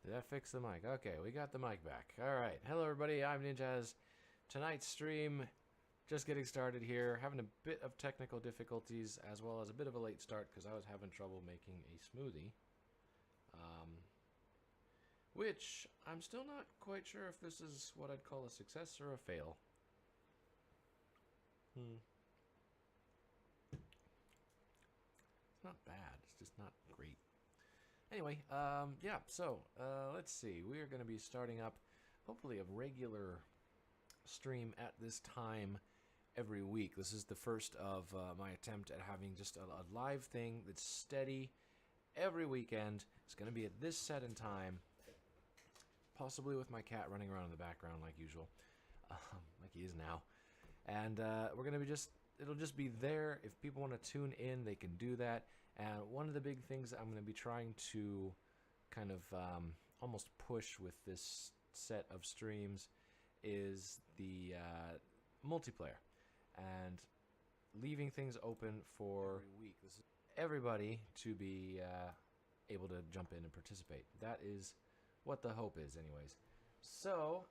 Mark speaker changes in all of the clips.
Speaker 1: Did that fix the mic? Okay, we got the mic back. Alright, hello everybody, I'm Ninjaz. Tonight's stream, just getting started here, having a bit of technical difficulties as well as a bit of a late start because I was having trouble making a smoothie. Which, I'm still not quite sure if this is what I'd call a success or a fail. It's not bad, it's just not great. Anyway, yeah, so, let's see. We are going to be starting up, hopefully, a regular stream at this time every week. This is the first of my attempt at having just a live thing that's steady every weekend. It's going to be at this set and time, possibly with my cat running around in the background like usual, like he is now. And we're going to be it'll just be there. If people want to tune in, they can do that. And one of the big things that I'm going to be trying to kind of almost push with this set of streams is the multiplayer. And leaving things open for everybody to be able to jump in and participate. That is what the hope is anyways. So,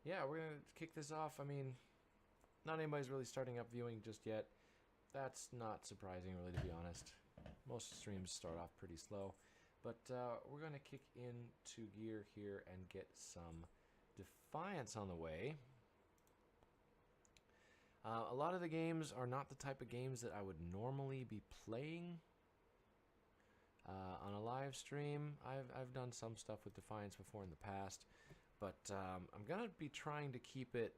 Speaker 1: yeah, we're going to kick this off. I mean, not anybody's really starting up viewing just yet. That's not surprising, really, to be honest. Most streams start off pretty slow. But we're going to kick into gear here and get some Defiance on the way. A lot of the games are not the type of games that I would normally be playing on a live stream. I've done some stuff with Defiance before in the past, but I'm going to be trying to keep it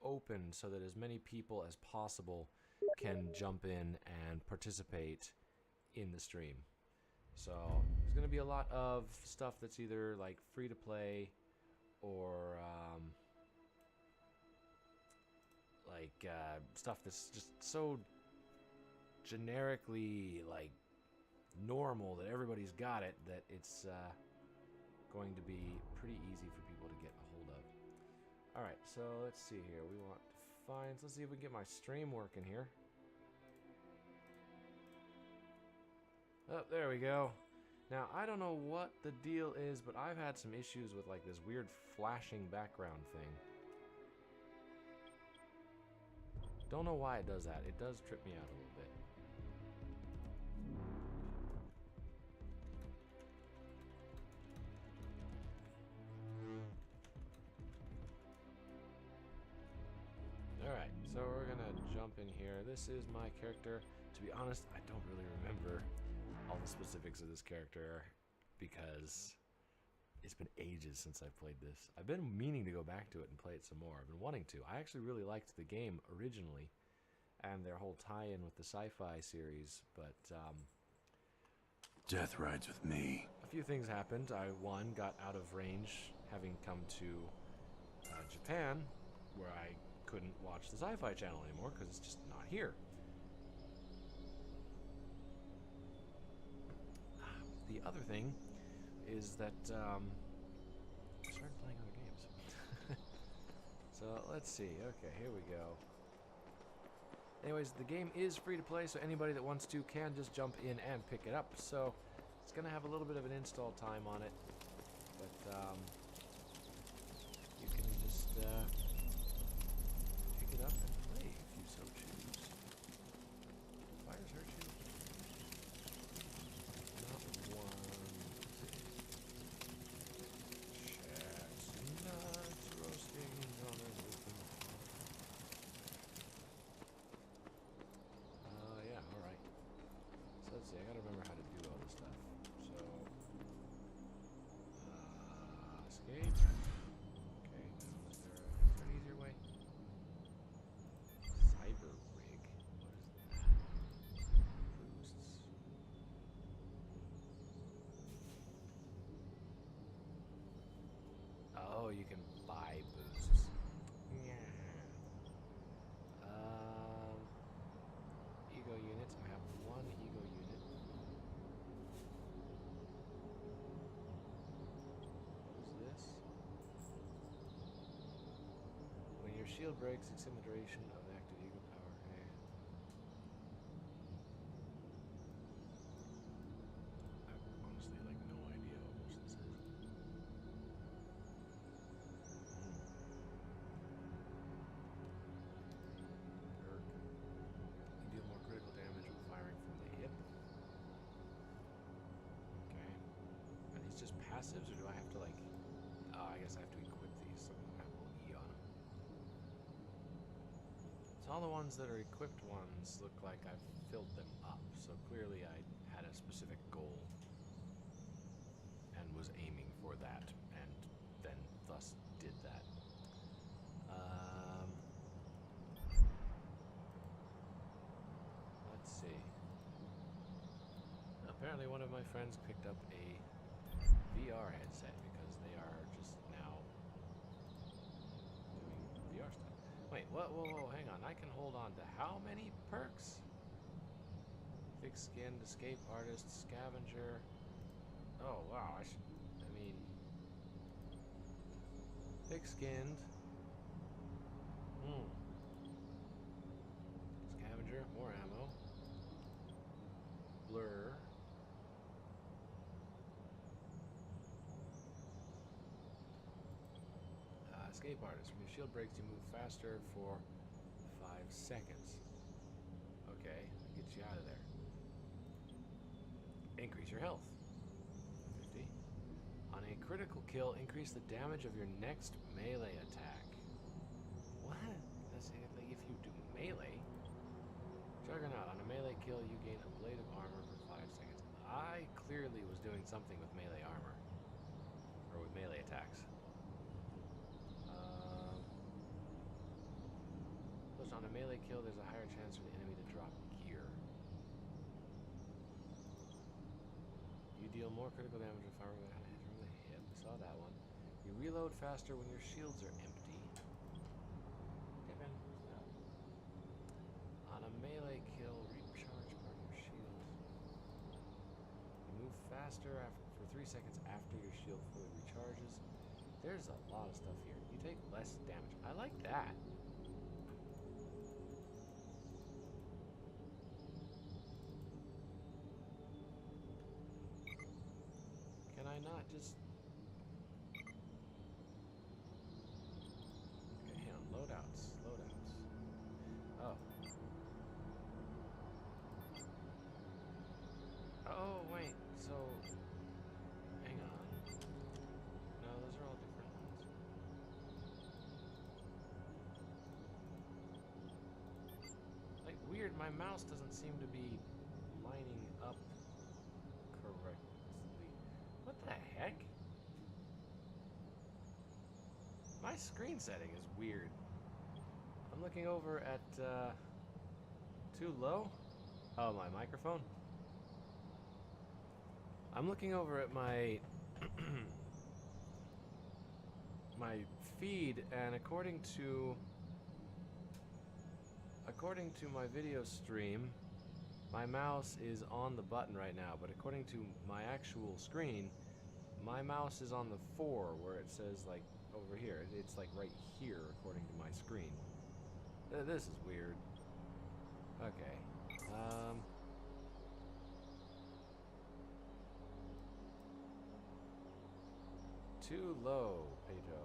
Speaker 1: open so that as many people as possible can jump in and participate in the stream. So there's going to be a lot of stuff that's either like free to play or stuff that's just so generically like normal that everybody's got it, that it's going to be pretty easy for people to get a hold of. Alright, so let's see here. We want Defiance. Let's see if we can get my stream working here. Oh, there we go. Now, I don't know what the deal is, but I've had some issues with like this weird flashing background thing. Don't know why it does that. It does trip me out a little bit. Alright, so we're gonna jump in here. This is my character. To be honest, I don't really remember all the specifics of this character because it's been ages since I've played this. I've been meaning to go back to it and play it some more. I've been wanting to. I actually really liked the game originally and their whole tie-in with the sci-fi series, but
Speaker 2: Death rides with me.
Speaker 1: a few things happened. I, one, got out of range having come to Japan, where I couldn't watch the Sci-Fi Channel anymore because it's just not here. The other thing is that I started playing other games. So let's see. Okay, here we go. Anyways, the game is free to play, so anybody that wants to can just jump in and pick it up. So it's going to have a little bit of an install time on it, but you can just pick it up and play if you so choose. Fires hurt you? Not one. Chestnuts roasting on an open fire. Yeah, alright. So let's see, I gotta remember how to do all this stuff. So, escape. Okay, now is there an easier way? Cyber rig. What is that? Boosts. Oh, you can buy boosts. Yeah. Ego units. I have one ego unit. What is this? When your shield breaks, extend the duration of the active ego power. Okay. I have honestly like no idea. passives, or do I have to like... I guess I have to equip these, so I will E on them. So all the ones that are equipped ones look like I've filled them up, so clearly I had a specific goal and was aiming for that, and then thus did that. Let's see. Apparently one of my friends picked up a VR headset because they are just now doing VR stuff. Wait, whoa, hang on. I can hold on to how many perks? Thick-skinned, escape artist, scavenger. Oh, wow, I mean... Thick-skinned. Scavenger, more ammo. Blur. Escape artist. When your shield breaks, you move faster for 5 seconds. Okay, get you out of there. Increase your health. 50. On a critical kill, increase the damage of your next melee attack. What? That's like if you do melee. Juggernaut. On a melee kill, you gain a blade of armor for 5 seconds. I clearly was doing something with melee armor. Or with melee attacks. On a melee kill, there's a higher chance for the enemy to drop gear. You deal more critical damage if firing with a hit from the hip. We saw that one. You reload faster when your shields are empty. On a melee kill, recharge part of your shield. You move faster for 3 seconds after your shield fully recharges. There's a lot of stuff here. You take less damage. I like that. Can I not just... Okay, hang on. Loadouts. Oh. Oh, wait. So... Hang on. No, those are all different ones. Like, weird. My mouse doesn't seem to be lining up correctly. What the heck? My screen setting is weird. I'm looking over at, too low? Oh, my microphone? I'm looking over at my, my feed, and according to my video stream, my mouse is on the button right now, but according to my actual screen, my mouse is on the 4 where it says like over here. It's like right here according to my screen. This is weird. Okay. Too low, Pedro.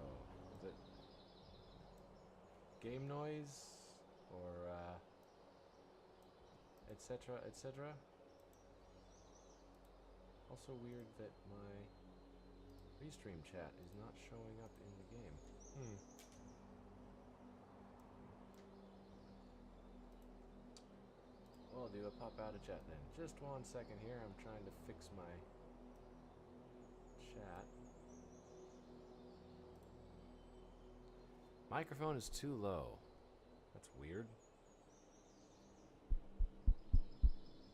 Speaker 1: Is it game noise or etc., etc.? Also weird that my restream chat is not showing up in the game. Well, I'll do a pop out of chat then. Just 1 second here. I'm trying to fix my chat. Microphone is too low. That's weird.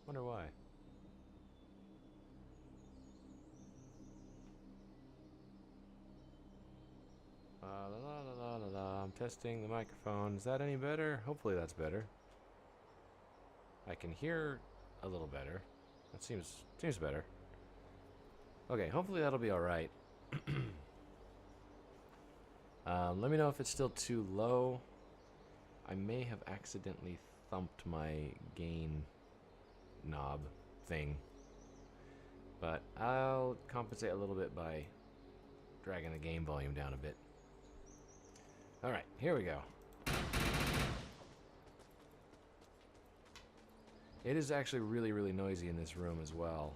Speaker 1: Wonder why. I'm testing the microphone. Is that any better? Hopefully that's better. I can hear a little better. That seems better. Okay, hopefully that'll be all right. Let me know if it's still too low. I may have accidentally thumped my gain knob thing, but I'll compensate a little bit by dragging the game volume down a bit. Alright, here we go. It is actually really, really noisy in this room as well.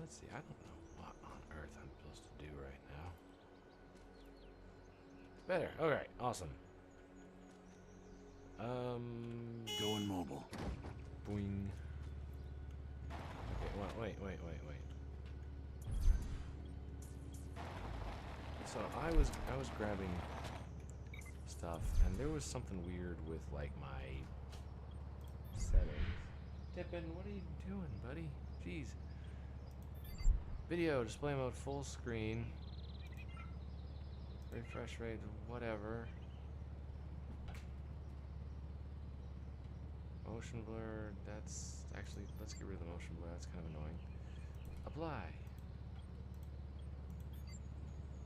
Speaker 1: Let's see. I don't know what on earth I'm supposed to do right now. Better. Alright, awesome.
Speaker 2: Going mobile.
Speaker 1: Boing. Okay, wait. So I was grabbing stuff, and there was something weird with like my settings. Tippin, what are you doing, buddy? Jeez. Video display mode full screen. Refresh rate, whatever. Motion blur, that's actually, let's get rid of the motion blur, that's kind of annoying. Apply.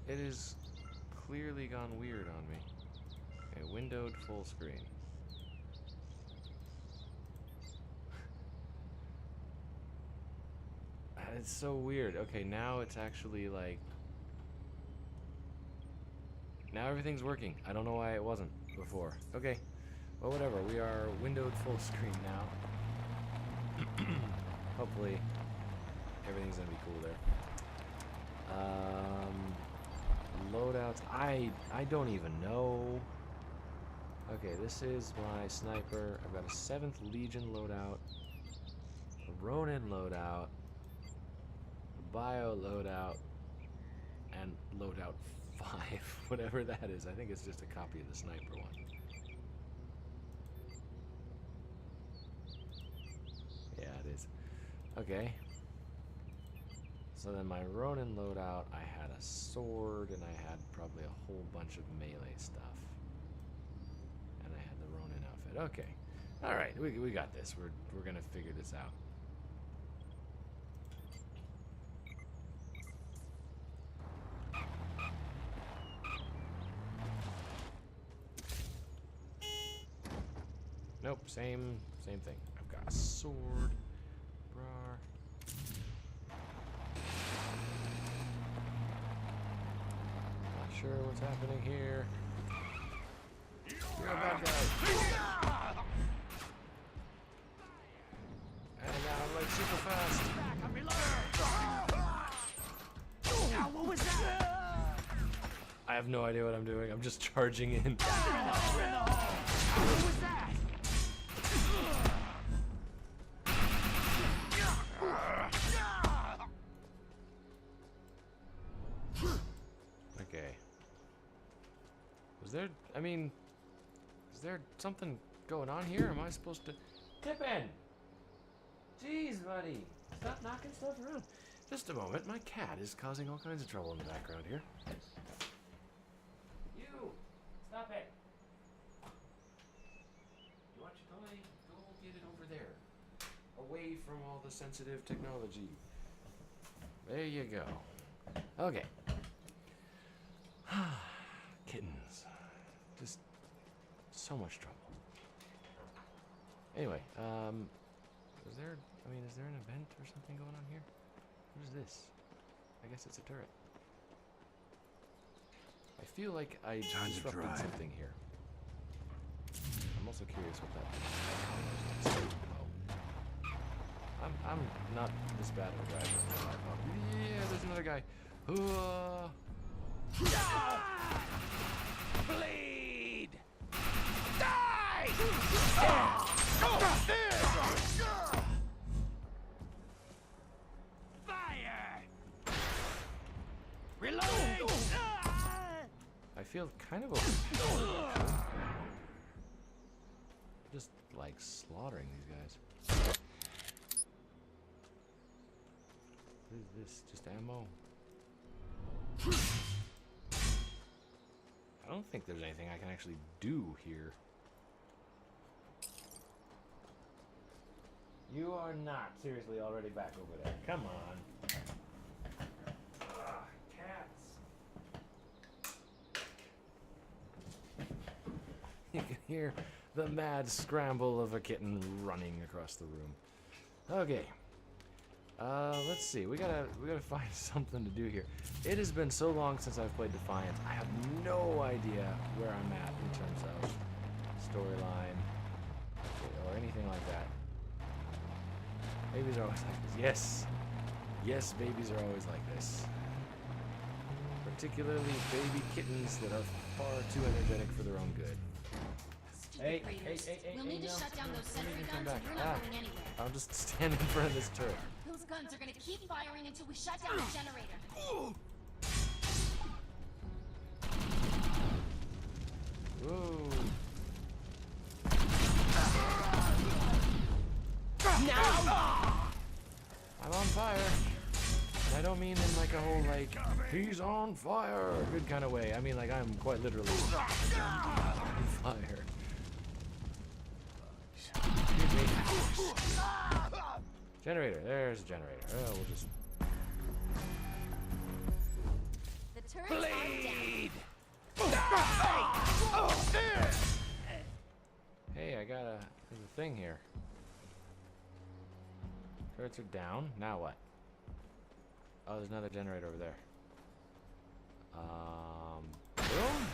Speaker 1: It is clearly gone weird on me. Okay, windowed full screen. It's so weird. Okay, now it's actually like... Now everything's working. I don't know why it wasn't before. Okay. Well, whatever. We are windowed full screen now. Hopefully, everything's gonna be cool there. Loadouts. I don't even know. Okay, this is my sniper. I've got a 7th Legion loadout, a Ronin loadout, a Bio loadout, and loadout 5, whatever that is. I think it's just a copy of the sniper one. Yeah, it is. Okay. So then my Ronin loadout, I had a sword, and I had probably a whole bunch of melee stuff. And I had the Ronin outfit. Okay. Alright, we got this. We're gonna figure this out. Nope, same thing. I've got a sword. Brar. Not sure what's happening here. You're a bad guy. And now I'm like super fast.
Speaker 3: What was that?
Speaker 1: I have no idea what I'm doing. I'm just charging in.
Speaker 3: What was that?
Speaker 1: Okay. Was there, I mean, is there something going on here? Am I supposed to... Tippin! Jeez, buddy. Stop knocking stuff around. Just a moment. My cat is causing all kinds of trouble in the background here. You! Stop it! You want your toy? Go get it over there. Away from all the sensitive technology. There you go. Okay. Kittens. Just so much trouble. Anyway, is there an event or something going on here? What is this? I guess it's a turret. I feel like I disrupted something here. I'm also curious what that is. Oh. I'm not this bad of a driver. Yeah, there's another guy.
Speaker 3: Bleed! Die! Fire! Reload!
Speaker 1: I feel kind of just like slaughtering these guys. What is this? Just ammo? I don't think there's anything I can actually do here. You are not seriously already back over there. Come on. Ugh, cats. You can hear the mad scramble of a kitten running across the room. Okay. Let's see. We gotta find something to do here. It has been so long since I've played Defiance. I have no idea where I'm at in terms of storyline or anything like that. Maybe they're always like this. Yes. Yes, babies are always like this. Particularly baby kittens that are far too energetic for their own good. Hey,
Speaker 4: We'll need to shut down those sentry
Speaker 1: come
Speaker 4: guns,
Speaker 1: back.
Speaker 4: or we're not going anywhere.
Speaker 1: I'll just stand in front of this turret.
Speaker 4: Those guns are gonna keep firing until we shut down the generator.
Speaker 1: Whoa.
Speaker 3: Now!
Speaker 1: I'm on fire. And I don't mean in like a whole like, he's on fire, good kind of way. I mean like I'm quite literally on fire. Excuse me. Generator, there's a generator. Oh, we'll just...
Speaker 4: The turrets are
Speaker 3: Bleed!
Speaker 4: down.
Speaker 1: Hey, I got a... there's a thing here. Turrets are down. Now what? Oh, there's another generator over there. Boom.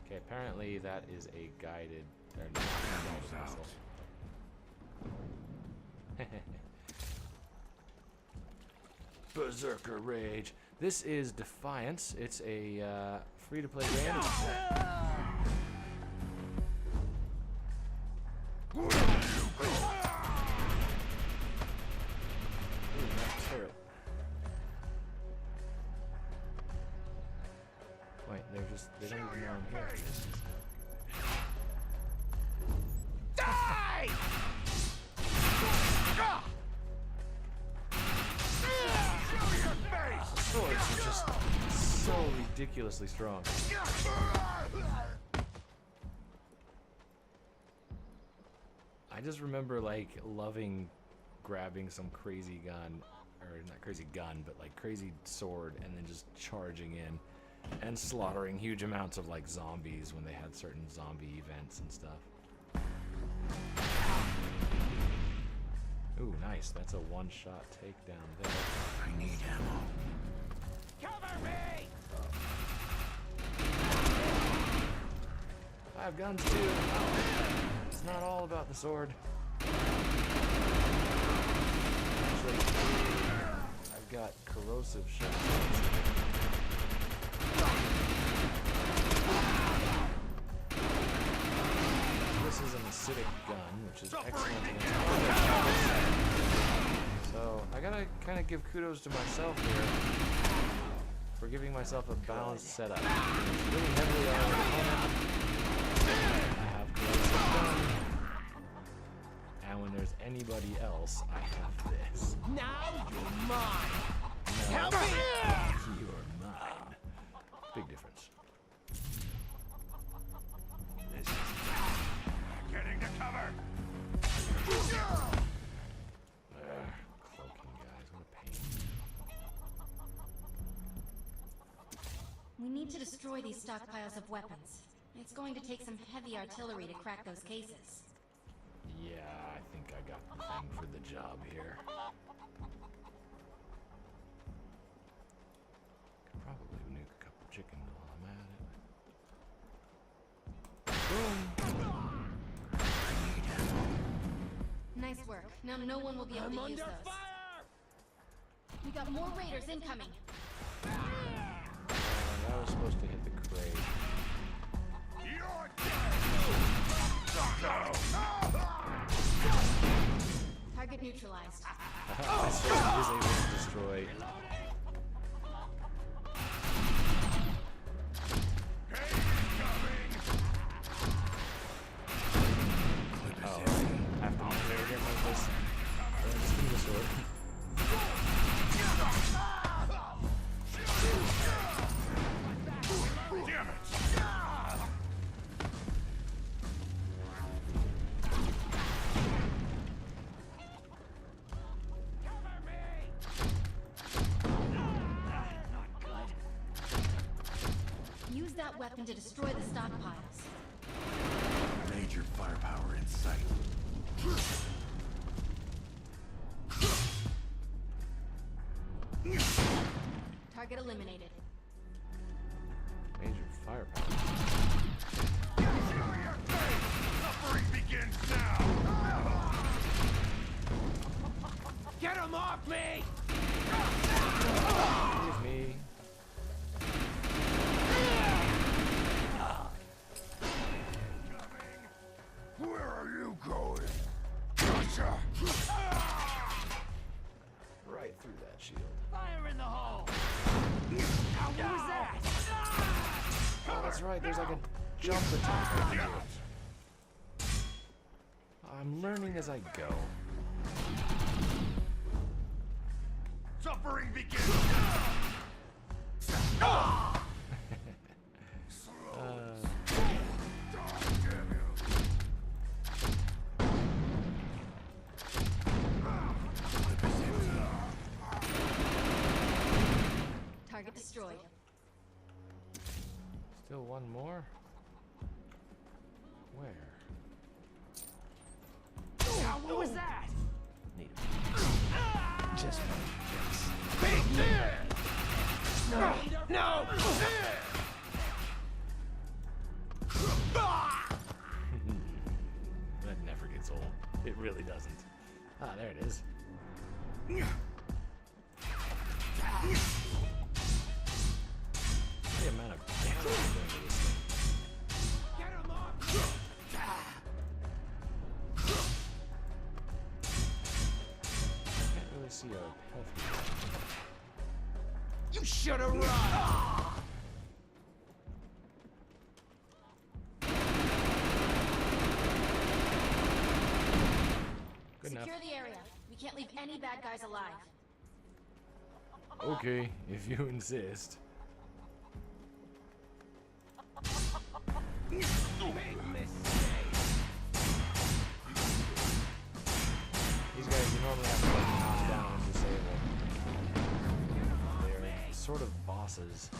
Speaker 1: Okay, apparently that is a guided... or not a guided missile. Berserker Rage. This is Defiance. It's a free-to-play game. Ooh, that turret. Wait, they don't even know I'm here.
Speaker 3: Die!
Speaker 1: Swords are just so ridiculously strong. I just remember like loving grabbing some crazy gun, or not crazy gun, but like crazy sword, and then just charging in and slaughtering huge amounts of like zombies when they had certain zombie events and stuff. Ooh, nice. That's a one-shot takedown there.
Speaker 2: I need ammo.
Speaker 3: Cover me!
Speaker 1: I have guns too. It's not all about the sword. Actually, I've got corrosive shotguns. This is an acidic gun, which is excellent against other. So I gotta kind of give kudos to myself here for giving myself a balanced setup. It's really heavily on the opponent. I have corrosive gun, and when there's anybody else, I have this.
Speaker 3: Now you're mine!
Speaker 1: No,
Speaker 3: Help me!
Speaker 1: you're mine. Big difference.
Speaker 3: This is getting to cover!
Speaker 1: Cloaking guys, what a pain.
Speaker 4: We need to destroy these stockpiles of weapons. It's going to take some heavy artillery to crack those cases.
Speaker 1: Yeah, I think I got the thing for the job here. Could probably nuke a couple chickens while I'm at it. Boom!
Speaker 4: Nice work. Now no one will be able
Speaker 3: I'm
Speaker 4: to use
Speaker 3: under
Speaker 4: those.
Speaker 3: fire!
Speaker 4: We got more raiders incoming.
Speaker 1: That was supposed to hit the crate.
Speaker 3: You're dead!
Speaker 4: Target neutralized.
Speaker 1: This thing is able to destroy.
Speaker 2: Clip is
Speaker 1: Oh,
Speaker 2: empty.
Speaker 1: after you play again like this, just give me the sword.
Speaker 3: Damn it! Cover me! Not good.
Speaker 4: Use that weapon to destroy the stockpiles.
Speaker 2: Major firepower in sight.
Speaker 4: Target eliminated.
Speaker 1: Major firepower.
Speaker 3: Show your face! Suffering begins now! Get him them off me!
Speaker 1: Excuse me.
Speaker 3: Where are you going? Gotcha!
Speaker 1: Right through that shield.
Speaker 3: Fire in the hole! Now what was that?
Speaker 1: Oh, that's right. There's like a jump attack. I'm learning as I go.
Speaker 3: Suffering begins!
Speaker 4: Target destroyed.
Speaker 1: Still one more? Where?
Speaker 3: Now what was that?
Speaker 1: Need
Speaker 2: Just
Speaker 3: No!
Speaker 1: That never gets old. It really doesn't. Ah, there it is. The amount of damage I'm doing to this thing.
Speaker 3: Get him off!
Speaker 1: Can't really see our health.
Speaker 3: You should have run!
Speaker 1: Good enough.
Speaker 4: Secure the area. We can't leave any bad guys alive.
Speaker 1: Okay, if you insist.
Speaker 3: Big mistake!
Speaker 1: These guys you normally have to like knock down and disable. They're sort of bosses.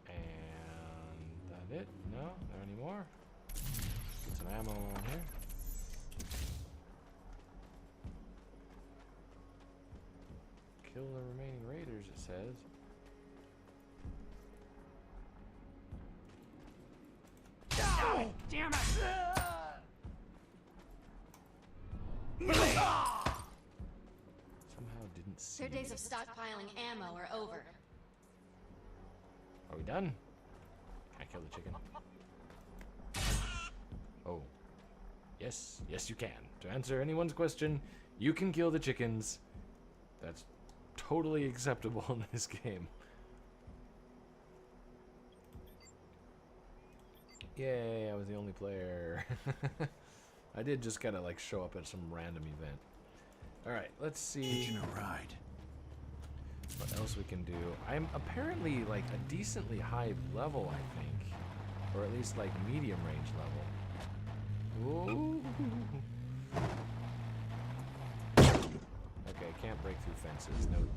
Speaker 1: And that it? No? There any more? Get some ammo on here. Kill the remaining raiders, it says.
Speaker 3: Oh, damn it!
Speaker 1: Somehow didn't see.
Speaker 4: Their days of stockpiling ammo are over.
Speaker 1: Are we done? Can I kill the chicken? Oh. Yes, yes you can. To answer anyone's question, you can kill the chickens. That's totally acceptable in this game. Yay, I was the only player. I did just kind of like show up at some random event. Alright, let's see
Speaker 2: hitching a ride.
Speaker 1: what else we can do. I'm apparently like a decently high level, I think. Or at least like medium range level. Ooh. Okay, can't break through fences. Noted.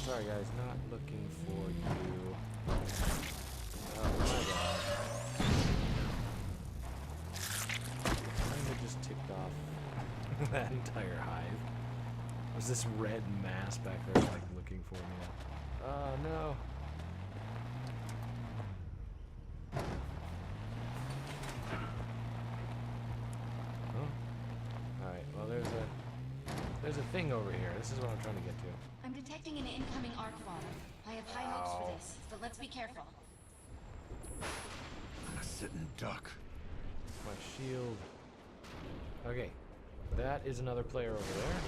Speaker 1: Sorry guys, not looking for you. Oh my god. Kinda just ticked off that entire hive. Was this red mass back there like looking for me? Oh no. Alright, well there's a thing over here. This is what I'm trying to get to.
Speaker 4: I'm detecting an incoming arc bomb. I have high hopes for this, but let's be careful.
Speaker 2: A sitting duck.
Speaker 1: My shield. Okay. That is another player over there.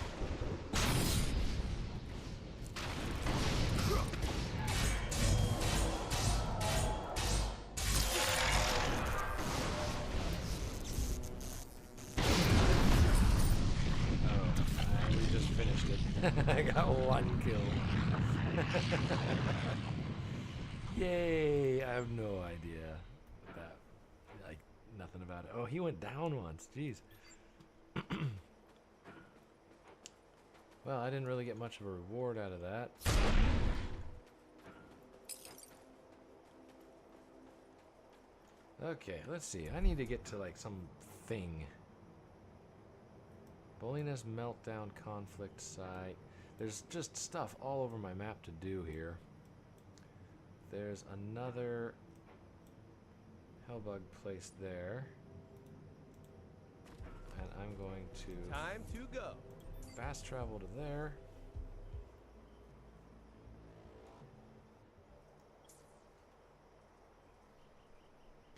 Speaker 1: We just finished it. I got one kill. Yay! I have no idea about, like, nothing about it. Oh, he went down once. Jeez. Well, I didn't really get much of a reward out of that. Okay, let's see. I need to get to, like, some thing. Holiness Meltdown Conflict Site. There's just stuff all over my map to do here. There's another Hellbug place there. And I'm going to
Speaker 5: Time to go.
Speaker 1: fast travel to there.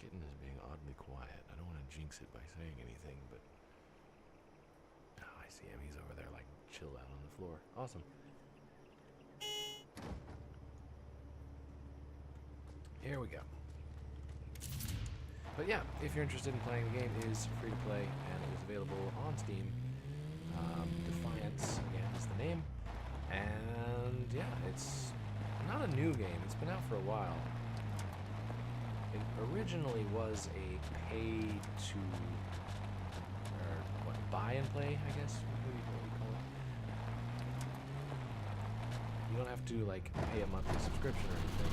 Speaker 1: Kitten is being oddly quiet. I don't want to jinx it by saying anything, but... Oh, I see him. He's over there, like, chilled out on the floor. Awesome. Here we go. But yeah, if you're interested in playing, the game is free to play, and it is available on Steam. Defiance, again, is the name. And yeah, it's not a new game. It's been out for a while. It originally was a pay-to... or what, buy and play, I guess? What do you call it? You don't have to, like, pay a monthly subscription or anything.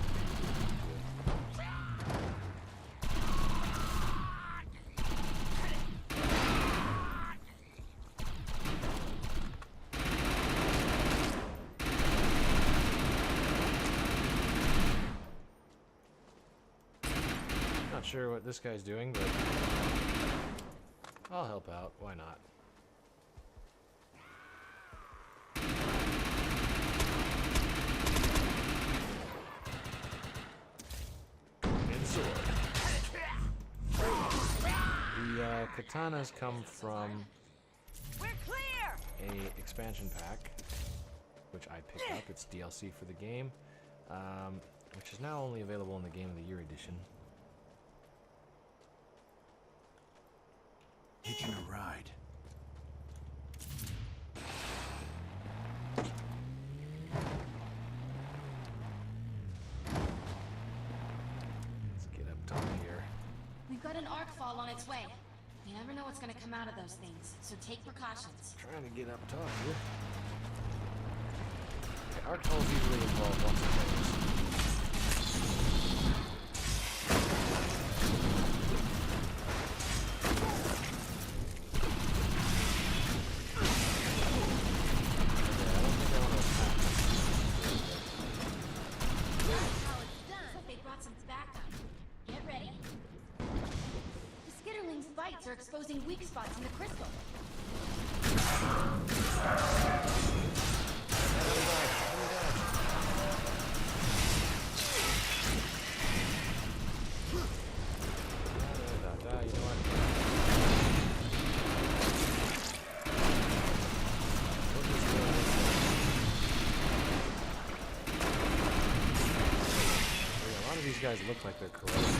Speaker 1: Not sure what this guy's doing, but I'll help out. Why not? And sword. The katanas come from
Speaker 6: We're clear!
Speaker 1: a expansion pack, which I picked up. It's DLC for the game, which is now only available in the Game of the Year edition.
Speaker 2: Hitching a ride.
Speaker 1: Let's get up top here.
Speaker 4: We've got an arc fall on its way. You never know what's gonna come out of those things, so take precautions.
Speaker 1: Trying to get up top here. Okay, arc falls usually involve lots of things.
Speaker 4: Are exposing weak spots in the crystal. A lot of these guys look like they're corrosive.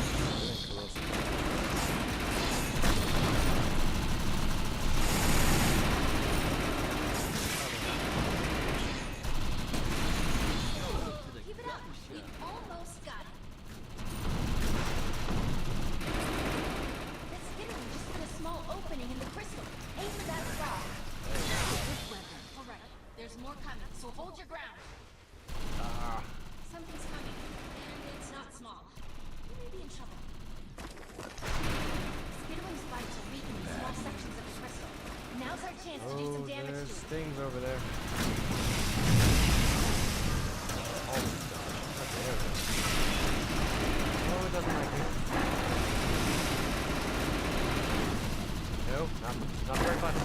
Speaker 4: Things over there. Oh, oh, it doesn't like me. No, not very much.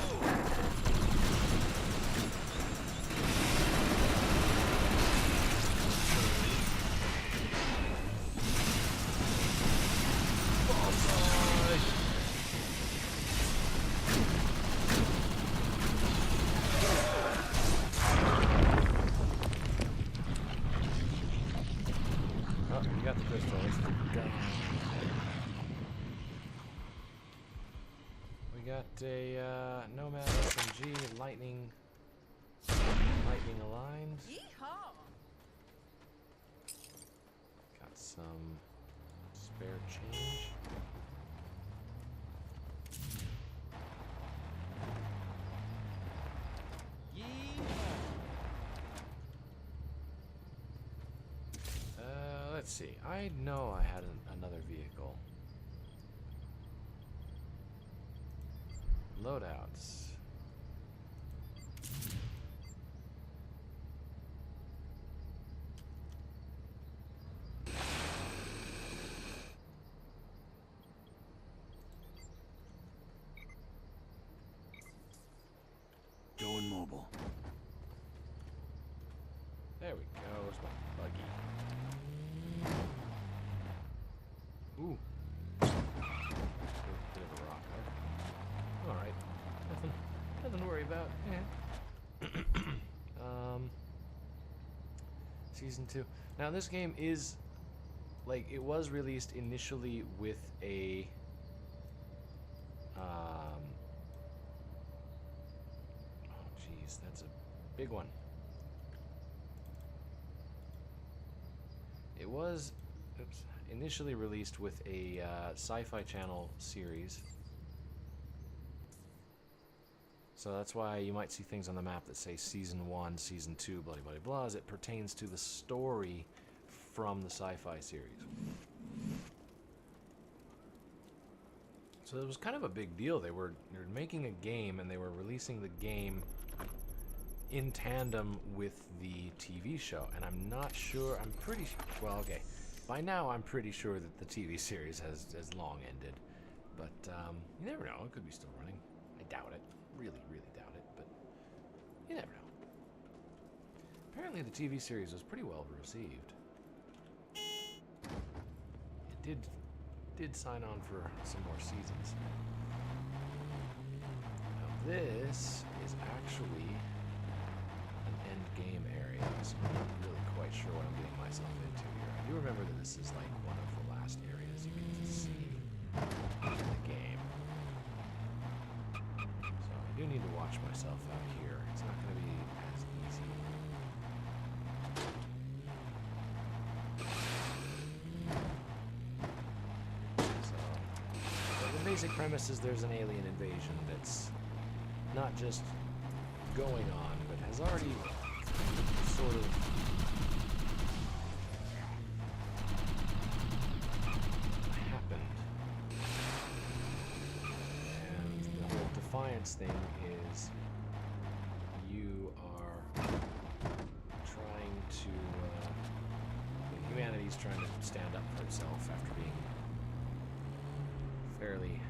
Speaker 4: A Nomad SMG lightning aligned.
Speaker 6: Yeehaw!
Speaker 1: Got some spare change. Let's see. I know I had another vehicle. Loadouts. Season 2. Now, this game is, like, it was released initially with a, oh, jeez, that's a big one. It was, initially released with a Sci-Fi Channel series. So that's why you might see things on the map that say Season 1, Season 2, blah, blah, blah, as it pertains to the story from the Sci-Fi series. So it was kind of a big deal. They were making a game, and they were releasing the game in tandem with the TV show. And I'm not sure, I'm pretty sure, well, okay. By now, I'm pretty sure that the TV series has long ended. But you never know, it could be still running. I doubt it. Really, really doubt it, but you never know. Apparently the TV series was pretty well received. It did sign on for some more seasons. Now this is actually an end game area, so I'm not really quite sure what I'm getting myself into here. I do remember that this is like one of the last areas you get to see in the game. I do need to watch myself out here. It's not going to be as easy. So, the basic premise is there's an alien invasion that's not just going on, but has already sort of Defiance thing is you are trying to humanity's trying to stand up for itself after being fairly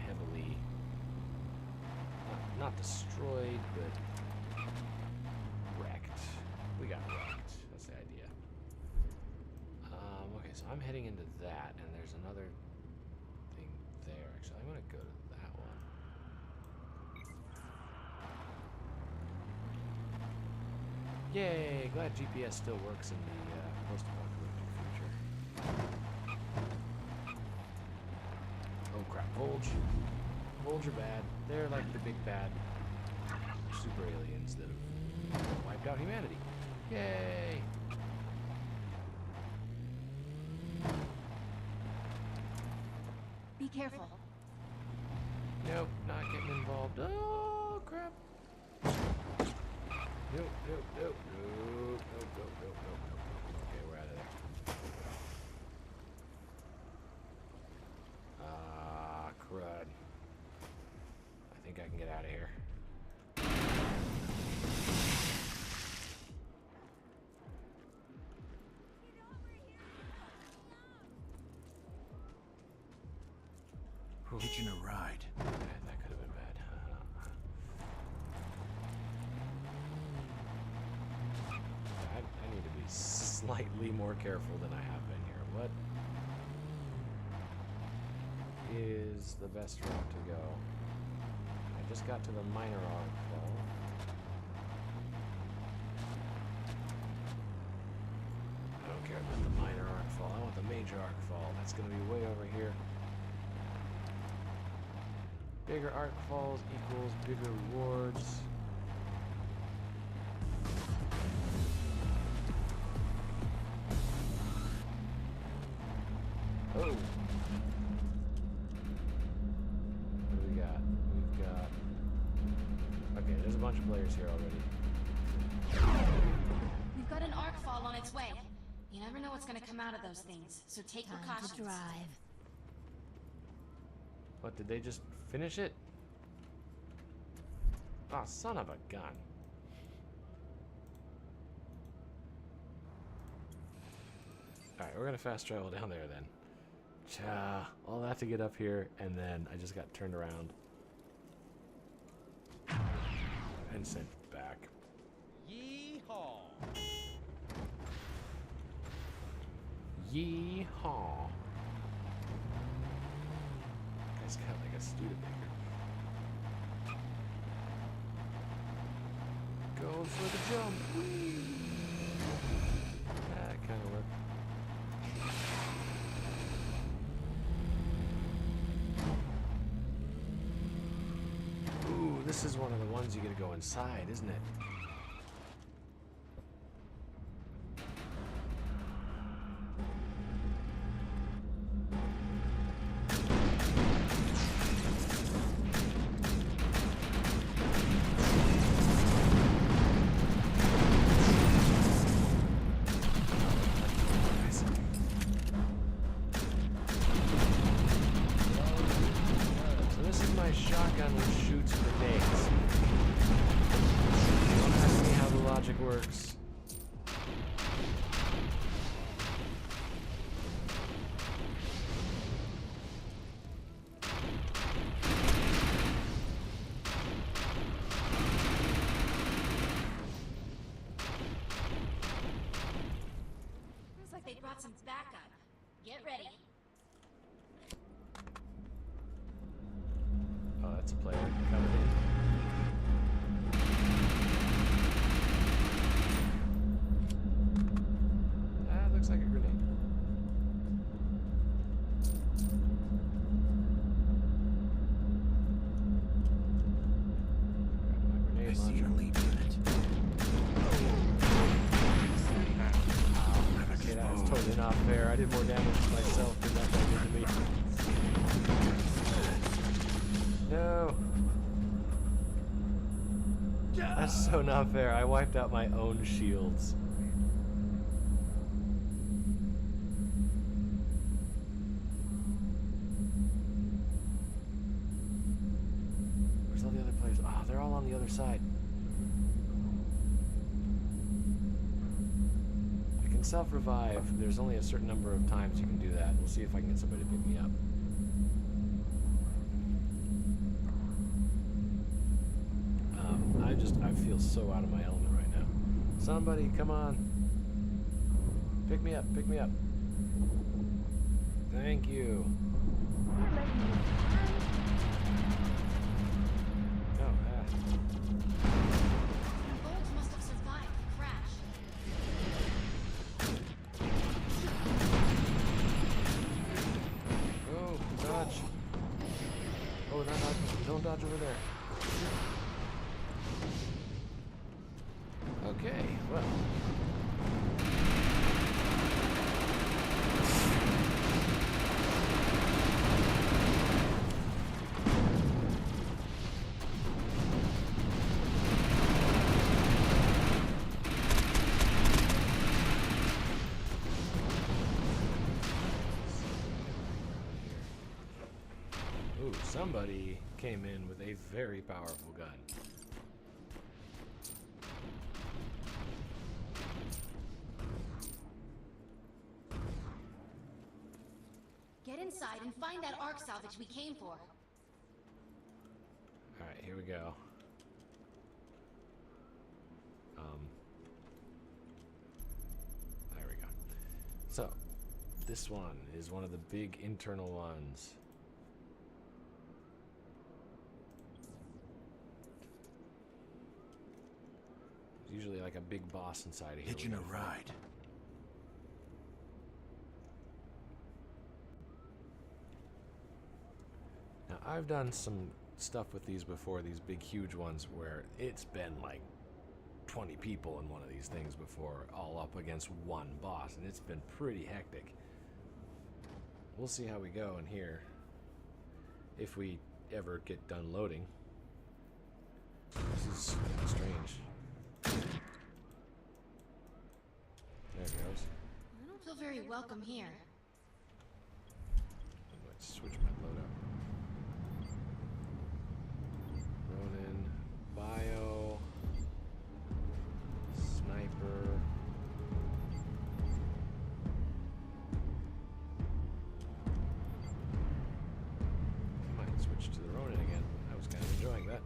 Speaker 1: heavily not destroyed, but wrecked. We got wrecked. That's the idea. Okay, so I'm heading into that, and there's another thing there. Actually, I'm gonna go to that one. Yay! Glad GPS still works in the post-apocalyptic future. Oh crap, Volge. Volge are bad. They're like the big bad super aliens that have wiped out humanity. Yay!
Speaker 4: Be careful.
Speaker 1: Nope, not getting involved. Oh crap! Nope. Okay, we're out of there. Ah, crud. I think I can get out of here.
Speaker 2: Hitching a ride.
Speaker 1: That could have been bad. I need to be slightly more careful than I have been here. What is the best route to go? I just got to the minor arc fall. I don't care about the minor arc fall. I want the major arc fall. That's going to be way over here. Bigger arc falls equals bigger rewards. Oh! What do we got? We've got... Okay, there's a bunch of players here already.
Speaker 4: We've got an arc fall on its way. You never know what's going to come out of those things, so take precautions.
Speaker 6: Time to drive.
Speaker 1: What, did they just finish it? Oh, son of a gun. Alright, we're gonna fast travel down there then. All that to get up here, and then I just got turned around and sent back.
Speaker 3: Yeehaw!
Speaker 1: Yeehaw! Guy's got like a Studebaker. Going for the jump. Whee! kind of work. Ooh, this is one of the ones you get to go inside, isn't it? Shotgun which shoots grenades. Don't ask me how the logic works.
Speaker 4: Looks like they brought some backup. Get ready.
Speaker 1: Oh, that's a player coming in. That looks like a grenade. Grab my
Speaker 2: I
Speaker 1: grenade
Speaker 2: see your
Speaker 1: launcher.
Speaker 2: lead unit.
Speaker 1: Okay, that was totally not fair. I did more damage to myself than that guy did to me. No. That's so not fair. I wiped out my own shields. Where's all the other players? Oh, they're all on the other side. I can self-revive. There's only a certain number of times you can do that. We'll see if I can get somebody to pick me up. I feel so out of my element right now. Somebody, come on. Pick me up, pick me up. Thank you. Oh,
Speaker 4: The bolts must have survived the crash.
Speaker 1: Oh, dodge. Oh, not dodge. Don't dodge over there. Okay, well. Ooh, somebody came in with a very powerful gun.
Speaker 4: Get inside and find that arc salvage we came for.
Speaker 1: Alright, here we go. There we go. So, this one is one of the big internal ones. There's usually like a big boss inside of here.
Speaker 2: Hitching a ride.
Speaker 1: Now, I've done some stuff with these before, these big, huge ones, where it's been like 20 people in one of these things before, all up against one boss, and it's been pretty hectic. We'll see how we go in here, if we ever get done loading. This is kind of strange. There it goes.
Speaker 4: I don't feel very welcome here.
Speaker 1: Let's switch my loadout. Ronin, Bio, Sniper. I might switch to the Ronin again. I was kind of enjoying that.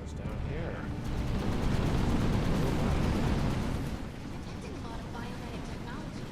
Speaker 1: What's down here? Oh, wow.
Speaker 4: Detecting a lot of biomedic technology.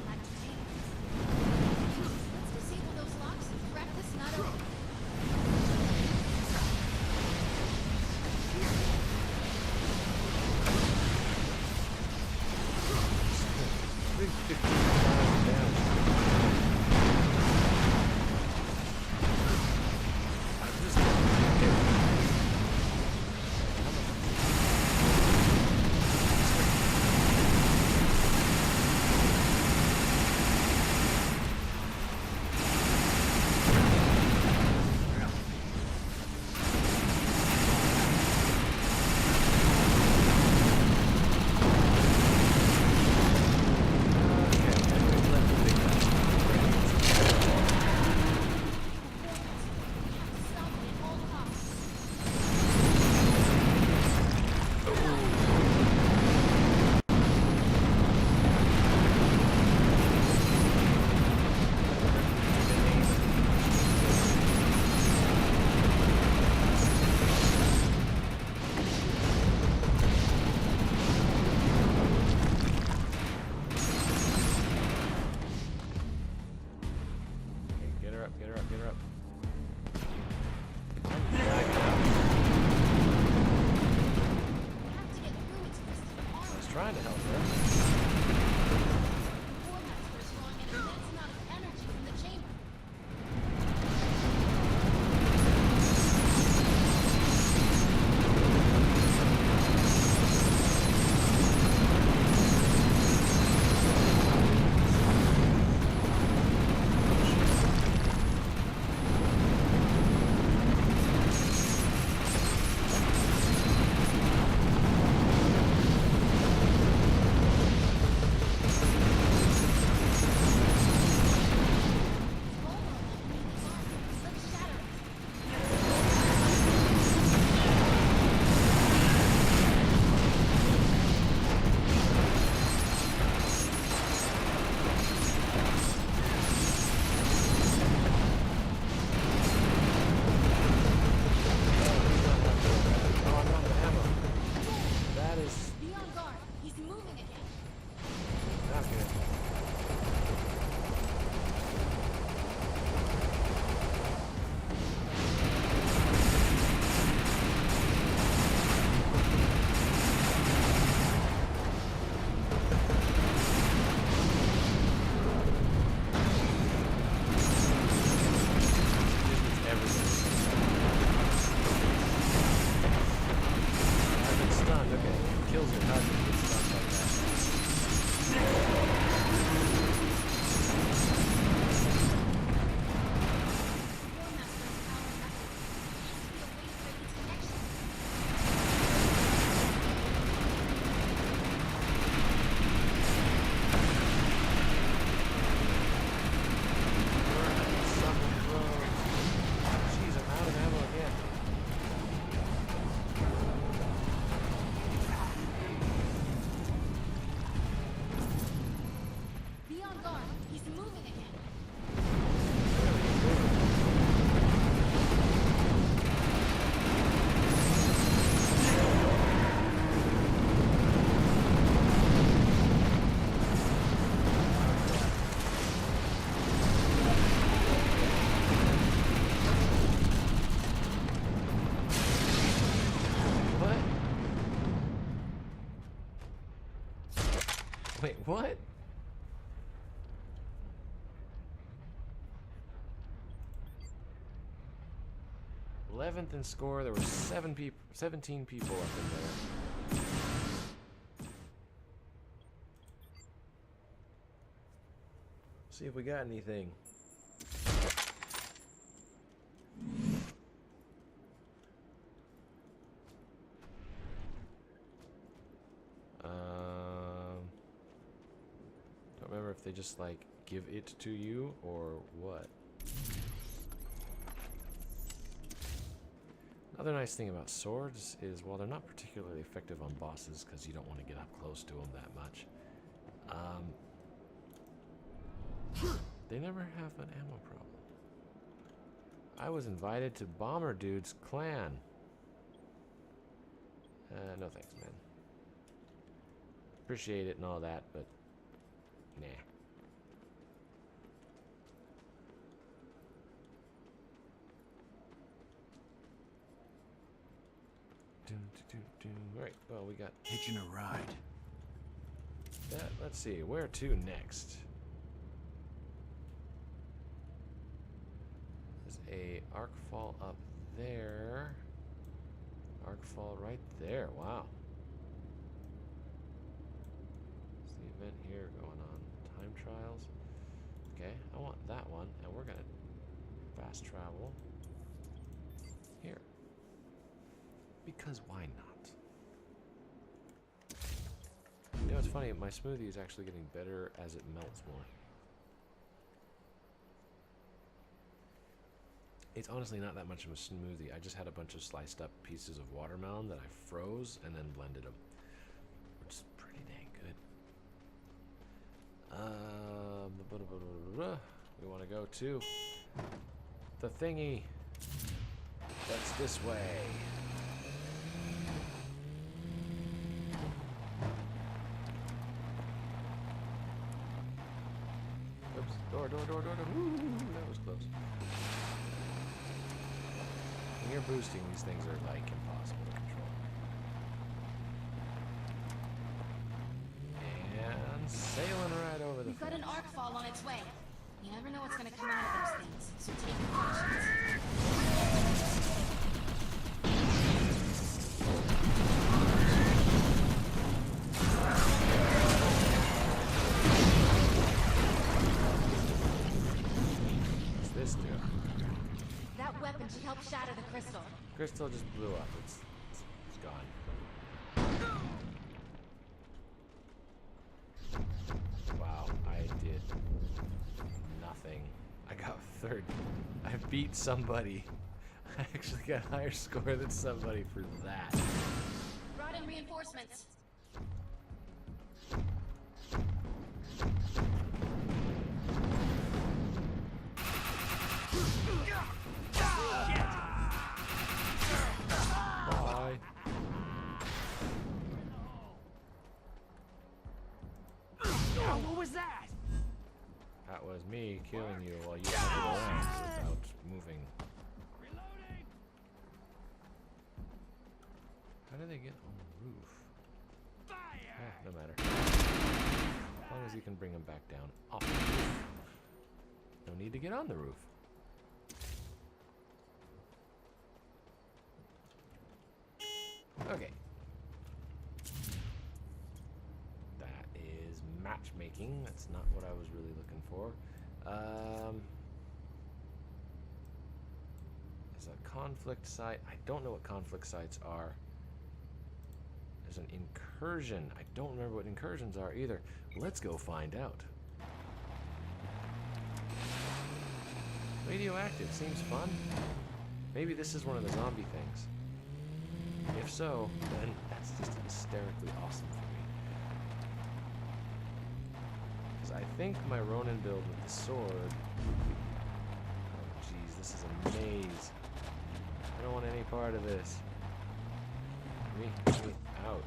Speaker 1: Wait, what? 11th in score. There were 17 people up in there. See if we got anything. Don't remember if they just like give it to you or what. Another nice thing about swords is, while they're not particularly effective on bosses because you don't want to get up close to them that much, they never have an ammo problem. I was invited to Bomber Dude's clan. No thanks, man. Appreciate it and all that, but nah. Alright, well, we got
Speaker 2: Hitching a ride.
Speaker 1: that. Let's see, where to next? There's a arc fall up there. Arc fall right there. Wow. There's the event here going on. Time trials. Okay, I want that one, and we're gonna fast travel here. Because why not? You know, it's funny, my smoothie is actually getting better as it melts more. It's honestly not that much of a smoothie. I just had a bunch of sliced up pieces of watermelon that I froze and then blended them, which is pretty dang good. We want to go to the thingy that's this way. Oops, door. Ooh, that was close. When you're boosting, these things are like impossible to control. And sailing right over the
Speaker 4: We've got
Speaker 1: fence.
Speaker 4: an arc fall on its way. You never know what's going to come out of those things, so take precautions.
Speaker 1: What's this do?
Speaker 4: That weapon should help shatter the crystal.
Speaker 1: Crystal just blew up. It's gone. Wow, I did nothing. I got third. I beat somebody. I actually got a higher score than somebody for that.
Speaker 4: Brought in reinforcements.
Speaker 1: Bye.
Speaker 6: What was that?
Speaker 1: That was me killing you while you hovered around without moving.
Speaker 3: Reloading.
Speaker 1: How do they get on the roof?
Speaker 3: Fire.
Speaker 1: No matter. As long as you can bring them back down off the roof. No need to get on the roof. Okay. That is matchmaking. That's not what I was really looking for. There's a conflict site. I don't know what conflict sites are. There's an incursion. I don't remember what incursions are either. Let's go find out. Radioactive seems fun. Maybe this is one of the zombie things. If so, then that's just hysterically awesome for me. Because I think my Ronin build with the sword... Oh jeez, this is a maze. I don't want any part of this. Get me out.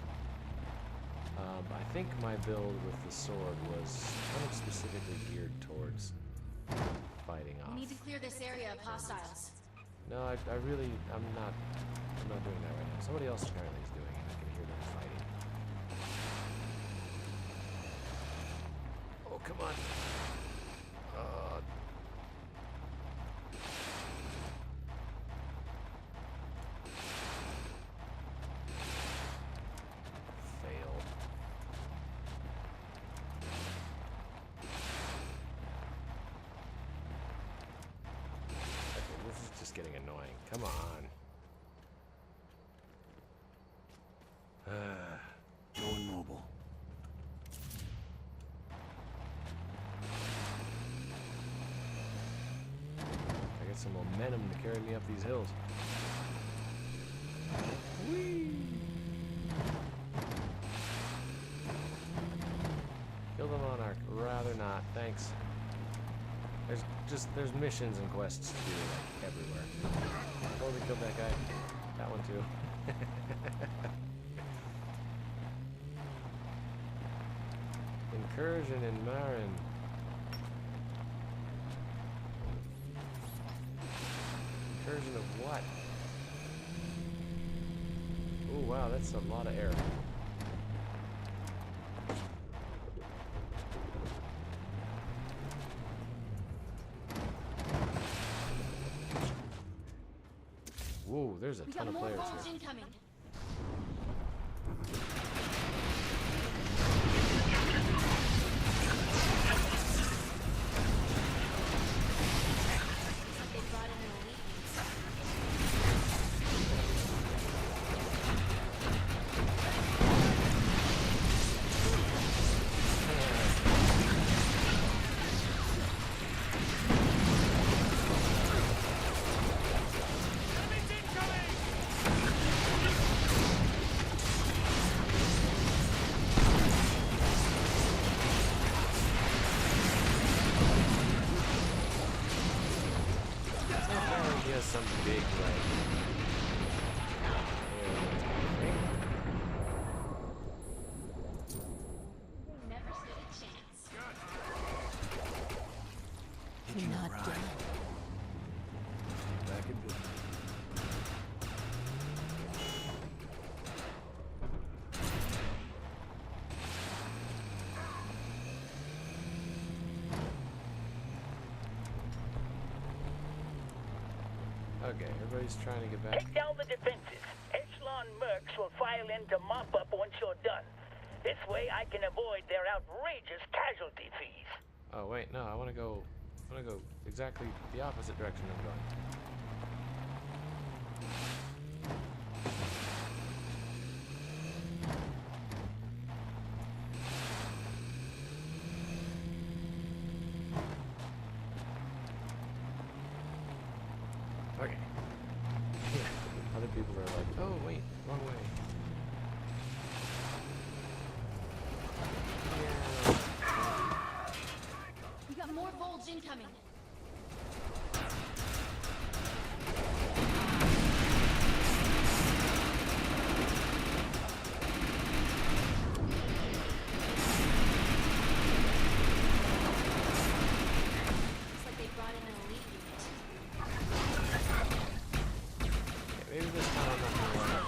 Speaker 1: I think my build with the sword was kind of specifically geared towards fighting off.
Speaker 4: We need to clear this area of hostiles.
Speaker 1: No, I'm not doing that right now. Somebody else apparently is doing it. I can hear them fighting. come on. Failed. Okay, this is just getting annoying. Come on.
Speaker 2: Going mobile.
Speaker 1: I get some momentum to carry me up these hills. Whee! Kill the monarch. Rather not. Thanks. There's missions and quests to do like everywhere. Totally killed that guy. That one too. Incursion in Marin. Incursion of what? Oh wow, that's a lot of air. Whoa, there's a ton of players here.
Speaker 4: Incoming. They brought in an elite.
Speaker 1: He has some big like.
Speaker 4: Never stood a chance.
Speaker 2: Hitching a ride.
Speaker 1: Back in business. Okay, everybody's trying to get back.
Speaker 5: Take down the defenses. Echelon mercs will file in to mop up once you're done. This way I can avoid their outrageous casualty fees.
Speaker 1: Oh wait, no, I want to go exactly the opposite direction I'm going. Okay. Other people are like, oh wait, wrong way.
Speaker 4: We got more bulge incoming. Looks like they brought in an elite unit.
Speaker 1: Okay, maybe this time I'm not gonna line up.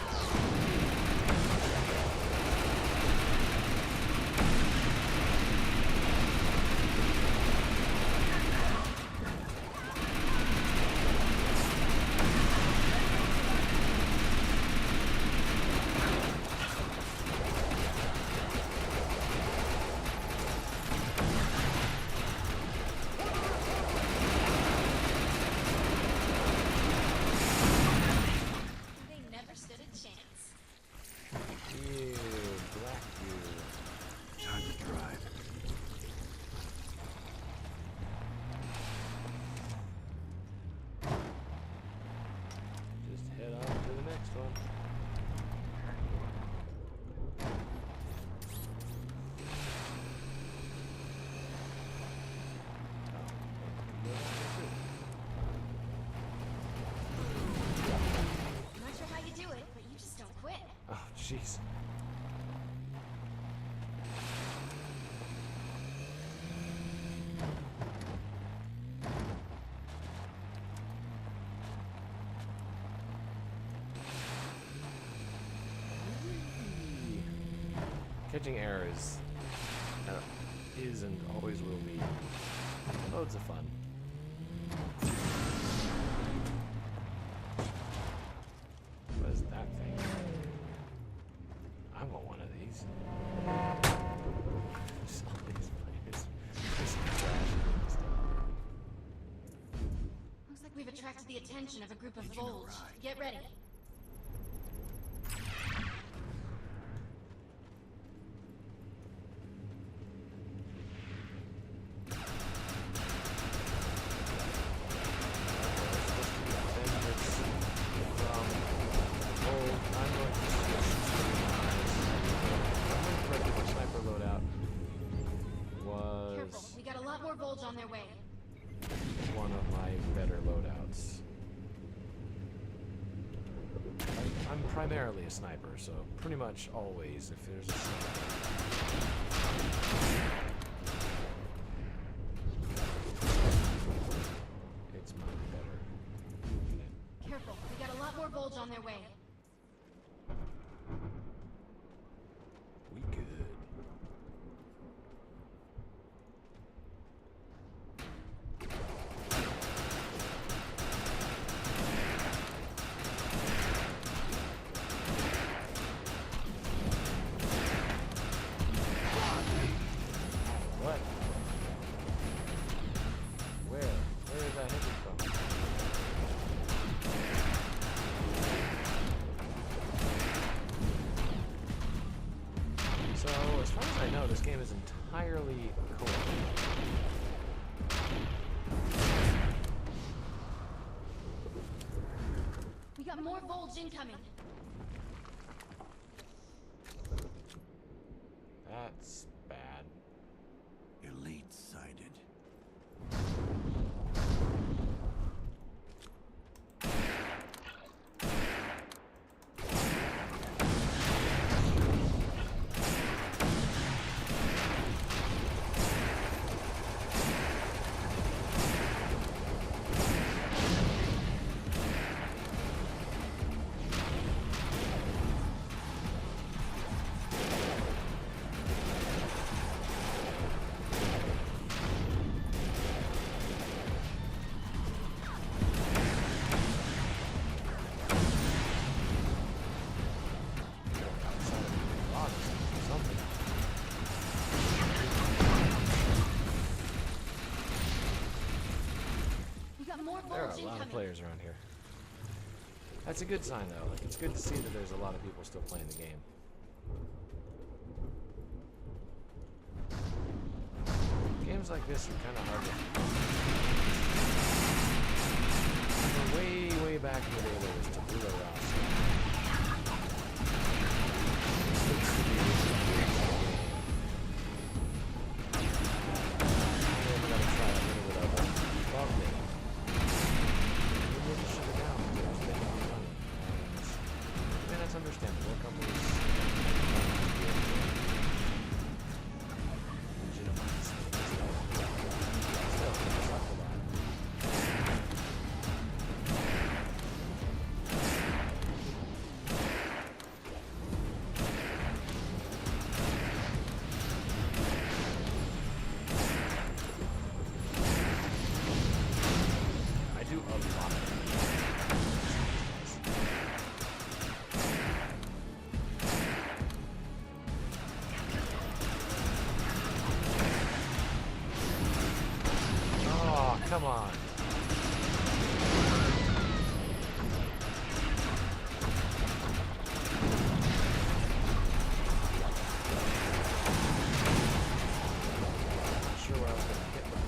Speaker 4: They never stood a chance.
Speaker 1: Ew, black you.
Speaker 2: Time to drive.
Speaker 1: Just head on to the next one.
Speaker 4: I'm not sure how you do it, but you just don't quit.
Speaker 1: Oh, jeez. Catching errors. is and always will be loads of fun. What is that thing? I want one of these.
Speaker 4: Looks like we've attracted the attention of a group of Volge. Get ready. Volge on their way.
Speaker 1: One of my better loadouts. I'm primarily a sniper, so pretty much always if there's a sniper. It's my better unit.
Speaker 4: Careful, we got a lot more Volge on their way.
Speaker 1: We good. This game is entirely co-op.
Speaker 4: We got more Volge incoming.
Speaker 1: That's bad.
Speaker 2: Elite sighted.
Speaker 1: There are a lot of players around here. That's a good sign, though. Like, it's good to see that there's a lot of people still playing the game. Games like this are kind of hard to... Way back in the day, there was Tabula Rasa. Understandable. Companies legitimize still, it's not a lot. I do a lot of come on. Not sure where I was going to hit with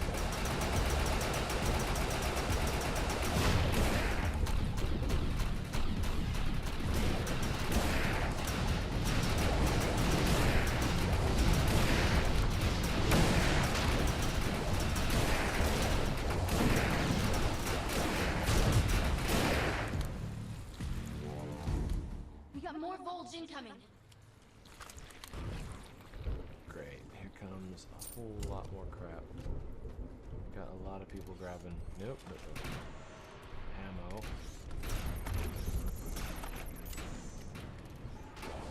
Speaker 4: More Volge incoming.
Speaker 1: Great. Here comes a whole lot more crap. Got a lot of people grabbing. Nope. Ammo.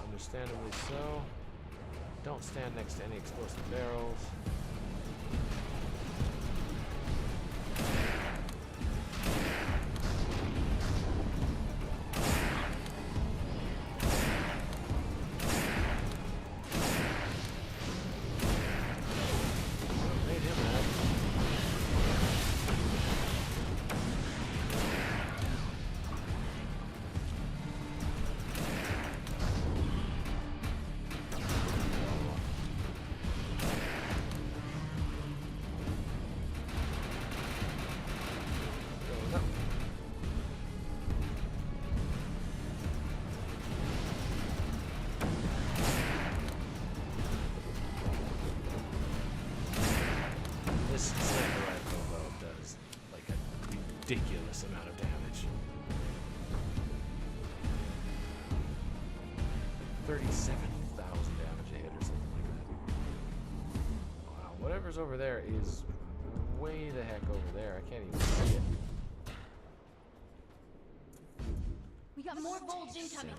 Speaker 1: Understandably so. Don't stand next to any explosive barrels. Made him mad. Going up. This sniper rifle though does like a ridiculous amount of damage. 37,000 damage a hit or something like that. Wow, whatever's over there is way the heck over there. I can't even see it.
Speaker 4: We got more bulge incoming.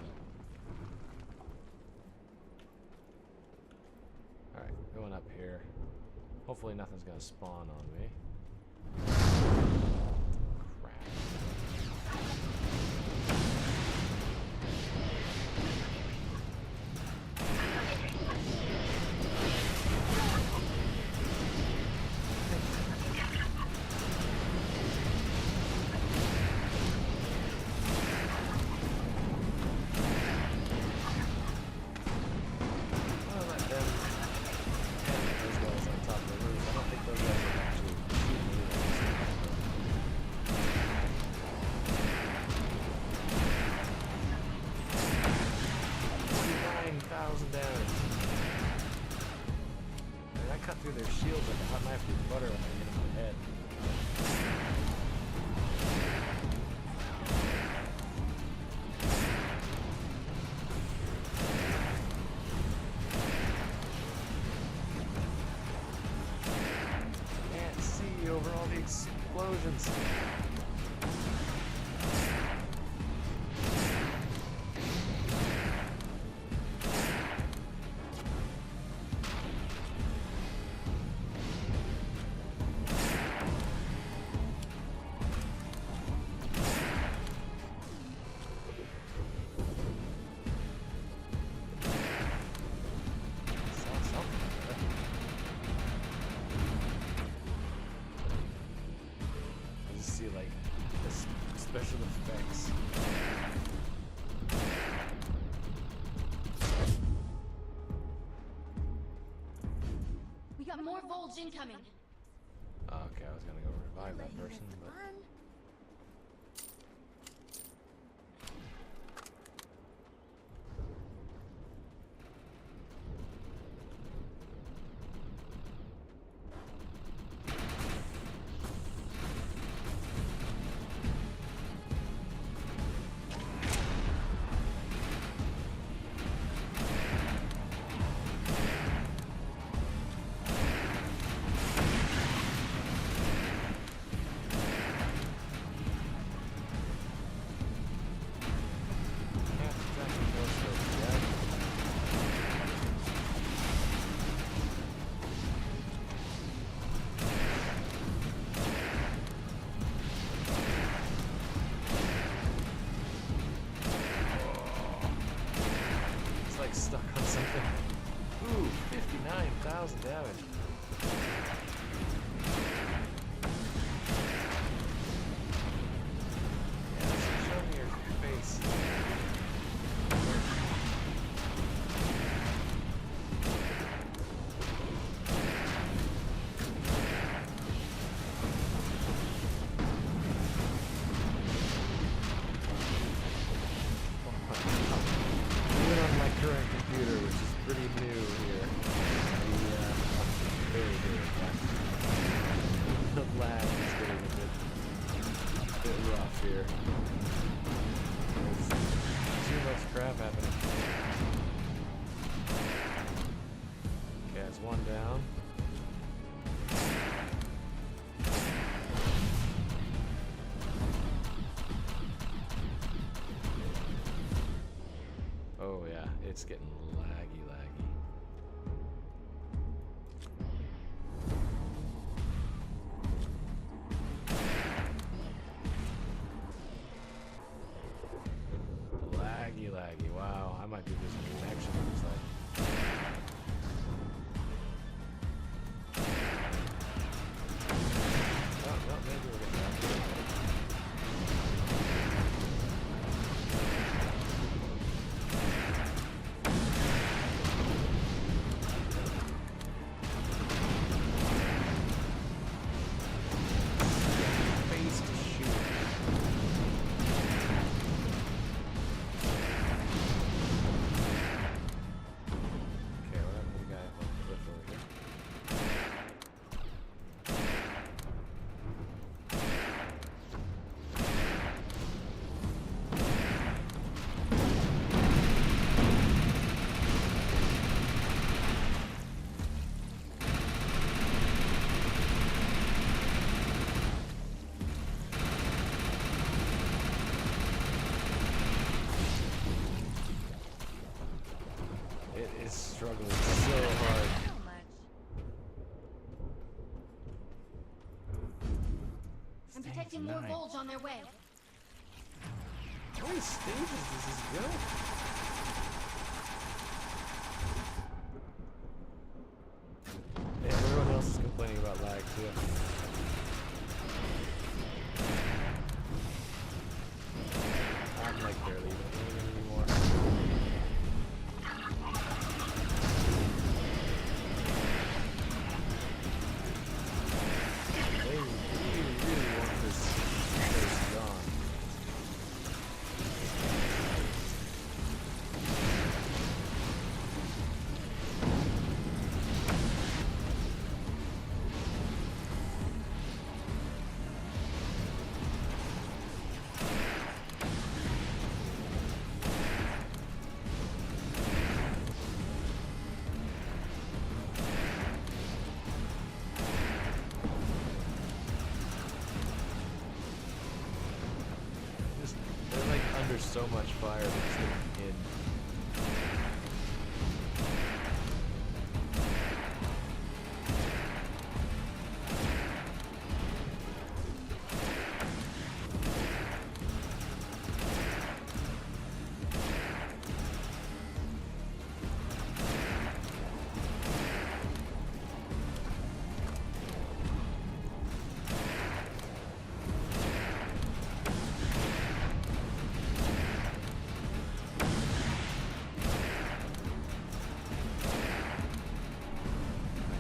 Speaker 1: Alright, going up here. Hopefully nothing's gonna spawn on me. Crap. I'll let them handle those guys on top of the roof. I don't think those guys are actually shooting me. 49,000 damage. And I cut through their shields like a hot knife through butter when I hit them in the head. Can't see over all the explosions. Saw something there. I just see like this special effects.
Speaker 4: We got more bulge incoming.
Speaker 1: Okay, I was gonna go revive that person, but can't exactly go so yet. It's like stuck on something. Ooh, 59,000 damage. Yeah, show me your face. Even on my current computer, which is pretty new here, very in fact, the lag is getting a bit rough here. There's too much crap happening. Okay, that's one down. Oh yeah, it's getting laggy. Laggy, laggy. Wow, I might be losing connection on this side. Oh, well, maybe we'll get back. Face to shoot. Okay, what happened to the guy on the cliff over here? It is struggling so hard.
Speaker 4: So much. I'm detecting more Volge on their way.
Speaker 1: How many stages does this go? Yeah, everyone else is complaining about lag too. I'm like barely even moving anymore. They really want this place gone. Just, they're like under so much fire they're just getting in.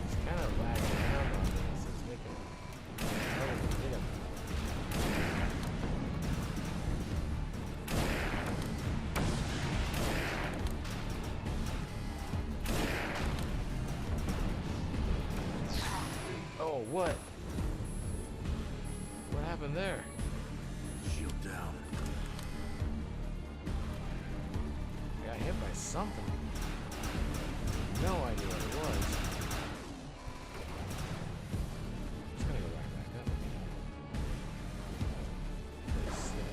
Speaker 1: It's kind of lagging around on this. It's making it harder to hit him. Oh, what? What happened there?
Speaker 2: Shield down.
Speaker 1: Got hit by something. No idea what it was. Just gonna go right back up. Let's see.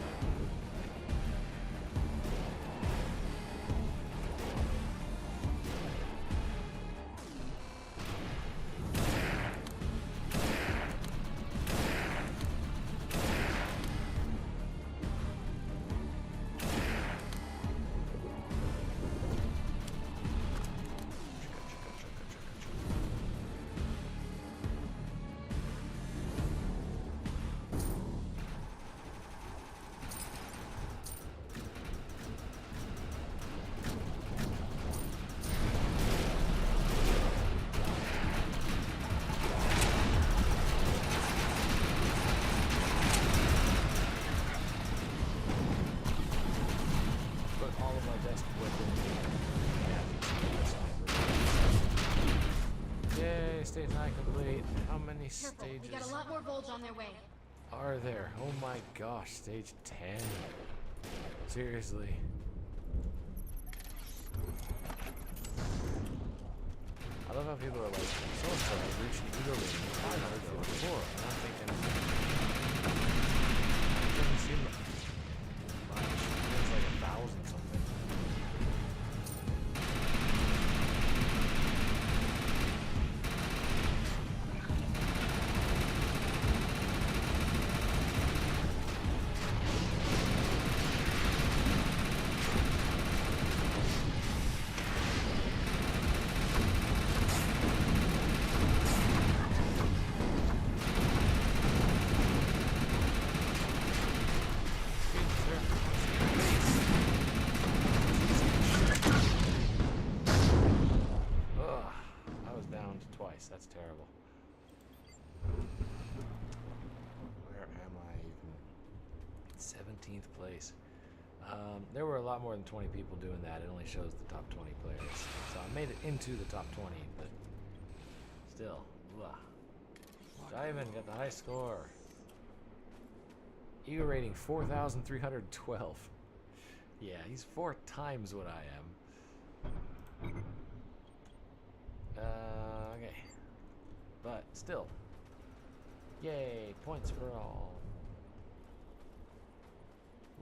Speaker 1: Put all of my best weapons in. Yay, stage 9 complete. How many
Speaker 4: Careful, we
Speaker 1: stages
Speaker 4: got a lot more Volge on their way.
Speaker 1: are there? Oh my gosh, stage 10. Seriously. I love how people are like, so-and-so has reached the Eagle Ring 544. And I'm thinking, it doesn't seem much. It's like 1,000 something. Nice, that's terrible. Where am I even? 17th place. There were a lot more than 20 people doing that. It only shows the top 20 players. So I made it into the top 20, but still. Ugh. Diamond got the high score. Ego rating 4,312. Yeah, he's 4 times what I am. Okay. But still. Yay, points for all.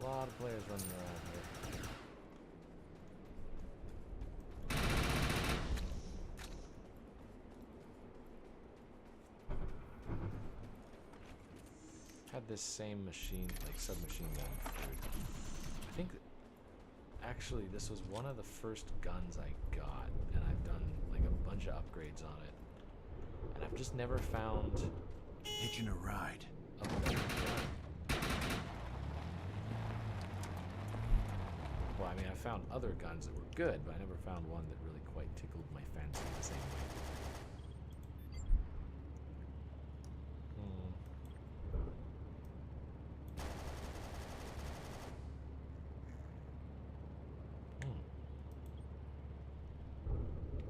Speaker 1: A lot of players running around here. Had this same machine, like submachine gun for, I think, actually this was one of the first guns I got, and I've done like a bunch of upgrades on it. And I've just never found
Speaker 2: Hitching a ride.
Speaker 1: a better gun. Well, I mean, I found other guns that were good, but I never found one that really quite tickled my fancy the same way.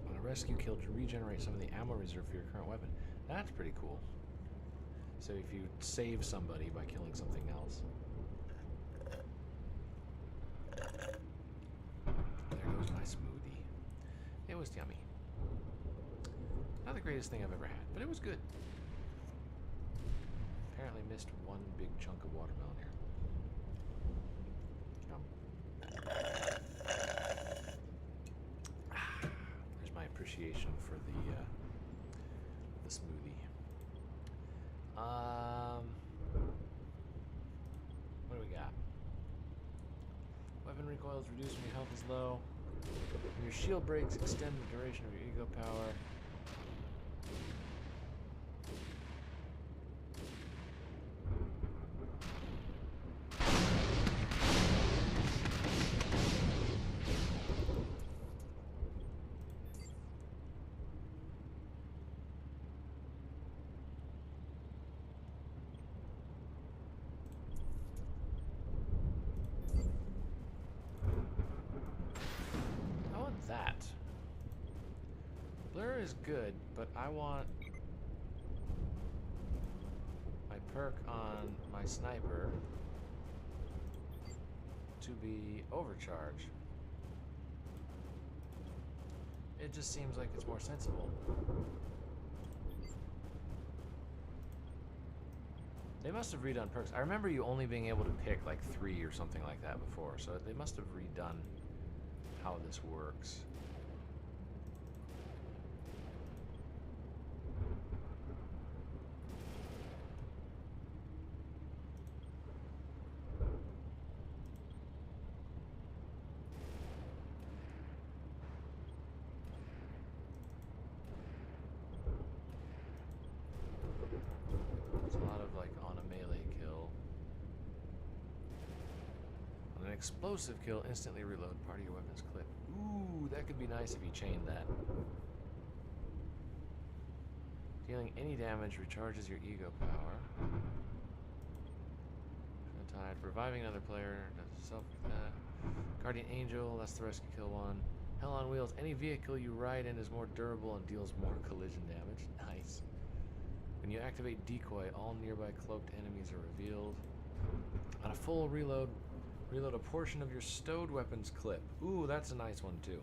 Speaker 1: On a rescue kill to regenerate some of the ammo reserve for your current weapon. That's pretty cool. So if you save somebody by killing something else. There goes my smoothie. It was yummy. Not the greatest thing I've ever had, but it was good. Apparently missed one big chunk of watermelon here. There's my appreciation for the smoothie. What do we got? Weapon recoil is reduced when your health is low. When your shield breaks, extend the duration of your ego power. That. Blur is good, but I want my perk on my sniper to be overcharge. It just seems like it's more sensible. They must have redone perks. I remember you only being able to pick like 3 or something like that before, so they must have redone how this works. It's a lot of like on a melee kill. On an explosive kill, instantly reload part of your weapon's clip. Ooh, that could be nice if you chained that. Dealing any damage recharges your ego power. Tide, reviving another player, does self Guardian Angel, that's the rescue kill one. Hell on Wheels, any vehicle you ride in is more durable and deals more collision damage. Nice. When you activate Decoy, all nearby cloaked enemies are revealed. On a full reload, reload a portion of your stowed weapons clip. Ooh, that's a nice one too.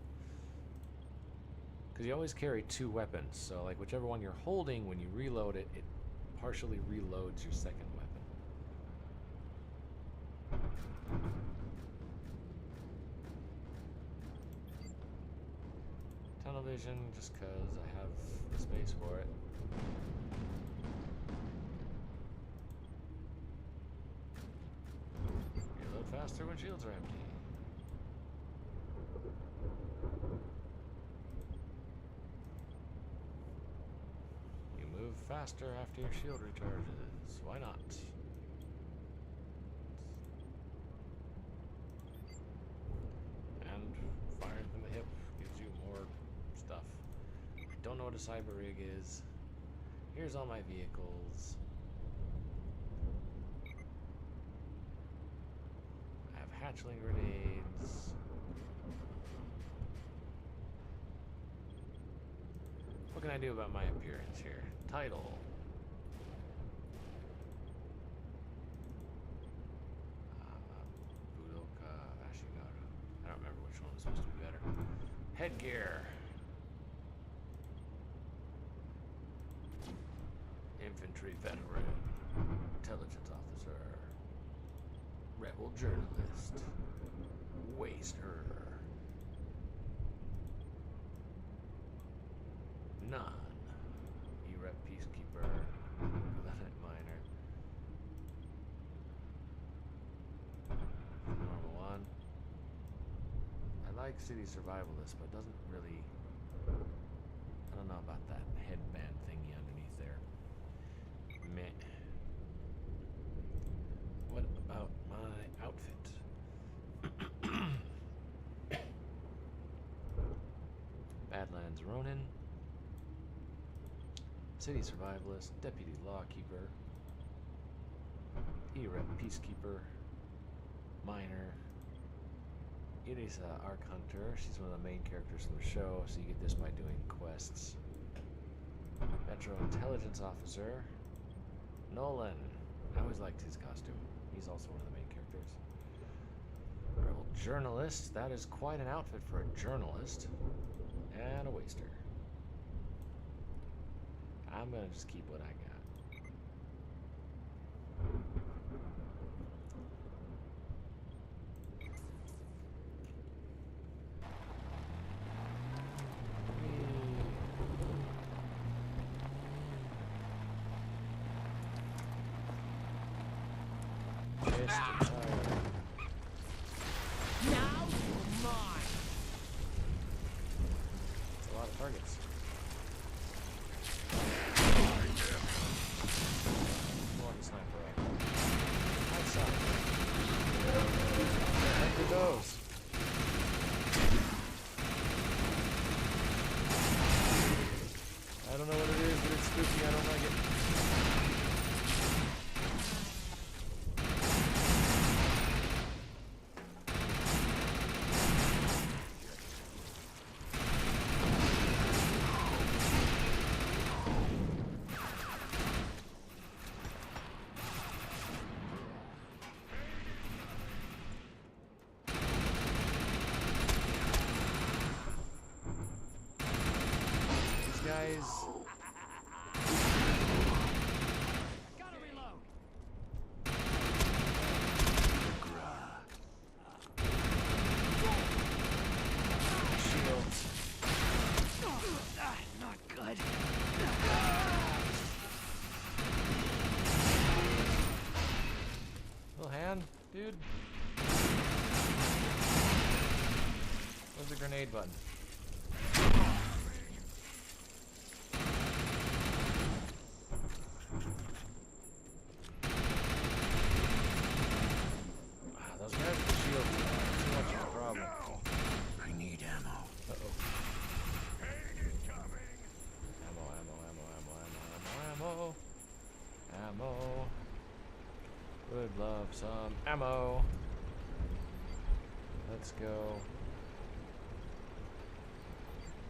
Speaker 1: Because you always carry 2 weapons, so like whichever one you're holding, when you reload it, it partially reloads your second weapon. Tunnel vision, just because I have the space for it. Reload faster when shields are empty. You move faster after your shield recharges. Why not? And firing from the hip gives you more stuff. I don't know what a cyber rig is. Here's all my vehicles. I have hatchling grenades. What can I do about my appearance here? Title. Budoka Ashigaru. I don't remember which one was supposed to be better. Headgear. Infantry veteran. Intelligence officer. Rebel journalist. Waster. None. E-Rep peacekeeper. Lieutenant minor. Normal one. I like city survivalist, but it doesn't really. I don't know about that headband thingy underneath there. Meh. What about my outfit? Badlands Ronin. City survivalist, deputy lawkeeper, E-Rep peacekeeper, miner, Irisa Arc Hunter. She's one of the main characters from the show, so you get this by doing quests. Metro intelligence officer, Nolan. I always liked his costume. He's also one of the main characters. Rebel journalist. That is quite an outfit for a journalist. And a waster. I'm gonna just keep what I got.
Speaker 6: Now you're mine.
Speaker 1: That's a lot of targets. Sniper rifle. Outside. Look at those. I don't know what it is, but it's spooky. I don't like it. Guys.
Speaker 6: Gotta reload.
Speaker 1: Shields.
Speaker 6: Not good.
Speaker 1: Little hand, dude. Where's the grenade button? Those guys with the shields are too much of a problem.
Speaker 2: I need ammo.
Speaker 1: Uh-oh. Ammo, ammo, ammo, ammo, ammo, ammo, ammo. Ammo. Would love some ammo. Let's go.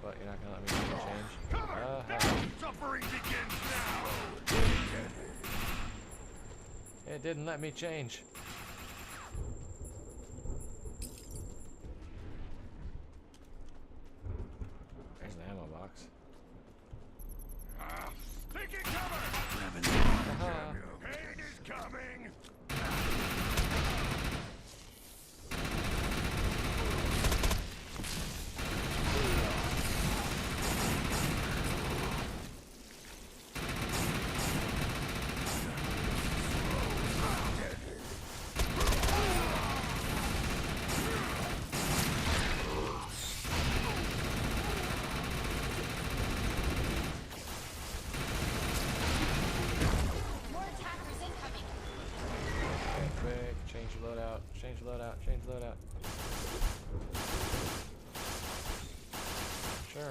Speaker 1: But you're not gonna let me change.
Speaker 3: Suffering begins now.
Speaker 1: It didn't let me change. There's an ammo box.
Speaker 3: Taking cover.
Speaker 1: Uh-huh.
Speaker 3: Pain is coming.
Speaker 1: Change loadout, change loadout. Sure.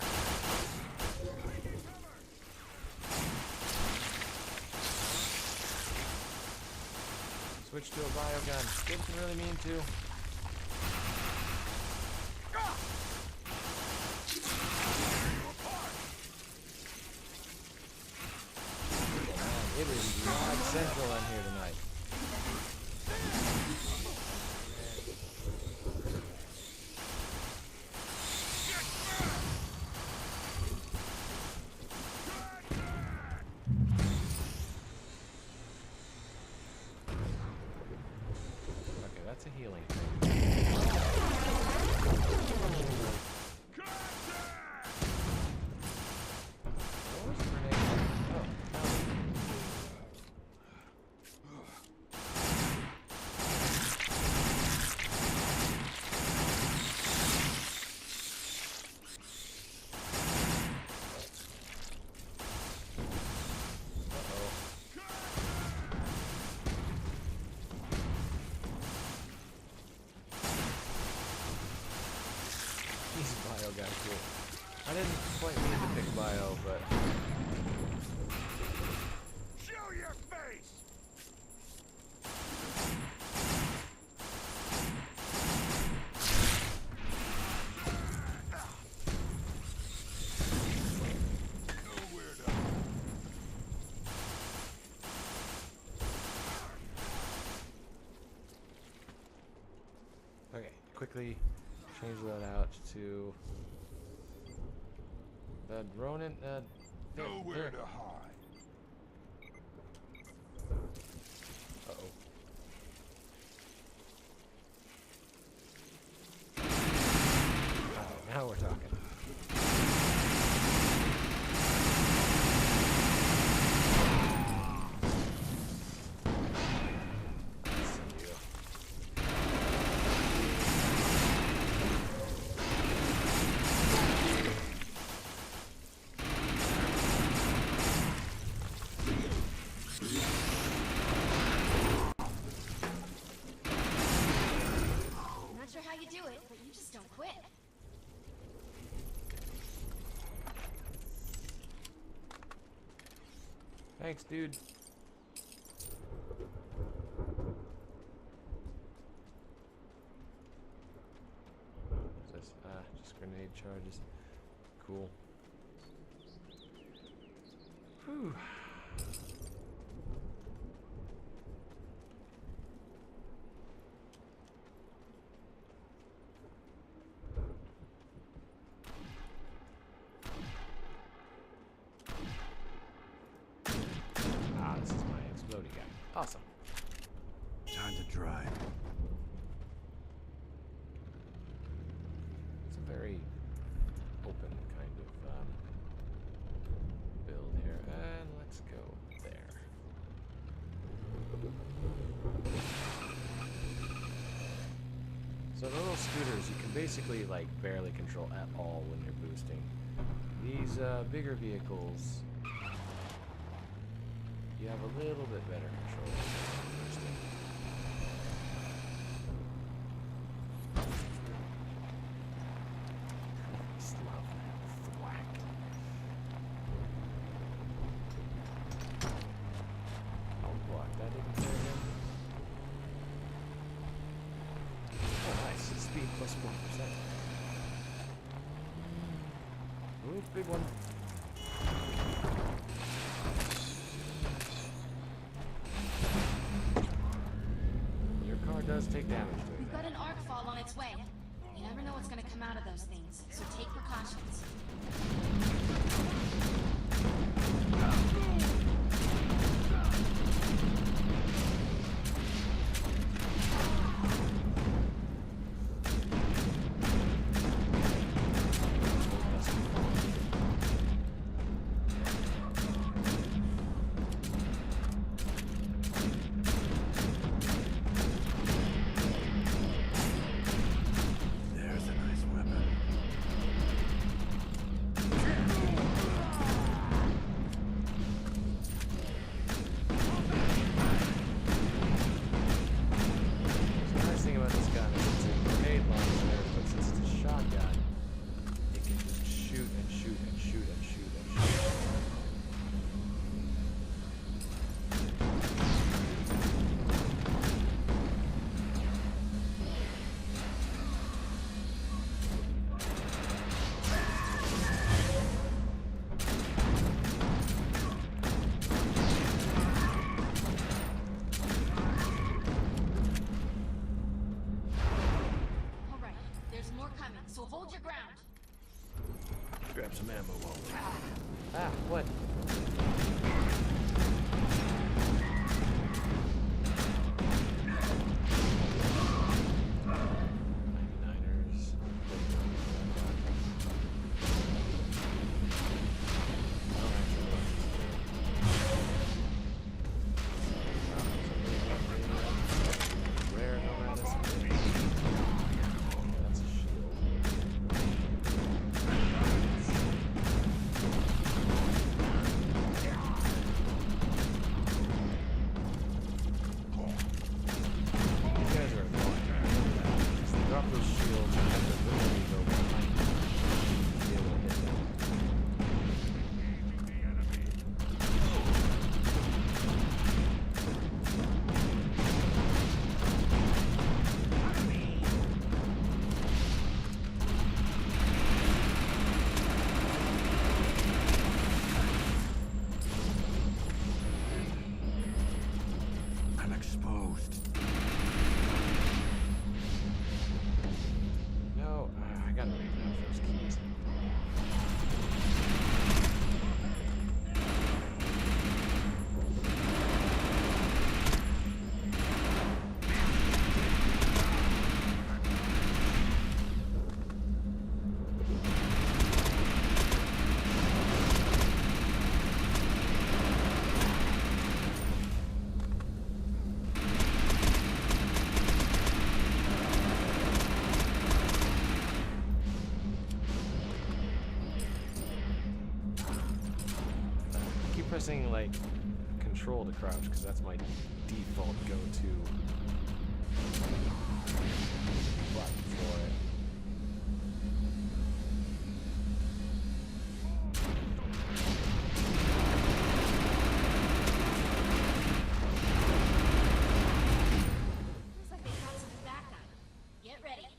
Speaker 1: switch to a biogun. Didn't really mean to. Man, it is not central on here tonight. Okay, that's a healing thing. What was the grenade? Oh, he's a bio guy too. I didn't quite mean to pick bio, but
Speaker 3: Show your face! Nowhere to
Speaker 1: okay. Quickly change that out to Ronin.
Speaker 3: nowhere to hide.
Speaker 1: Uh-oh. Alright, now we're talking. Let's see you.
Speaker 4: I'm not sure how you do it, but you just don't quit.
Speaker 1: Thanks, dude. What's this? Just grenade charges. Cool. Whew. Ah, this is my exploding guy. Awesome.
Speaker 2: Time to drive.
Speaker 1: It's a very open kind of build here. And let's go there. So the little scooters you can basically like barely control at all when you're boosting. These bigger vehicles you have a little bit better control when boosting. Slug. Thwack. Oh, what? That didn't tear him? Oh, nice. Speed plus 4%. Ooh, big one. Your car does take damage to it.
Speaker 4: We've got an arc fall on its way. You never know what's gonna come out of those things, so take precautions.
Speaker 2: There's a nice weapon.
Speaker 4: Hold your ground.
Speaker 1: Grab some ammo while we're at it. Ah, what? Pressing like control to crouch because that's my default go-to button for it.
Speaker 4: Looks like they got some backup. Get ready.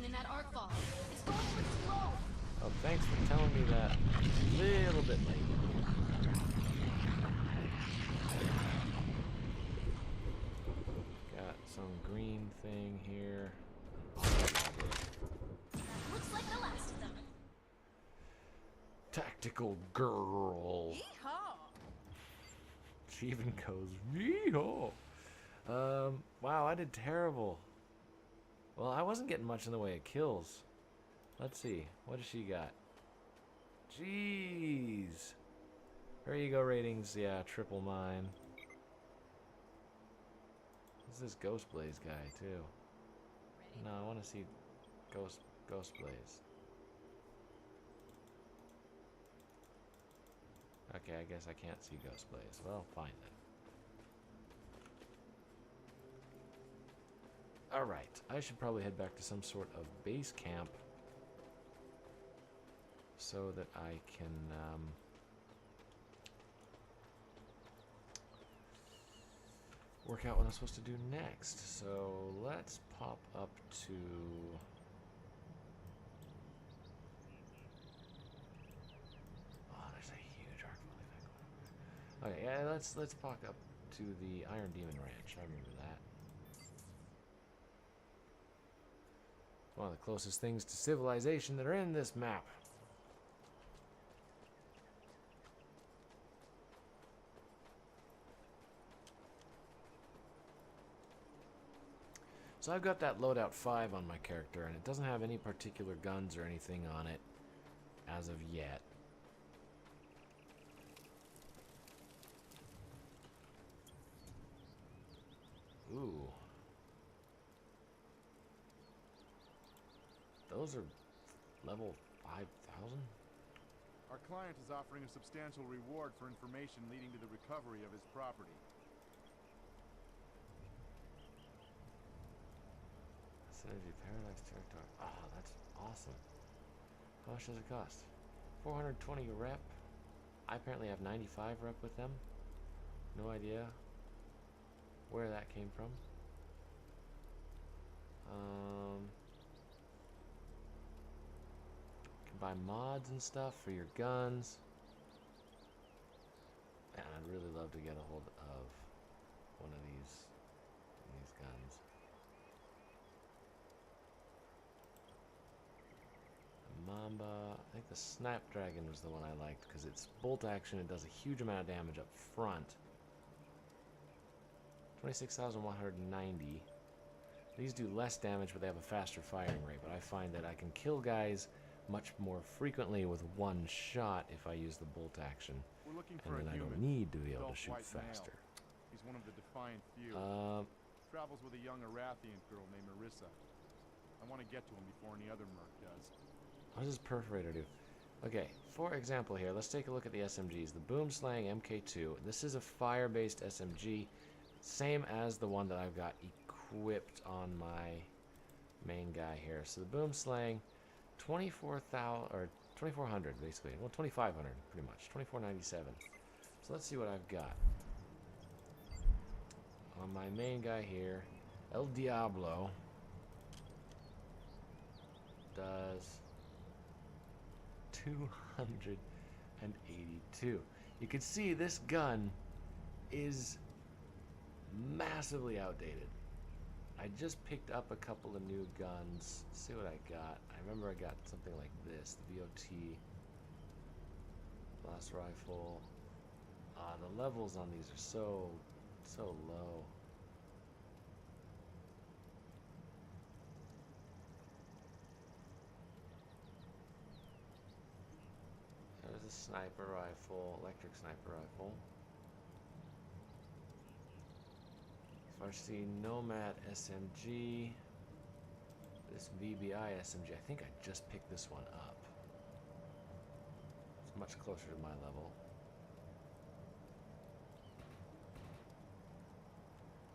Speaker 4: In that arc ball. It's going to explode.
Speaker 1: Oh, thanks for telling me that a little bit late. Got some green thing here.
Speaker 4: Looks like the last of them.
Speaker 1: Tactical girl.
Speaker 7: Yeehaw!
Speaker 1: She even goes, yeehaw. Wow, I did terrible. Well, I wasn't getting much in the way of kills. Let's see. What does she got? Jeez. There you go, ratings. Yeah, triple mine. Who's this Ghost Blaze guy, too? No, I want to see Ghost Blaze. Okay, I guess I can't see Ghost Blaze. Well, fine then. Alright, I should probably head back to some sort of base camp so that I can work out what I'm supposed to do next. So let's pop up to... Oh, there's a huge arc volley. Okay, yeah, let's pop up to the Iron Demon Ranch. I remember that. One of the closest things to civilization that are in this map. So I've got that loadout 5 on my character, and it doesn't have any particular guns or anything on it as of yet. Ooh. Those are level 5,000?
Speaker 7: Our client is offering a substantial reward for information leading to the recovery of his property.
Speaker 1: Synergy Paradise Territory. Oh, that's awesome. How much does it cost? 420 rep. I apparently have 95 rep with them. No idea where that came from. Can buy mods and stuff for your guns. Man, I'd really love to get a hold of one of these guns. Mamba. I think the Snapdragon was the one I liked because it's bolt action. It does a huge amount of damage up front. 26,190. These do less damage, but they have a faster firing rate. But I find that I can kill guys much more frequently with one shot if I use the bolt action.
Speaker 7: We're looking
Speaker 1: And
Speaker 7: for
Speaker 1: then
Speaker 7: a
Speaker 1: I
Speaker 7: human.
Speaker 1: don't need to be able to
Speaker 7: Adult
Speaker 1: shoot
Speaker 7: white male.
Speaker 1: faster.
Speaker 7: He's one of the Defiant few. Travels with a young Arathian girl named Marissa. I want to get to him before any other merc does.
Speaker 1: What does Perforator do? Okay, for example here, let's take a look at the SMGs. The Boomslang MK2. This is a fire-based SMG, same as the one that I've got equipped on my main guy here. So the Boomslang, 24,000 or 2,400 basically. Well, 2,500 pretty much. 2,497. So let's see what I've got on my main guy here. El Diablo does 282. You can see this gun is massively outdated. I just picked up a couple of new guns. Let's see what I got. I remember I got something like this, the VOT blast rifle. The levels on these are so low. There's a sniper rifle, electric sniper rifle. Farsi Nomad SMG. This VBI SMG. I think I just picked this one up. It's much closer to my level.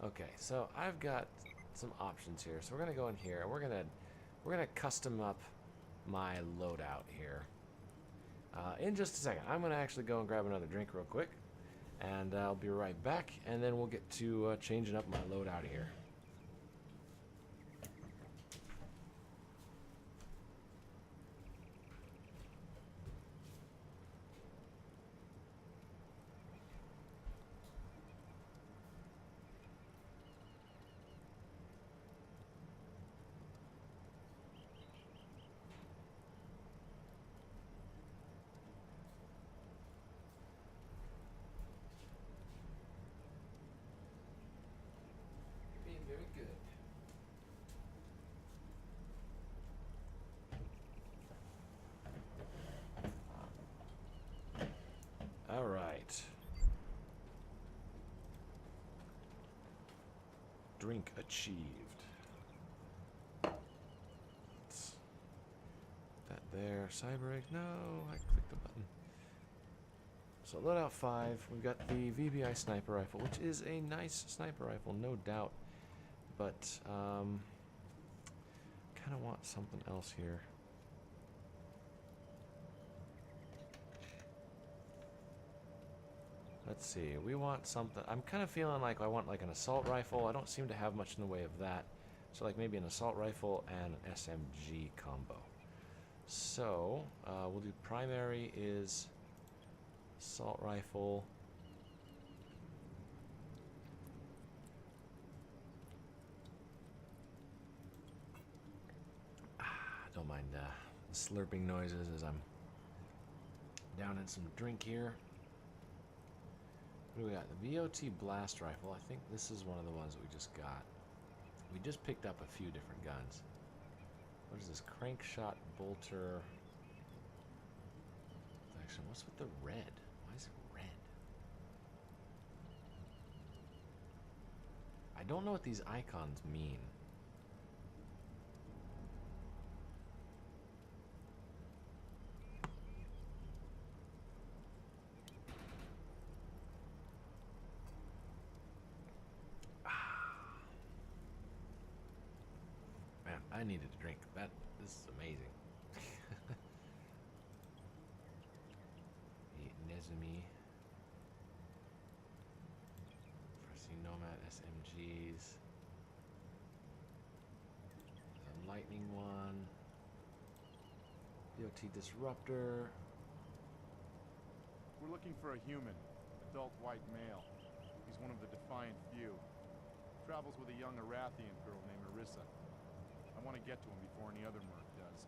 Speaker 1: Okay, so I've got some options here. So we're gonna go in here. We're gonna custom up my loadout here. In just a second, I'm gonna actually go and grab another drink real quick, and I'll be right back. And then we'll get to changing up my loadout here. Being very good. All right. Drink achieved. Let's put that there. CyberEgg. No, I clicked the button. So loadout 5. We've got the VBI sniper rifle, which is a nice sniper rifle, no doubt. but kind of want something else here. Let's see, we want something. I'm kind of feeling like I want like an assault rifle. I don't seem to have much in the way of that. So like maybe an assault rifle and an SMG combo. So we'll do primary is assault rifle. Don't mind the slurping noises as I'm down in some drink here. What do we got? The VOT blast rifle. I think this is one of the ones that we just got. We just picked up a few different guns. What is this? Crank shot bolter. Actually, what's with the red? Why is it red? I don't know what these icons mean. I needed a drink. This is amazing. Nezumi. Foresee Nomad SMGs. The lightning one. BOT disruptor.
Speaker 7: We're looking for a human. Adult white male. He's one of the Defiant few. Travels with a young Arathian girl named Marissa. I want to get to him before any other merc does.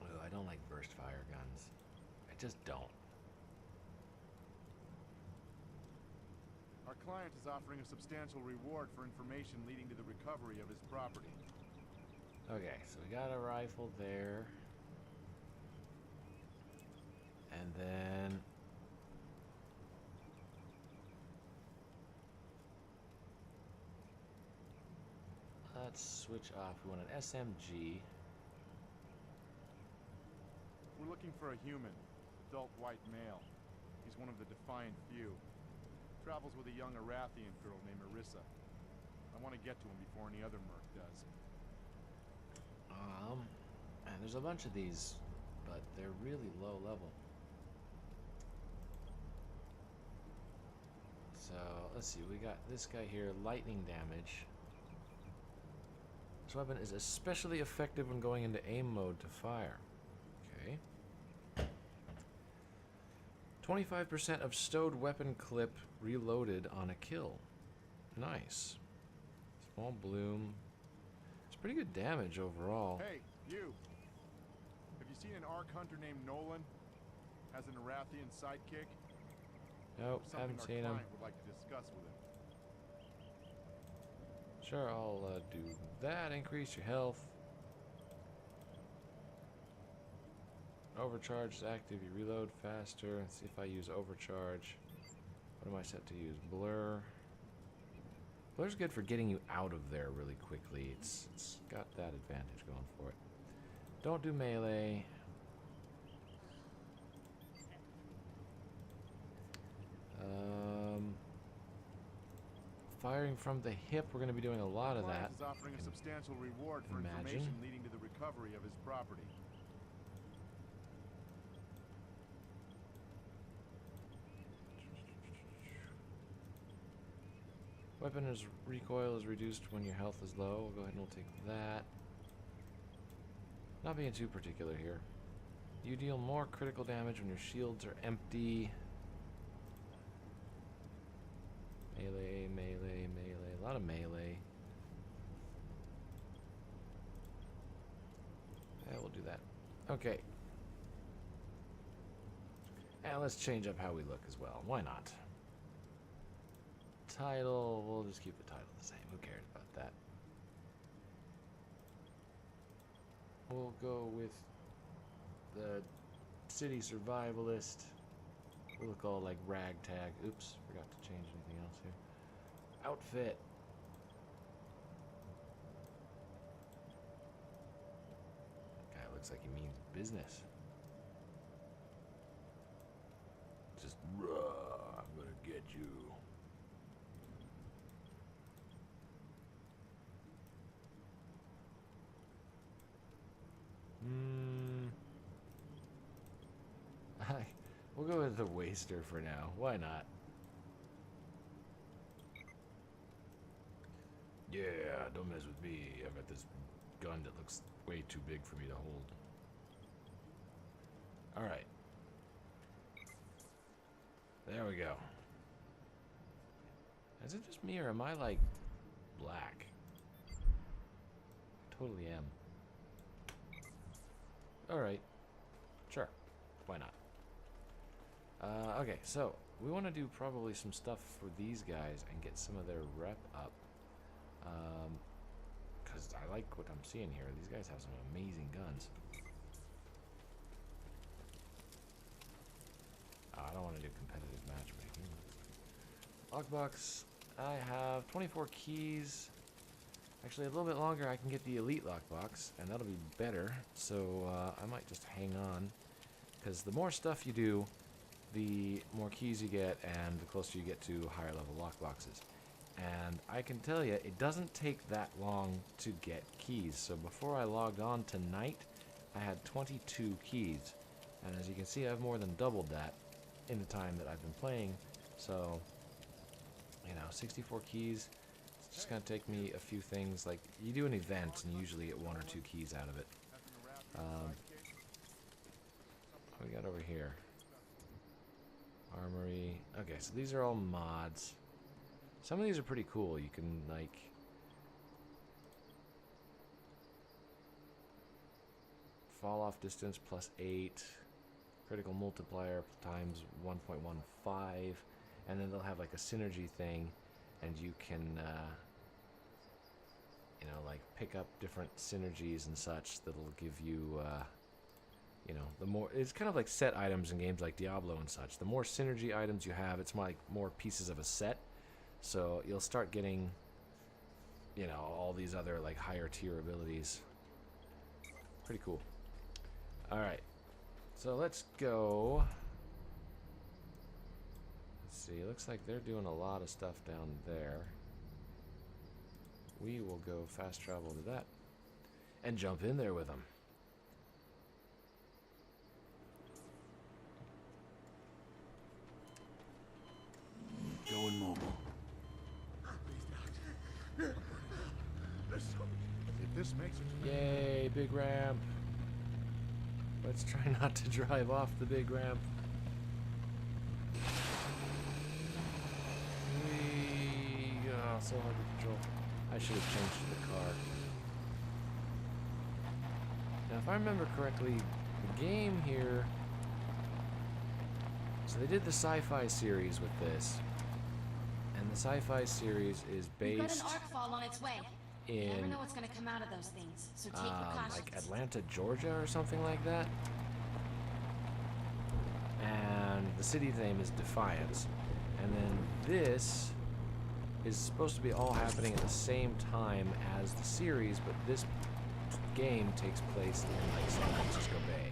Speaker 1: Oh, I don't like burst fire guns. I just don't.
Speaker 7: Our client is offering a substantial reward for information leading to the recovery of his property.
Speaker 1: Okay, so we got a rifle there. And then let's switch off. We want an SMG.
Speaker 7: We're looking for a human. Adult white male. He's one of the Defiant few. Travels with a young Arathian girl named Marissa. I want to get to him before any other merc does.
Speaker 1: And there's a bunch of these, but they're really low level. So, let's see. We got this guy here, lightning damage. This weapon is especially effective when going into aim mode to fire. Okay. 25% of stowed weapon clip reloaded on a kill. Nice. Small bloom. It's pretty good damage overall.
Speaker 7: Hey, you! Have you seen an Ark hunter named Nolan? Has an Arathian sidekick?
Speaker 1: Nope,
Speaker 7: Something
Speaker 1: haven't
Speaker 7: our
Speaker 1: seen him.
Speaker 7: client would like to discuss with him.
Speaker 1: Sure, I'll do that. Increase your health. Overcharge is active. You reload faster. Let's see if I use overcharge. What am I set to use? Blur. Blur's good for getting you out of there really quickly. It's got that advantage going for it. Don't do melee. Firing from the hip, we're going to be doing a lot of that.
Speaker 7: Is offering a substantial reward for information leading to the recovery of his property.
Speaker 1: Weapon recoil is reduced when your health is low. We'll go ahead and we'll take that. Not being too particular here. You deal more critical damage when your shields are empty. Melee, melee, melee. A lot of melee. Yeah, we'll do that. Okay. And let's change up how we look as well. Why not? Title, we'll just keep the title the same. Who cares about that? We'll go with the city survivalist. We'll look all like ragtag. Oops, forgot to change anything else here. Outfit. Guy looks like he means business. Just, I'm gonna get you. go with the waster for now. Why not? Yeah, don't mess with me. I've got this gun that looks way too big for me to hold. Alright. There we go. Is it just me or am I like black? Totally am. Alright. Sure. Why not? Okay, so we want to do probably some stuff for these guys and get some of their rep up. Because I like what I'm seeing here. These guys have some amazing guns. I don't want to do competitive matchmaking. Lockbox. I have 24 keys. Actually, a little bit longer I can get the elite lockbox, and that'll be better. So I might just hang on. Because the more stuff you do, the more keys you get, and the closer you get to higher level lockboxes. And I can tell you, it doesn't take that long to get keys. So before I logged on tonight, I had 22 keys. And as you can see, I've more than doubled that in the time that I've been playing. So, you know, 64 keys. It's just going to take me a few things. Like, you do an event, and you usually get 1 or 2 keys out of it. What we got over here? Armory. Okay, so these are all mods. Some of these are pretty cool. You can, like... fall off distance +8. Critical multiplier times 1.15. And then they'll have, like, a synergy thing. And you can, you know, like, pick up different synergies and such that'll give you, you know, the more... It's kind of like set items in games like Diablo and such. The more synergy items you have, it's more like more pieces of a set. So you'll start getting, you know, all these other like higher tier abilities. Pretty cool. Alright. So let's go. Let's see. It looks like they're doing a lot of stuff down there. We will go fast travel to that and jump in there with them.
Speaker 2: Going mobile.
Speaker 7: If this makes it to
Speaker 1: Yay, big ramp. Let's try not to drive off the big ramp. Oh, so hard to control. I should have changed to the car. Now, if I remember correctly, the game here... So they did the sci-fi series with this. And the sci-fi series is
Speaker 4: We've got an
Speaker 1: based
Speaker 4: arc fall on its way. You never
Speaker 1: in
Speaker 4: know what's going to come out of those things, so take precautions.
Speaker 1: like Atlanta, Georgia or something like that. And the city's name is Defiance. And then this is supposed to be all happening at the same time as the series, but this game takes place in like San Francisco Bay.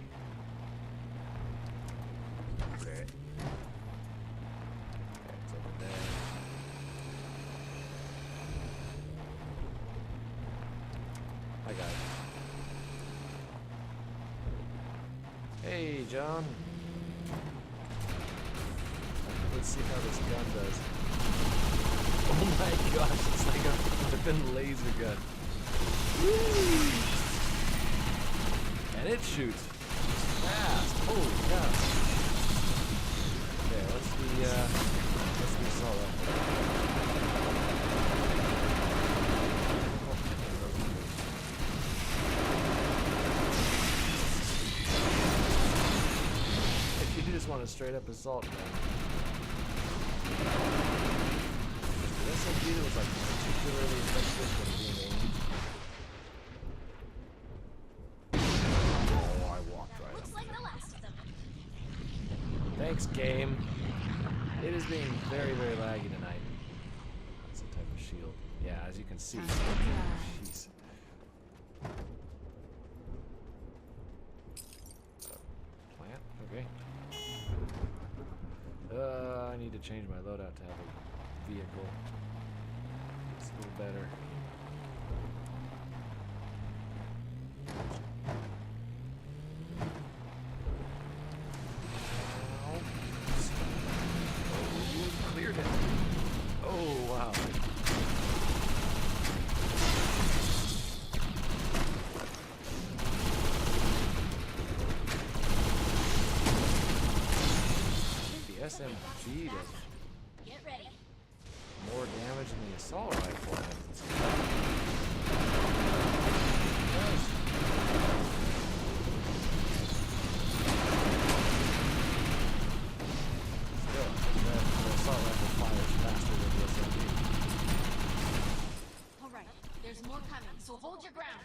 Speaker 1: Okay. Okay, it's over there. Hi guys. Hey John. Let's see how this gun does. Oh my gosh, it's like a flippin' laser gun. Woo! And it shoots fast. Holy cow. Okay, let's be solo. If you just want a straight up assault gun. The SMG that was like particularly effective when being aimed. Oh, I walked right
Speaker 4: Looks
Speaker 1: up.
Speaker 4: like the last of them.
Speaker 1: Thanks, game. It is being very, very laggy tonight. That's a type of shield. Yeah, as you can see. Jeez. Plant? Okay. I need to change my loadout to have a vehicle. It's a little better. SMG does
Speaker 4: Get ready.
Speaker 1: more damage than the assault rifle. That's still, the assault rifle fires faster than the SMG.
Speaker 4: All right, there's more coming, so hold your ground.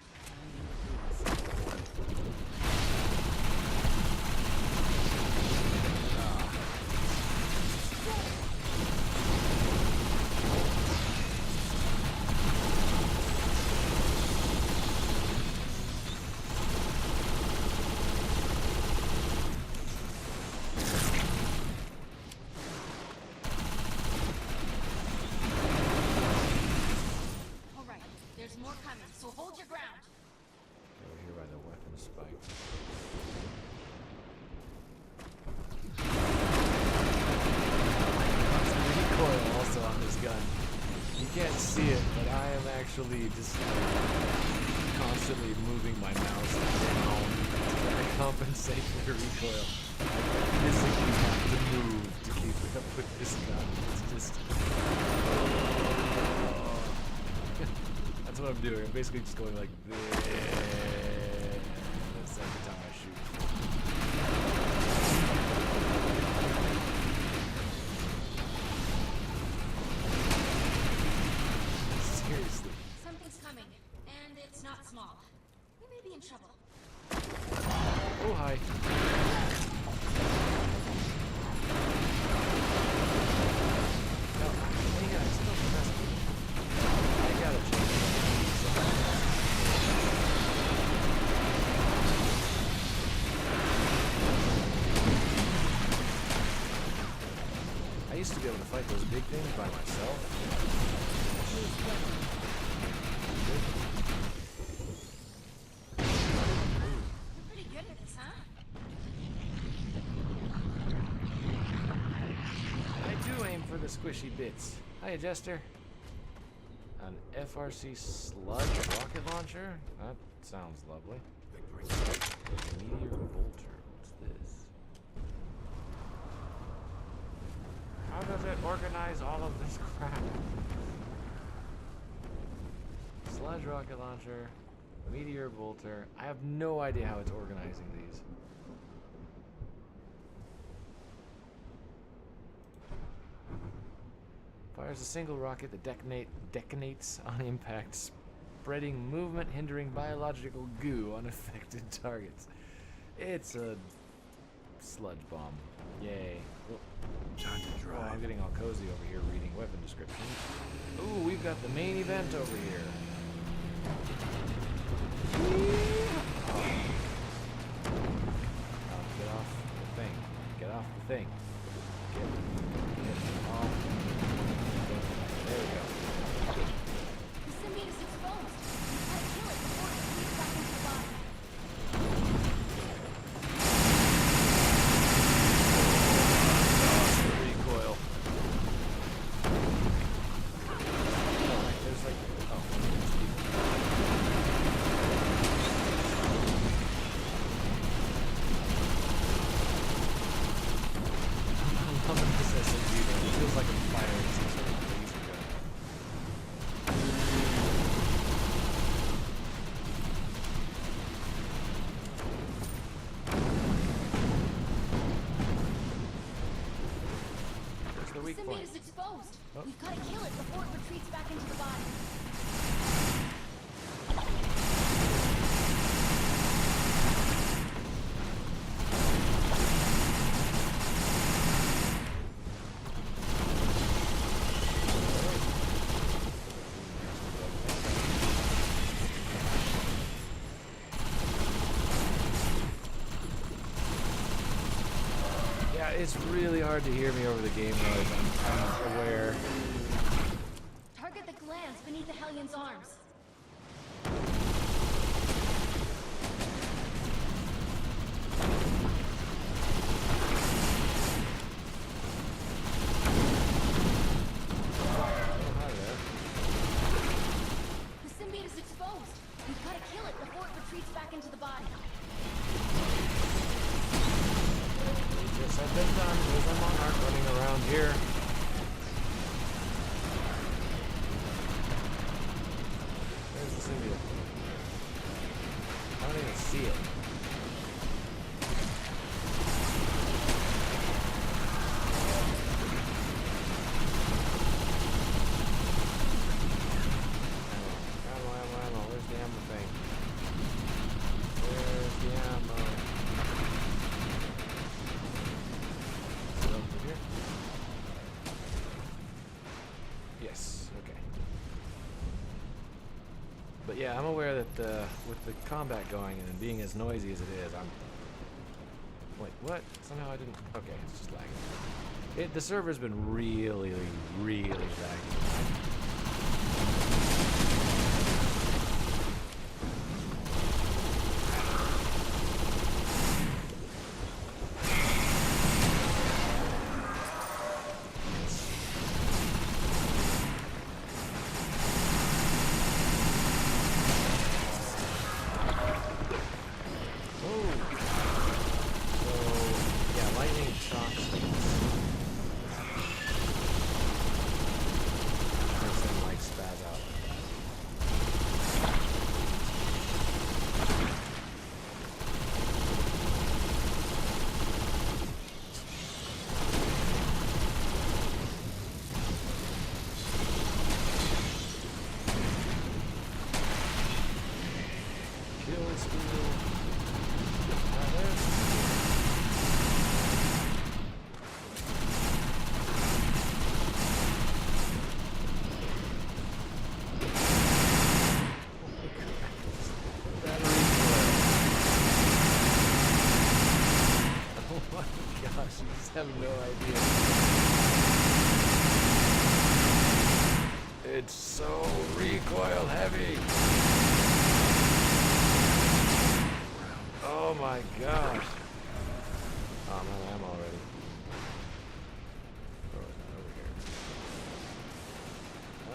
Speaker 4: All right, there's more coming, so hold your ground.
Speaker 1: Over here by the weapon spike. There's recoil also on this gun. You can't see it, but I am actually just constantly moving my mouse down to compensate for the recoil. I physically have to move to keep up with this gun. It's just... That's what I'm doing. I'm basically just going like this every time I shoot. Seriously.
Speaker 4: Something's coming, and it's not small. We may be in trouble.
Speaker 1: Oh, hi. No, hang on, it's still pressing. I gotta change it. I used to be able to fight those big things by myself.
Speaker 4: You're pretty good at this, huh?
Speaker 1: I do aim for the squishy bits. Hiya, Jester. An FRC sludge rocket launcher? That sounds lovely. Meteor bolter. What's this? How does it organize all of this crap? Sludge rocket launcher, meteor bolter. I have no idea how it's organizing these. Fires a single rocket that detonates on impact, spreading movement, hindering biological goo on affected targets. It's a sludge bomb. Yay. Oh,
Speaker 2: Time to
Speaker 1: oh,
Speaker 2: drive.
Speaker 1: I'm getting all cozy over here reading weapon descriptions. Ooh, we've got the main event over here. Get off the thing. Get off the thing. Get off. There we go.
Speaker 4: The symbiote is exposed. We gotta kill it before it creeps back into the body.
Speaker 1: Recoil. Oh, there's like, I'm loving this SMG though. It feels like I'm firing some sort of laser gun. Where's the
Speaker 4: The
Speaker 1: weak
Speaker 4: symbiote
Speaker 1: point?
Speaker 4: is exposed.
Speaker 1: Oh.
Speaker 4: We've gotta kill it before it retreats back into the body. Yeah, it's really hard to hear me over the game noise. I'm aware. Target the glands beneath the Hellion's arms.
Speaker 1: Oh, hi there.
Speaker 4: The symbiote is exposed. We've gotta kill it before it retreats back into the body.
Speaker 1: Yes, I've been done with a monarch running Nice. Okay. But yeah, I'm aware that with the combat going and being as noisy as it is, I'm... Wait, what? Somehow I didn't... Okay, it's just lagging. The server's been really, really lagging. Have no idea. It's so recoil heavy. Oh my gosh. Oh, I'm out of ammo already. Throw it over here.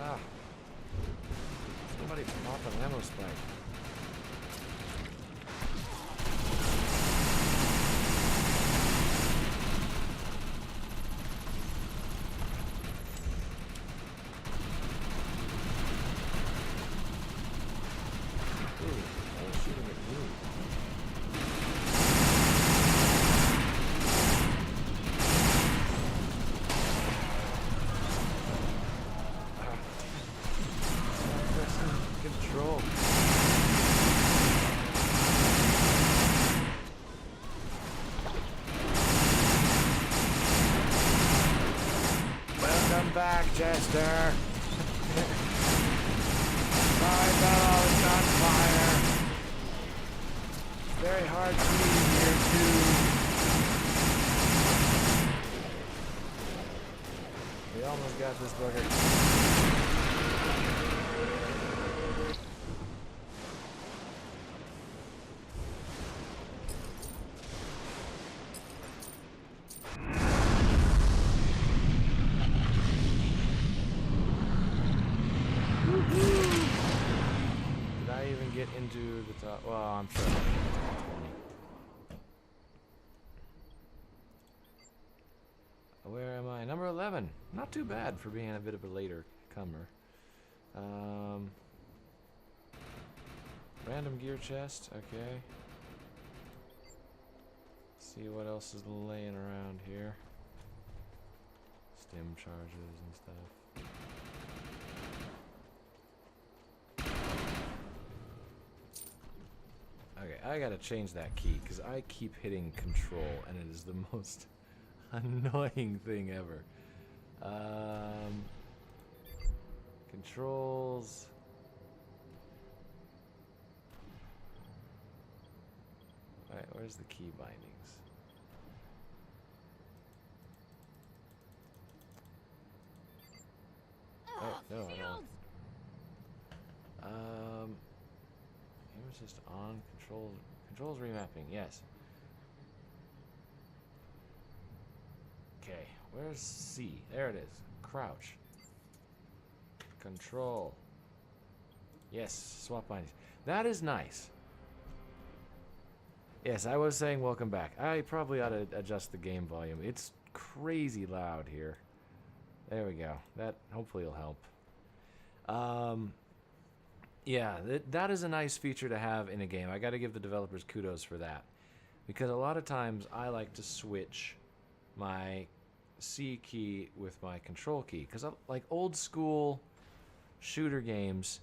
Speaker 1: Ah. Somebody pop an ammo spike. Control. Welcome back, Jester. My fellow is on fire. It's very hard to leave here too. We almost got this bugger. Get into the top. Well, I'm sure. Where am I? Number 11. Not too bad for being a bit of a later comer. Random gear chest. Okay. See what else is laying around here. Stim charges and stuff. Okay, I gotta change that key, because I keep hitting control, and it is the most annoying thing ever. Controls... Alright, where's the key bindings? Oh, no, I don't. It was just on controls. Controls remapping, yes. Okay, where's C? There it is. Crouch. Control. Yes, swap bindings. That is nice. Yes, I was saying welcome back. I probably ought to adjust the game volume. It's crazy loud here. There we go. That hopefully will help. Yeah, that is a nice feature to have in a game. I got to give the developers kudos for that. Because a lot of times I like to switch my C key with my control key. Because like old school shooter games,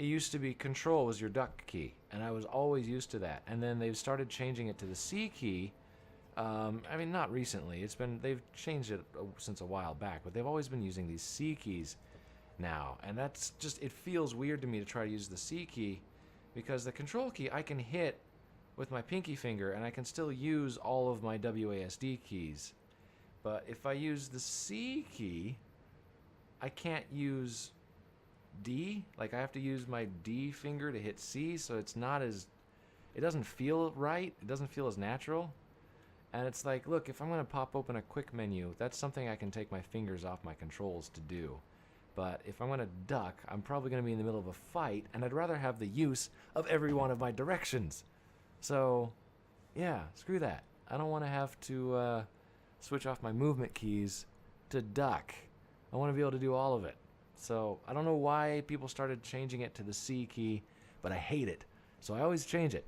Speaker 1: it used to be control was your duck key. And I was always used to that. And then they've started changing it to the C key. I mean, not recently. They've changed it since a while back. But they've always been using these C keys. now. And that's just, it feels weird to me to try to use the C key, because the control key I can hit with my pinky finger and I can still use all of my WASD keys. But if I use the C key, I can't use D. Like, I have to use my D finger to hit C, so it's not as, it doesn't feel right. It doesn't feel as natural. And it's like, look, if I'm going to pop open a quick menu, that's something I can take my fingers off my controls to do. But if I'm going to duck, I'm probably going to be in the middle of a fight, and I'd rather have the use of every one of my directions. So, yeah, screw that. I don't want to have to switch off my movement keys to duck. I want to be able to do all of it. So, I don't know why people started changing it to the C key, but I hate it. So I always change it.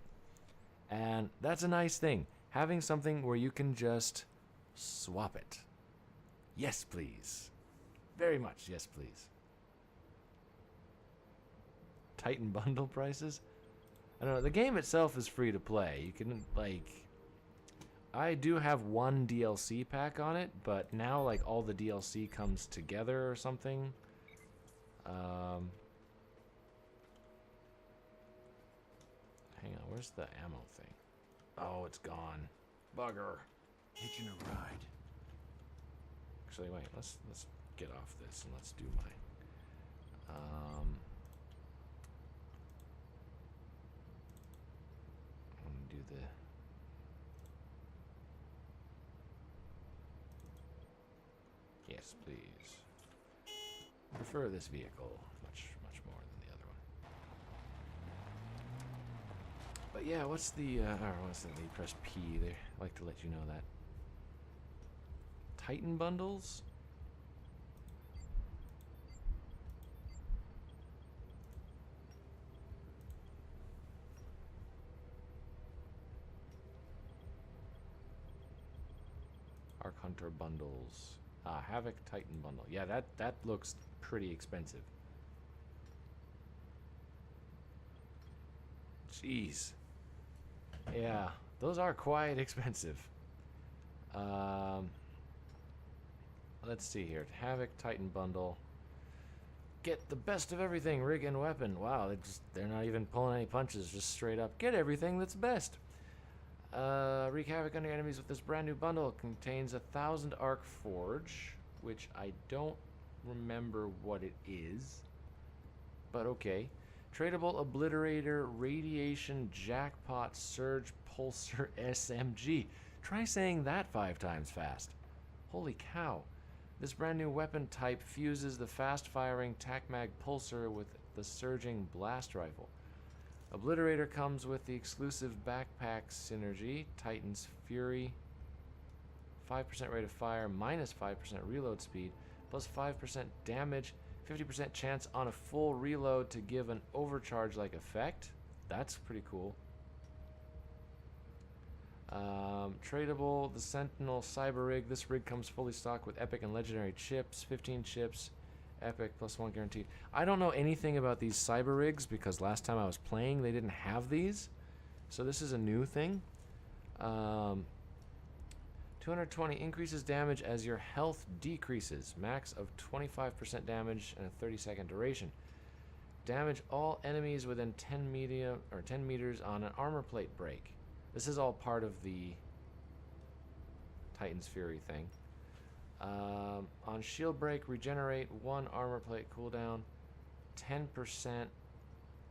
Speaker 1: And that's a nice thing. Having something where you can just swap it. Yes, please. Very much, yes, please. Titan bundle prices? I don't know. The game itself is free to play. You can, like... I do have one DLC pack on it, but now, like, all the DLC comes together or something. Hang on, where's the ammo thing? Oh, it's gone. Bugger.
Speaker 2: Hitching a ride.
Speaker 1: Actually, wait, let's get off this and let's do my I'm gonna do the yes, please. Prefer this vehicle much more than the other one. But yeah, what's the what's the, you press P there? I like to let you know that. Titan bundles? Arc Hunter bundles. Havoc Titan bundle. Yeah, that looks pretty expensive. Jeez. Yeah, those are quite expensive. Let's see here. Havoc Titan bundle. Get the best of everything, rig and weapon. Wow, they're not even pulling any punches. Just straight up, get everything that's best. Wreak havoc on your enemies with this brand new bundle. Contains 1,000 arc forge, which I don't remember what it is, but okay. Tradable obliterator, radiation, jackpot, surge, pulsar, SMG. Try saying that 5 times fast. Holy cow. This brand new weapon type fuses the fast-firing TacMag pulsar with the surging blast rifle. Obliterator comes with the exclusive backpack synergy, Titan's Fury, 5% rate of fire, minus 5% reload speed, plus 5% damage, 50% chance on a full reload to give an overcharge-like effect. That's pretty cool. Tradable, the Sentinel Cyber Rig. This rig comes fully stocked with epic and legendary chips, 15 chips, epic plus 1 guaranteed. I don't know anything about these cyber rigs because last time I was playing they didn't have these. So this is a new thing. 220 increases damage as your health decreases. Max of 25% damage and a 30-second duration. Damage all enemies within 10 meters on an armor plate break. This is all part of the Titan's Fury thing. On shield break, regenerate 1 armor plate cooldown, 10%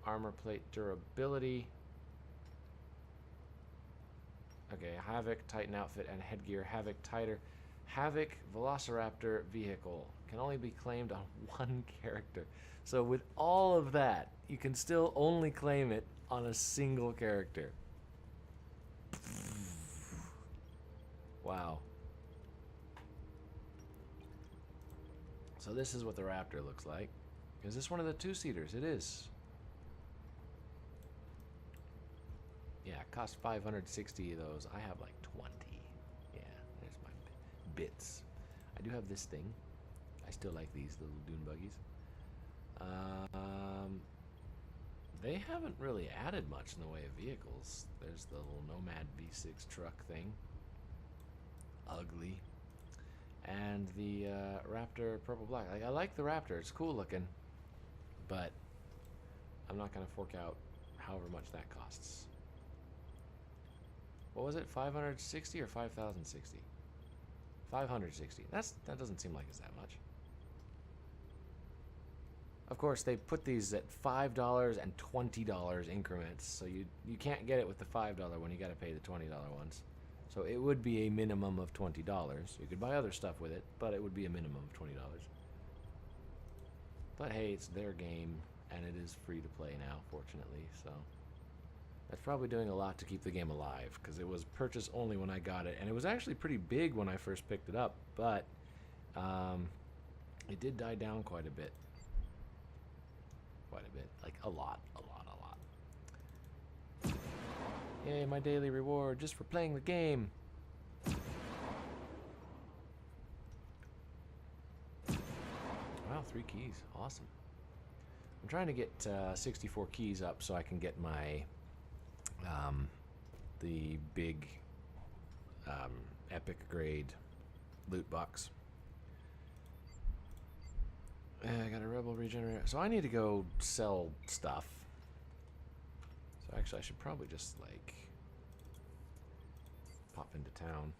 Speaker 1: armor plate durability. Okay, Havoc Titan outfit and headgear, Havoc Havoc Velociraptor vehicle can only be claimed on 1 character. So with all of that, you can still only claim it on a single character. Wow. So this is what the Raptor looks like. Is this one of the 2-seaters? It is. Yeah, it cost 560 of those. I have like 20. Yeah, there's my bits. I do have this thing. I still like these little dune buggies. They haven't really added much in the way of vehicles. There's the little Nomad V6 truck thing. Ugly. and the Raptor purple black. Like, I like the Raptor, it's cool looking, but I'm not gonna fork out however much that costs. What was it, 560 or 5,060? 560. That doesn't seem like it's that much. Of course, they put these at $5 and $20 increments, so you can't get it with the $5 one. You got to pay the $20 ones. So it would be a minimum of $20. You could buy other stuff with it, but it would be a minimum of $20. But hey, it's their game, and it is free to play now, fortunately. So that's probably doing a lot to keep the game alive, because it was purchase only when I got it, and it was actually pretty big when I first picked it up, but it did die down quite a bit. Quite a bit. Like, a lot. Yay, my daily reward just for playing the game. Wow, 3 keys. Awesome. I'm trying to get 64 keys up so I can get my the big epic grade loot box. I got a rebel regenerator. So I need to go sell stuff. So actually I should probably just like pop into town.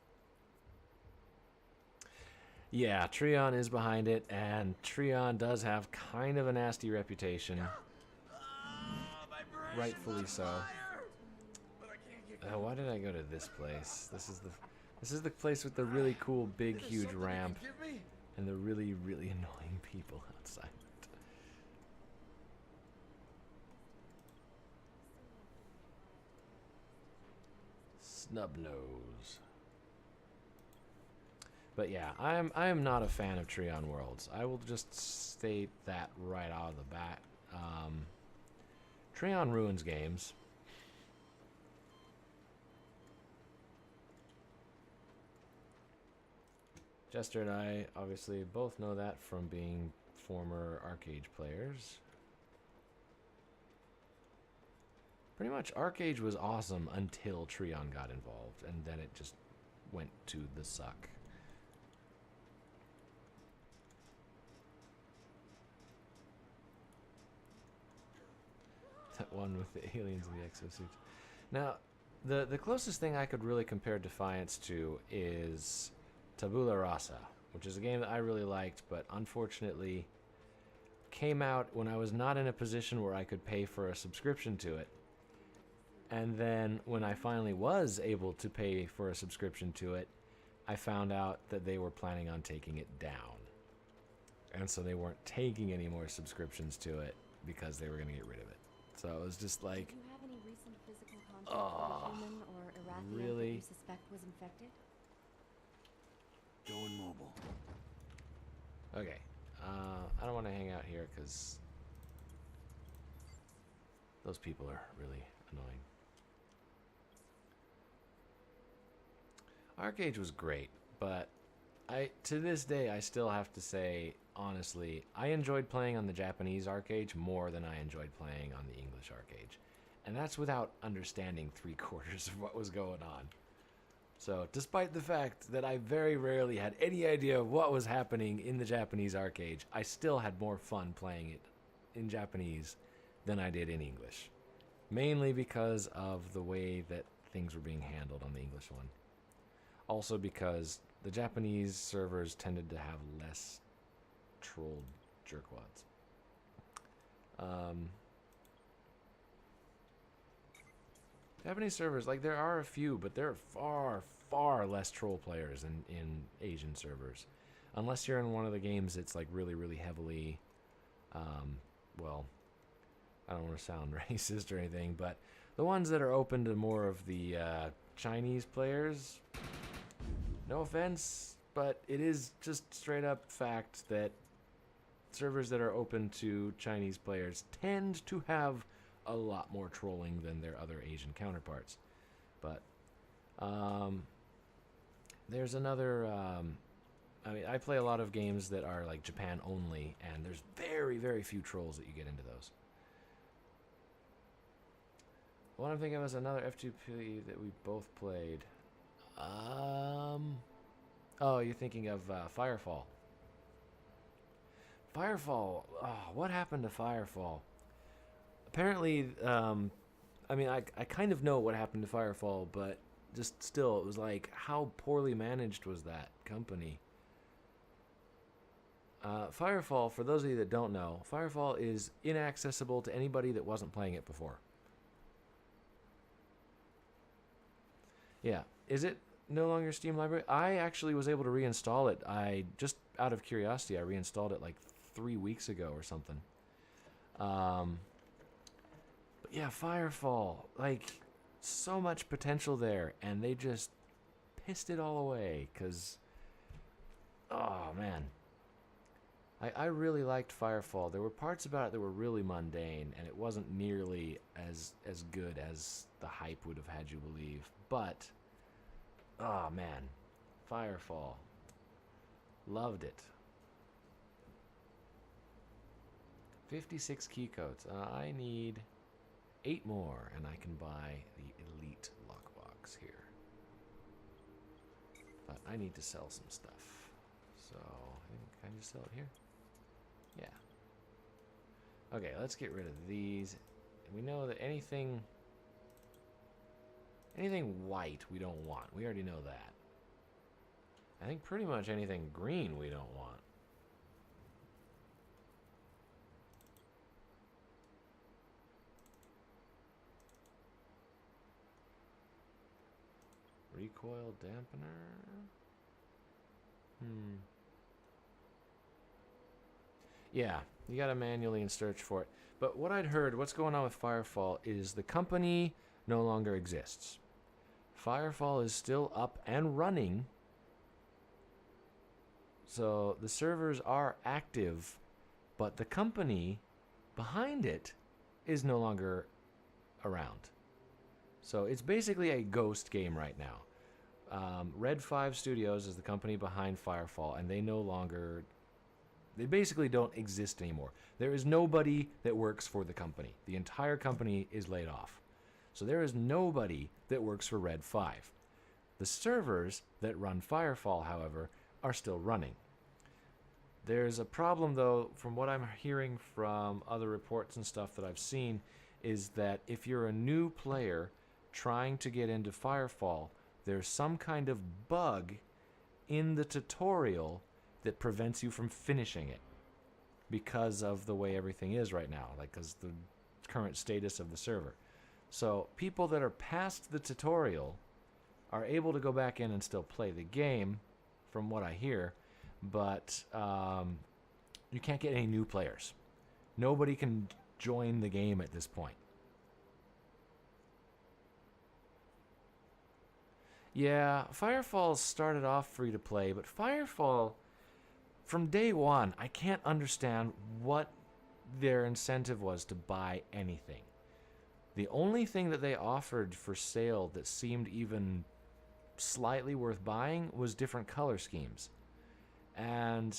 Speaker 1: Yeah, Treon is behind it, and Treon does have kind of a nasty reputation. Rightfully so. Why did I go to this place? This is the place with the really cool big huge ramp. And the really, really annoying people outside. Snub nose. But yeah, I am not a fan of Treon Worlds. I will just state that right out of the bat. Treon ruins games. Jester and I obviously both know that from being former Arcade players. Pretty much Arcade was awesome until Treon got involved, and then it just went to the suck. That one with the aliens in the exosuits. Now, the closest thing I could really compare Defiance to is Tabula Rasa, which is a game that I really liked, but unfortunately came out when I was not in a position where I could pay for a subscription to it. And then when I finally was able to pay for a subscription to it, I found out that they were planning on taking it down. And so they weren't taking any more subscriptions to it because they were going to get rid of it. So it was just like,
Speaker 4: Do you have any recent physical contact with a human or Arathian
Speaker 1: really?
Speaker 4: that you suspect was infected?
Speaker 2: Going mobile.
Speaker 1: okay, I don't want to hang out here because those people are really annoying. Arcade was great, but to this day I still have to say, honestly, I enjoyed playing on the Japanese Arcade more than I enjoyed playing on the English Arcade. And that's without understanding 3/4 of what was going on. So, despite the fact that I very rarely had any idea of what was happening in the Japanese Arcade, I still had more fun playing it in Japanese than I did in English. Mainly because of the way that things were being handled on the English one. Also because the Japanese servers tended to have less trolled jerkwads. Japanese servers, like, there are a few, but there are far, far less troll players in Asian servers. Unless you're in one of the games that's, like, really, really heavily, well, I don't want to sound racist or anything, but the ones that are open to more of the Chinese players, no offense, but it is just straight up fact that servers that are open to Chinese players tend to have a lot more trolling than their other Asian counterparts. But there's another, I mean, I play a lot of games that are like Japan only, and there's very, very few trolls that you get into those. What I'm thinking was another F2P that we both played. Oh, you're thinking of Firefall. Firefall. Oh, what happened to Firefall? Apparently, I mean, I kind of know what happened to Firefall, but just still, it was like, how poorly managed was that company? Firefall, for those of you that don't know, Firefall is inaccessible to anybody that wasn't playing it before. Yeah. Is it no longer Steam library? I actually was able to reinstall it. I just, out of curiosity, I reinstalled it like 3 weeks ago or something. But yeah, Firefall, like, so much potential there, and they just pissed it all away, because, oh, man. I really liked Firefall. There were parts about it that were really mundane, and it wasn't nearly as good as the hype would have had you believe. But, oh man, Firefall. Loved it. 56 key codes. I need 8 more, and I can buy the Elite lockbox here. But I need to sell some stuff. So, can I just sell it here? Yeah. Okay, let's get rid of these. We know that anything white we don't want. We already know that. I think pretty much anything green we don't want. Recoil dampener. Yeah, you gotta manually search for it. But what I'd heard, what's going on with Firefall is the company no longer exists. Firefall is still up and running. So the servers are active, but the company behind it is no longer around. So it's basically a ghost game right now. Red 5 Studios is the company behind Firefall, and they basically don't exist anymore. There is nobody that works for the company. The entire company is laid off. So there is nobody that works for Red 5. The servers that run Firefall, however, are still running. There's a problem, though, from what I'm hearing from other reports and stuff that I've seen, is that if you're a new player trying to get into Firefall, there's some kind of bug in the tutorial that prevents you from finishing it because of the way everything is right now, like because the current status of the server. So people that are past the tutorial are able to go back in and still play the game, from what I hear, but you can't get any new players. Nobody can join the game at this point. Yeah, Firefall started off free to play, but Firefall, from day one, I can't understand what their incentive was to buy anything. The only thing that they offered for sale that seemed even slightly worth buying was different color schemes. And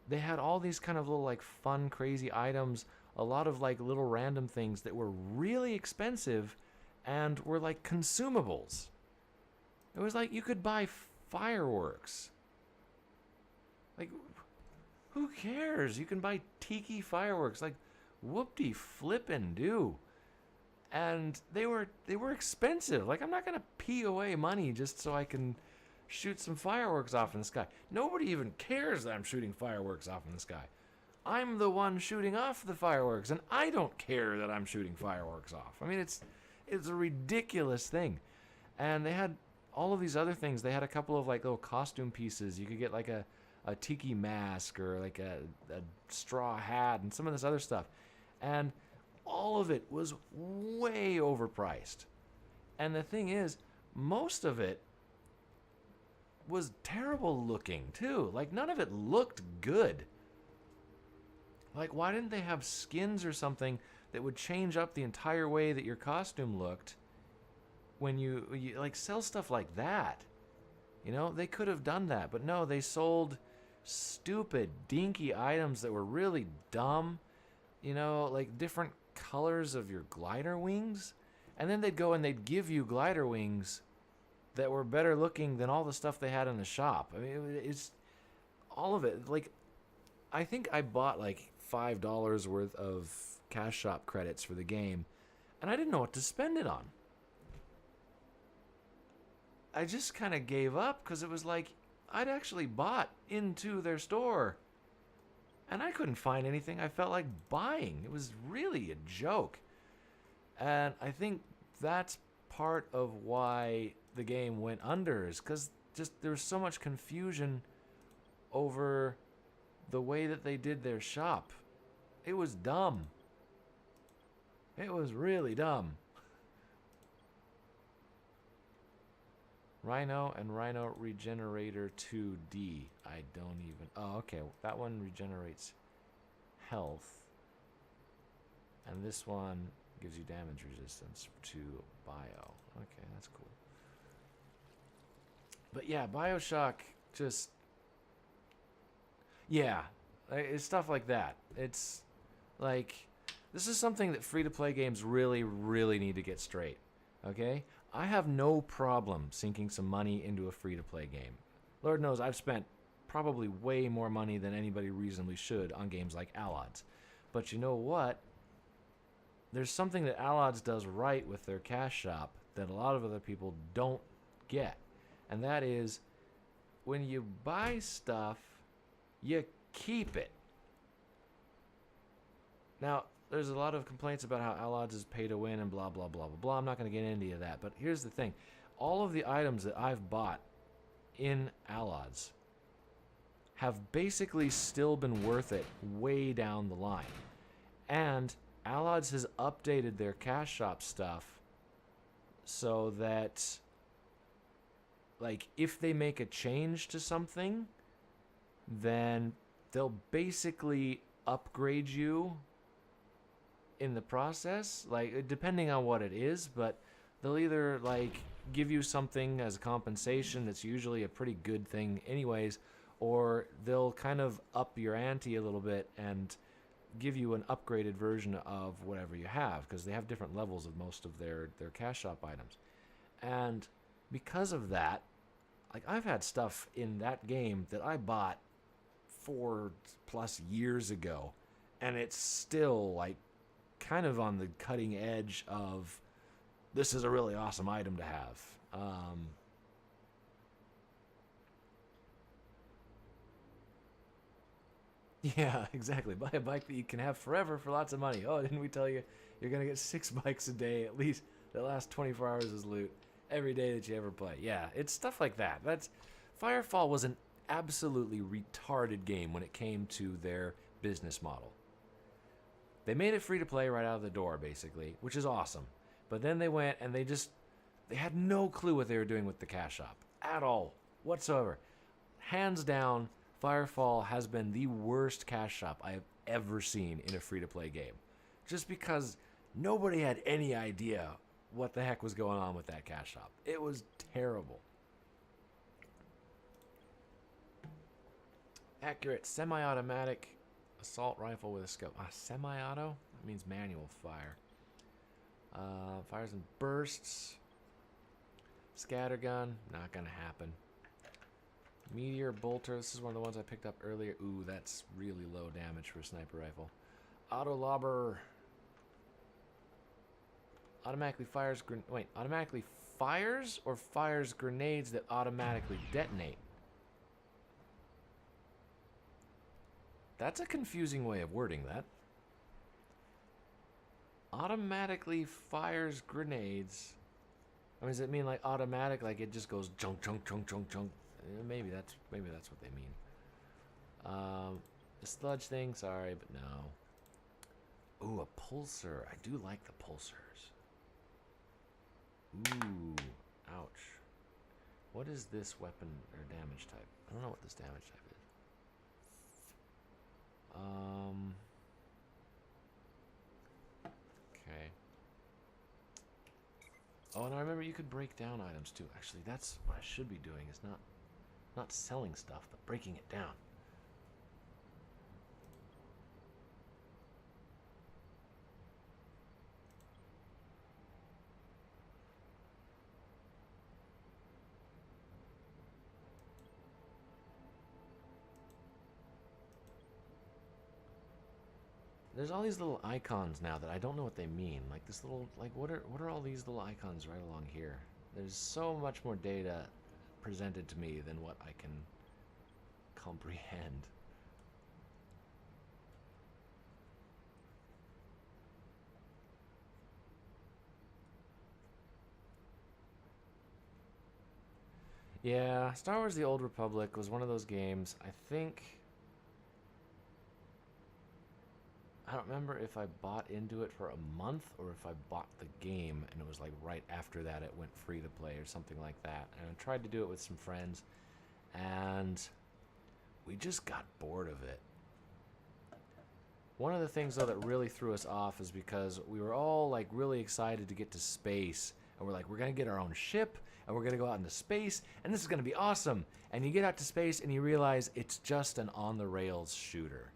Speaker 1: they had all these kind of little like fun, crazy items, a lot of like little random things that were really expensive and were like consumables. It was like you could buy fireworks. Like, who cares? You can buy tiki fireworks. Like, whoop-de-flippin' do. And they were expensive. Like, I'm not going to pee away money just so I can shoot some fireworks off in the sky. Nobody even cares that I'm shooting fireworks off in the sky. I'm the one shooting off the fireworks, and I don't care that I'm shooting fireworks off. I mean, it's a ridiculous thing. And they had all of these other things. They had a couple of like little costume pieces. You could get like a tiki mask or like a straw hat and some of this other stuff. And all of it was way overpriced. And the thing is, most of it was terrible looking too. Like none of it looked good. Like why didn't they have skins or something that would change up the entire way that your costume looked when you like sell stuff like that? You know, they could have done that, but no, they sold stupid, dinky items that were really dumb. You know, like different colors of your glider wings. And then they'd go and they'd give you glider wings that were better looking than all the stuff they had in the shop. I mean, it's all of it. Like, I think I bought like $5 worth of cash shop credits for the game, and I didn't know what to spend it on. I just kind of gave up because it was like I'd actually bought into their store, and I couldn't find anything I felt like buying. It was really a joke. And I think that's part of why the game went under, is because just there was so much confusion over the way that they did their shop. It was dumb. It was really dumb. Rhino and Rhino Regenerator 2D. I don't even... Oh, okay. That one regenerates health. And this one gives you damage resistance to bio. Okay, that's cool. But yeah, BioShock just... Yeah, it's stuff like that. It's like... This is something that free-to-play games really, really need to get straight. Okay? I have no problem sinking some money into a free-to-play game. Lord knows I've spent probably way more money than anybody reasonably should on games like Allods. But you know what? There's something that Allods does right with their cash shop that a lot of other people don't get. And that is, when you buy stuff, you keep it. Now, there's a lot of complaints about how Allods is pay to win and blah, blah, blah, blah, blah. I'm not going to get into that. But here's the thing. All of the items that I've bought in Allods have basically still been worth it way down the line. And Allods has updated their cash shop stuff so that, like, if they make a change to something, then they'll basically upgrade you in the process, like, depending on what it is, but they'll either, like, give you something as a compensation that's usually a pretty good thing anyways, or they'll kind of up your ante a little bit and give you an upgraded version of whatever you have, because they have different levels of most of their cash shop items. And because of that, like, I've had stuff in that game that I bought 4+ years ago, and it's still, like, kind of on the cutting edge of, this is a really awesome item to have. Yeah, exactly. Buy a bike that you can have forever for lots of money. Oh, didn't we tell you you're going to get 6 bikes a day, at least the last 24 hours as loot, every day that you ever play? Yeah, it's stuff like that. Firefall was an absolutely retarded game when it came to their business model. They made it free to play right out of the door, basically, which is awesome. But then they went and they had no clue what they were doing with the cash shop at all, whatsoever. Hands down, Firefall has been the worst cash shop I have ever seen in a free to play game. Just because nobody had any idea what the heck was going on with that cash shop. It was terrible. Accurate semi-automatic assault rifle with a scope. Semi-auto? That means manual fire. Fires in bursts. Scattergun. Not gonna happen. Meteor bolter. This is one of the ones I picked up earlier. Ooh, that's really low damage for a sniper rifle. Auto lobber. Automatically fires. Wait, automatically fires or fires grenades that automatically detonate? That's a confusing way of wording that. Automatically fires grenades. I mean, does it mean like automatic, like it just goes chunk, chunk, chunk, chunk, chunk? Maybe that's what they mean. The sludge thing, sorry, but no. Ooh, a pulsar. I do like the pulsars. Ooh, ouch. What is this weapon or damage type? I don't know what this damage type is. Okay. Oh, and I remember you could break down items too. Actually, that's what I should be doing, is not selling stuff, but breaking it down. There's all these little icons now that I don't know what they mean. Like this little, like what are all these little icons right along here? There's so much more data presented to me than what I can comprehend. Yeah, Star Wars The Old Republic was one of those games, I think... I don't remember if I bought into it for a month or if I bought the game and it was like right after that it went free to play or something like that. And I tried to do it with some friends and we just got bored of it. One of the things though that really threw us off is because we were all like really excited to get to space and we're like, we're gonna get our own ship and we're gonna go out into space and this is gonna be awesome. And you get out to space and you realize it's just an on the rails shooter.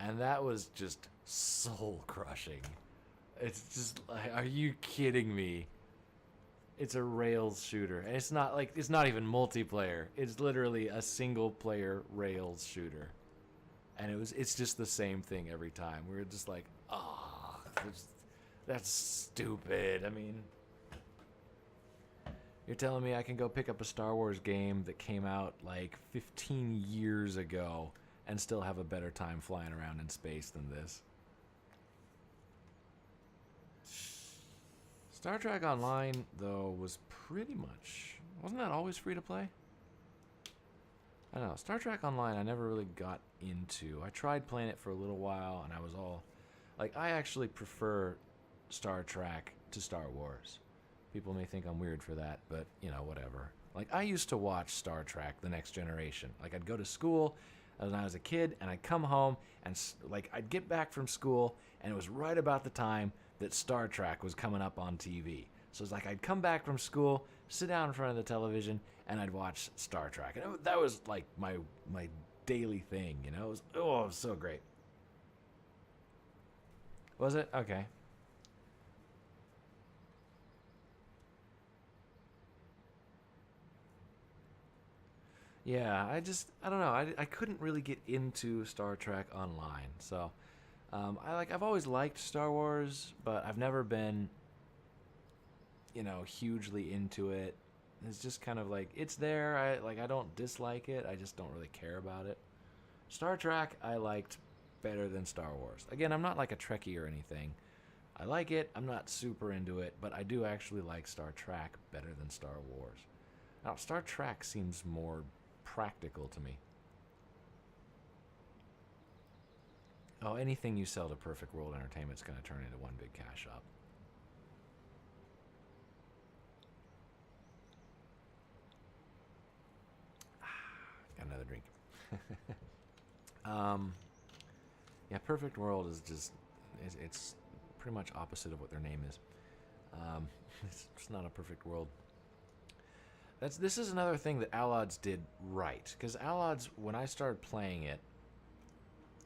Speaker 1: And that was just soul crushing. It's just like, are you kidding me? It's a rails shooter. And it's not like, it's not even multiplayer. It's literally a single player rails shooter. And it's just the same thing every time. We were just like, oh, that's stupid. I mean, you're telling me I can go pick up a Star Wars game that came out like 15 years ago and still have a better time flying around in space than this. Star Trek Online, though, was pretty much... Wasn't that always free to play? I don't know. Star Trek Online I never really got into. I tried playing it for a little while, and I was all... Like, I actually prefer Star Trek to Star Wars. People may think I'm weird for that, but, you know, whatever. Like, I used to watch Star Trek The Next Generation. Like, I'd go to school... when I was a kid, and I'd come home, and like I'd get back from school, and it was right about the time that Star Trek was coming up on TV. So it's like I'd come back from school, sit down in front of the television, and I'd watch Star Trek. And that was like my daily thing, you know? It was so great. Was it? Okay. Yeah, I don't know. I couldn't really get into Star Trek Online. So, I've always liked Star Wars, but I've never been, you know, hugely into it. It's just kind of like, it's there. I don't dislike it. I just don't really care about it. Star Trek, I liked better than Star Wars. Again, I'm not like a Trekkie or anything. I like it. I'm not super into it, but I do actually like Star Trek better than Star Wars. Now, Star Trek seems more practical to me. Oh, anything you sell to Perfect World Entertainment is going to turn into one big cash shop. Got another drink. Yeah, Perfect World is just, it's pretty much opposite of what their name is. It's not a perfect world. This is another thing that Allods did right, because Allods, when I started playing it,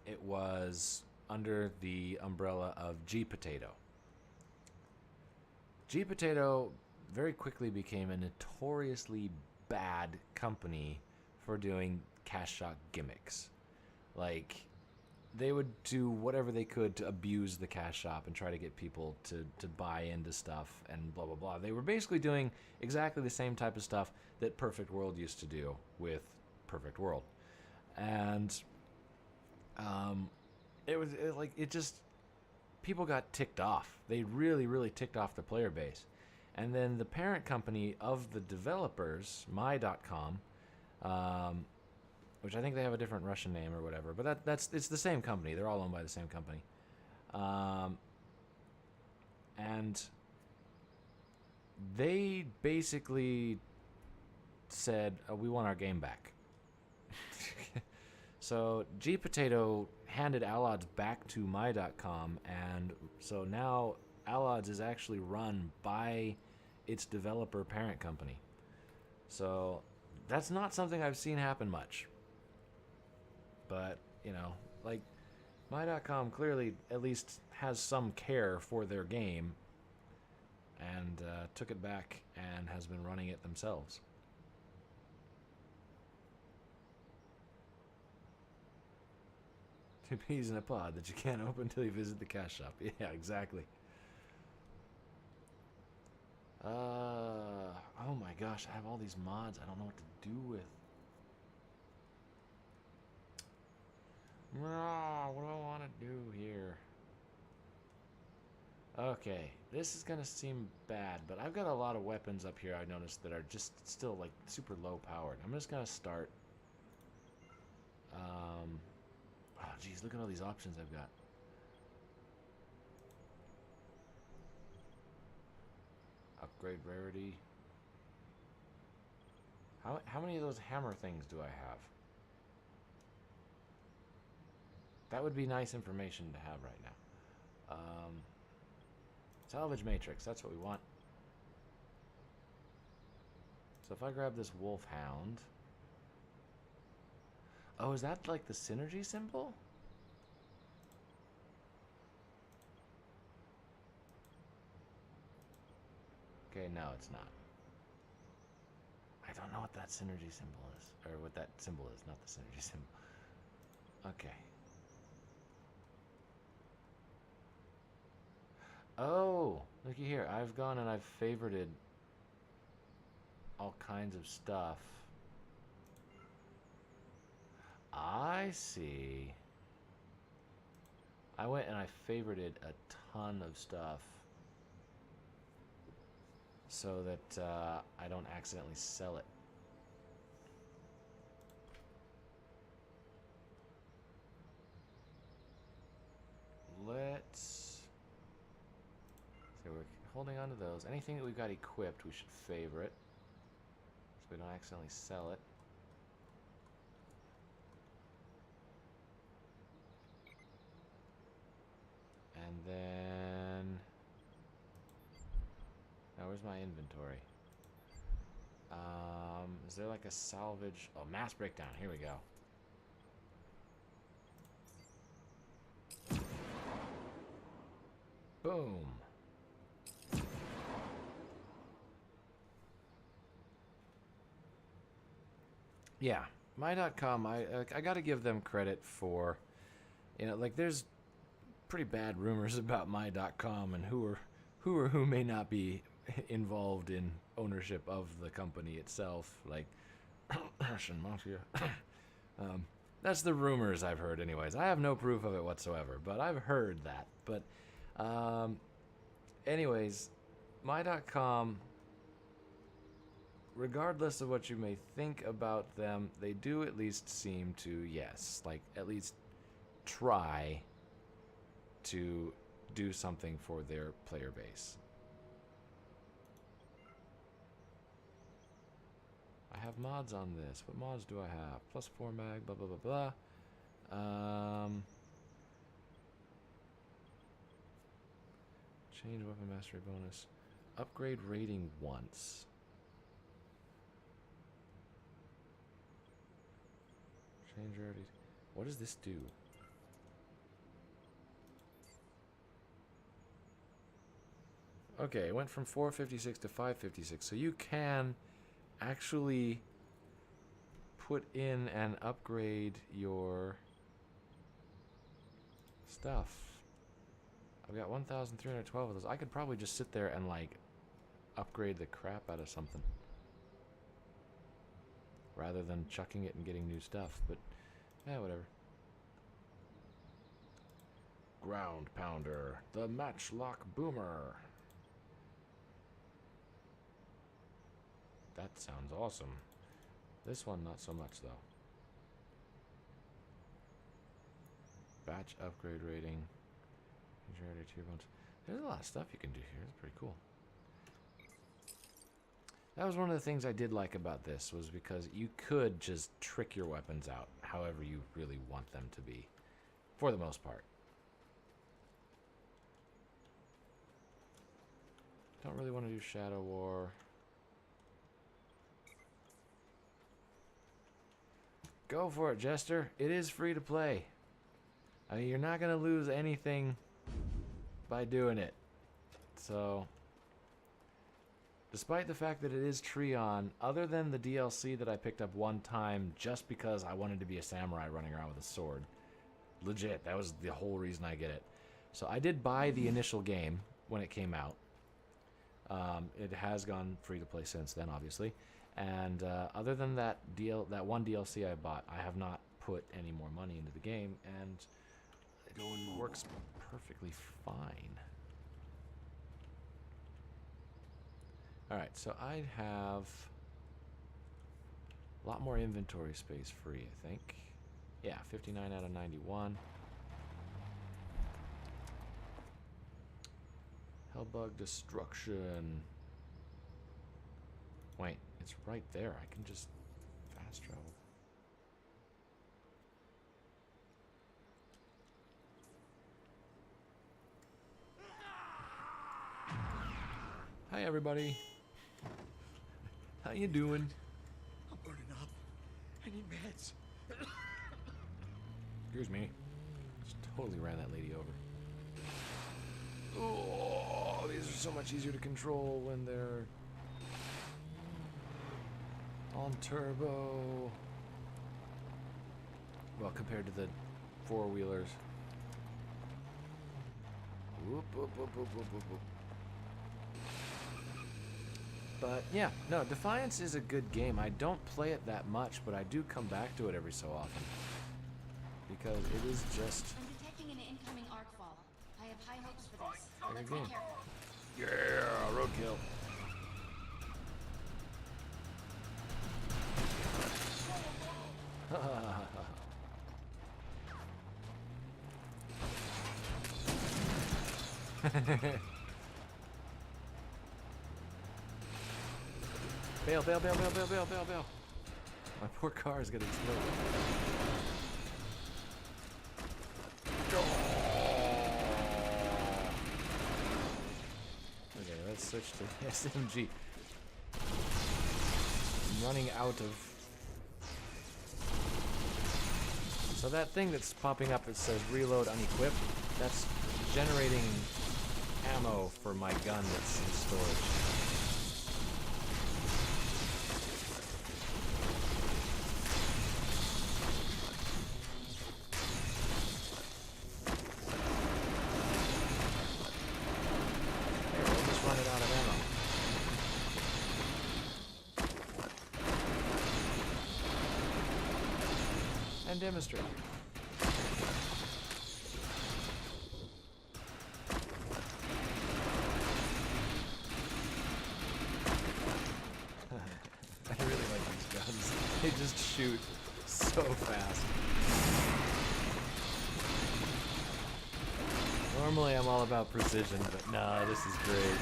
Speaker 1: it was under the umbrella of G-Potato. G-Potato very quickly became a notoriously bad company for doing cash shot gimmicks. Like, they would do whatever they could to abuse the cash shop and try to get people to buy into stuff and blah, blah, blah. They were basically doing exactly the same type of stuff that Perfect World used to do with Perfect World. And people got ticked off. They really, really ticked off the player base. And then the parent company of the developers, My.com, which I think they have a different Russian name or whatever, but it's the same company. They're all owned by the same company. And they basically said, we want our game back. So G-Potato handed Allods back to My.com, and so now Allods is actually run by its developer parent company. So that's not something I've seen happen much. But, you know, like, My.com clearly at least has some care for their game and took it back and has been running it themselves. Two peas in a pod that you can't open until you visit the cash shop. Yeah, exactly. Oh my gosh, I have all these mods I don't know what to do with. What do I want to do here? Okay, this is gonna seem bad, but I've got a lot of weapons up here I noticed that are just still like super low powered. I'm just gonna start. Oh geez, look at all these options I've got. Upgrade rarity. How many of those hammer things do I have? That would be nice information to have right now. Salvage matrix, that's what we want. So if I grab this wolf hound. Oh, is that like the synergy symbol? Okay, no, it's not. I don't know what that synergy symbol is. Or what that symbol is, not the synergy symbol. Okay. Oh, looky here. I've gone and I've favorited all kinds of stuff. I see. I went and I favorited a ton of stuff so that I don't accidentally sell it. Let's... So we're holding on to those. Anything that we've got equipped, we should favorite so we don't accidentally sell it. And then... Now, where's my inventory? Is there like a salvage... Oh, mass breakdown. Here we go. Boom. Yeah, my.com, I got to give them credit for, you know, like there's pretty bad rumors about my.com and who may not be involved in ownership of the company itself, like Russian mafia. That's the rumors I've heard anyways. I have no proof of it whatsoever, but I've heard that. But anyways, my.com, regardless of what you may think about them, they do at least seem to, yes, like at least try to do something for their player base. I have mods on this. What mods do I have? +4 mag, blah, blah, blah, blah. Change weapon mastery bonus. Upgrade rating once. Change rarity. What does this do? Okay, it went from 456 to 556. So you can actually put in and upgrade your stuff. I've got 1,312 of those. I could probably just sit there and like upgrade the crap out of something rather than chucking it and getting new stuff, but yeah, whatever. Ground Pounder, the Matchlock Boomer. That sounds awesome. This one, not so much, though. Batch upgrade rating. There's a lot of stuff you can do here. It's pretty cool. That was one of the things I did like about this, was because you could just trick your weapons out however you really want them to be, for the most part. Don't really want to do Shadow War. Go for it, Jester. It is free to play. I mean, you're not going to lose anything by doing it. So, despite the fact that it is Treon, other than the DLC that I picked up one time just because I wanted to be a samurai running around with a sword, Legit. That was the whole reason I get it. So I did buy the initial game when it came out. It has gone free to play since then, obviously. And other than that one DLC I bought, I have not put any more money into the game, and it works perfectly fine. Alright, so I'd have a lot more inventory space free, I think. Yeah, 59 out of 91. Hellbug destruction. Wait, it's right there. I can just fast travel. Hi, everybody. How you doing?
Speaker 6: I'm burning up. I need meds.
Speaker 1: Excuse me. Just totally ran that lady over. Oh, these are so much easier to control when they're on turbo. Well, compared to the four-wheelers. Whoop, whoop, whoop, whoop, whoop, whoop, whoop. But yeah, no, Defiance is a good game. I don't play it that much, but I do come back to it every so often. Because it is just
Speaker 4: I'm detecting an incoming arc fall. I have high hopes for this.
Speaker 1: a
Speaker 4: Let's
Speaker 1: good
Speaker 4: be
Speaker 1: game.
Speaker 4: careful.
Speaker 1: Yeah, roadkill. Bail, bail, bail, bail, bail, bail, bail, bail. My poor car is gonna explode. Okay, let's switch to SMG. I'm running out of... So that thing that's popping up that says reload unequipped, that's generating ammo for my gun that's in storage. Here, we'll just run it out of ammo. And demonstrate. I really like these guns. They just shoot so fast. Normally I'm all about precision, but no, this is great.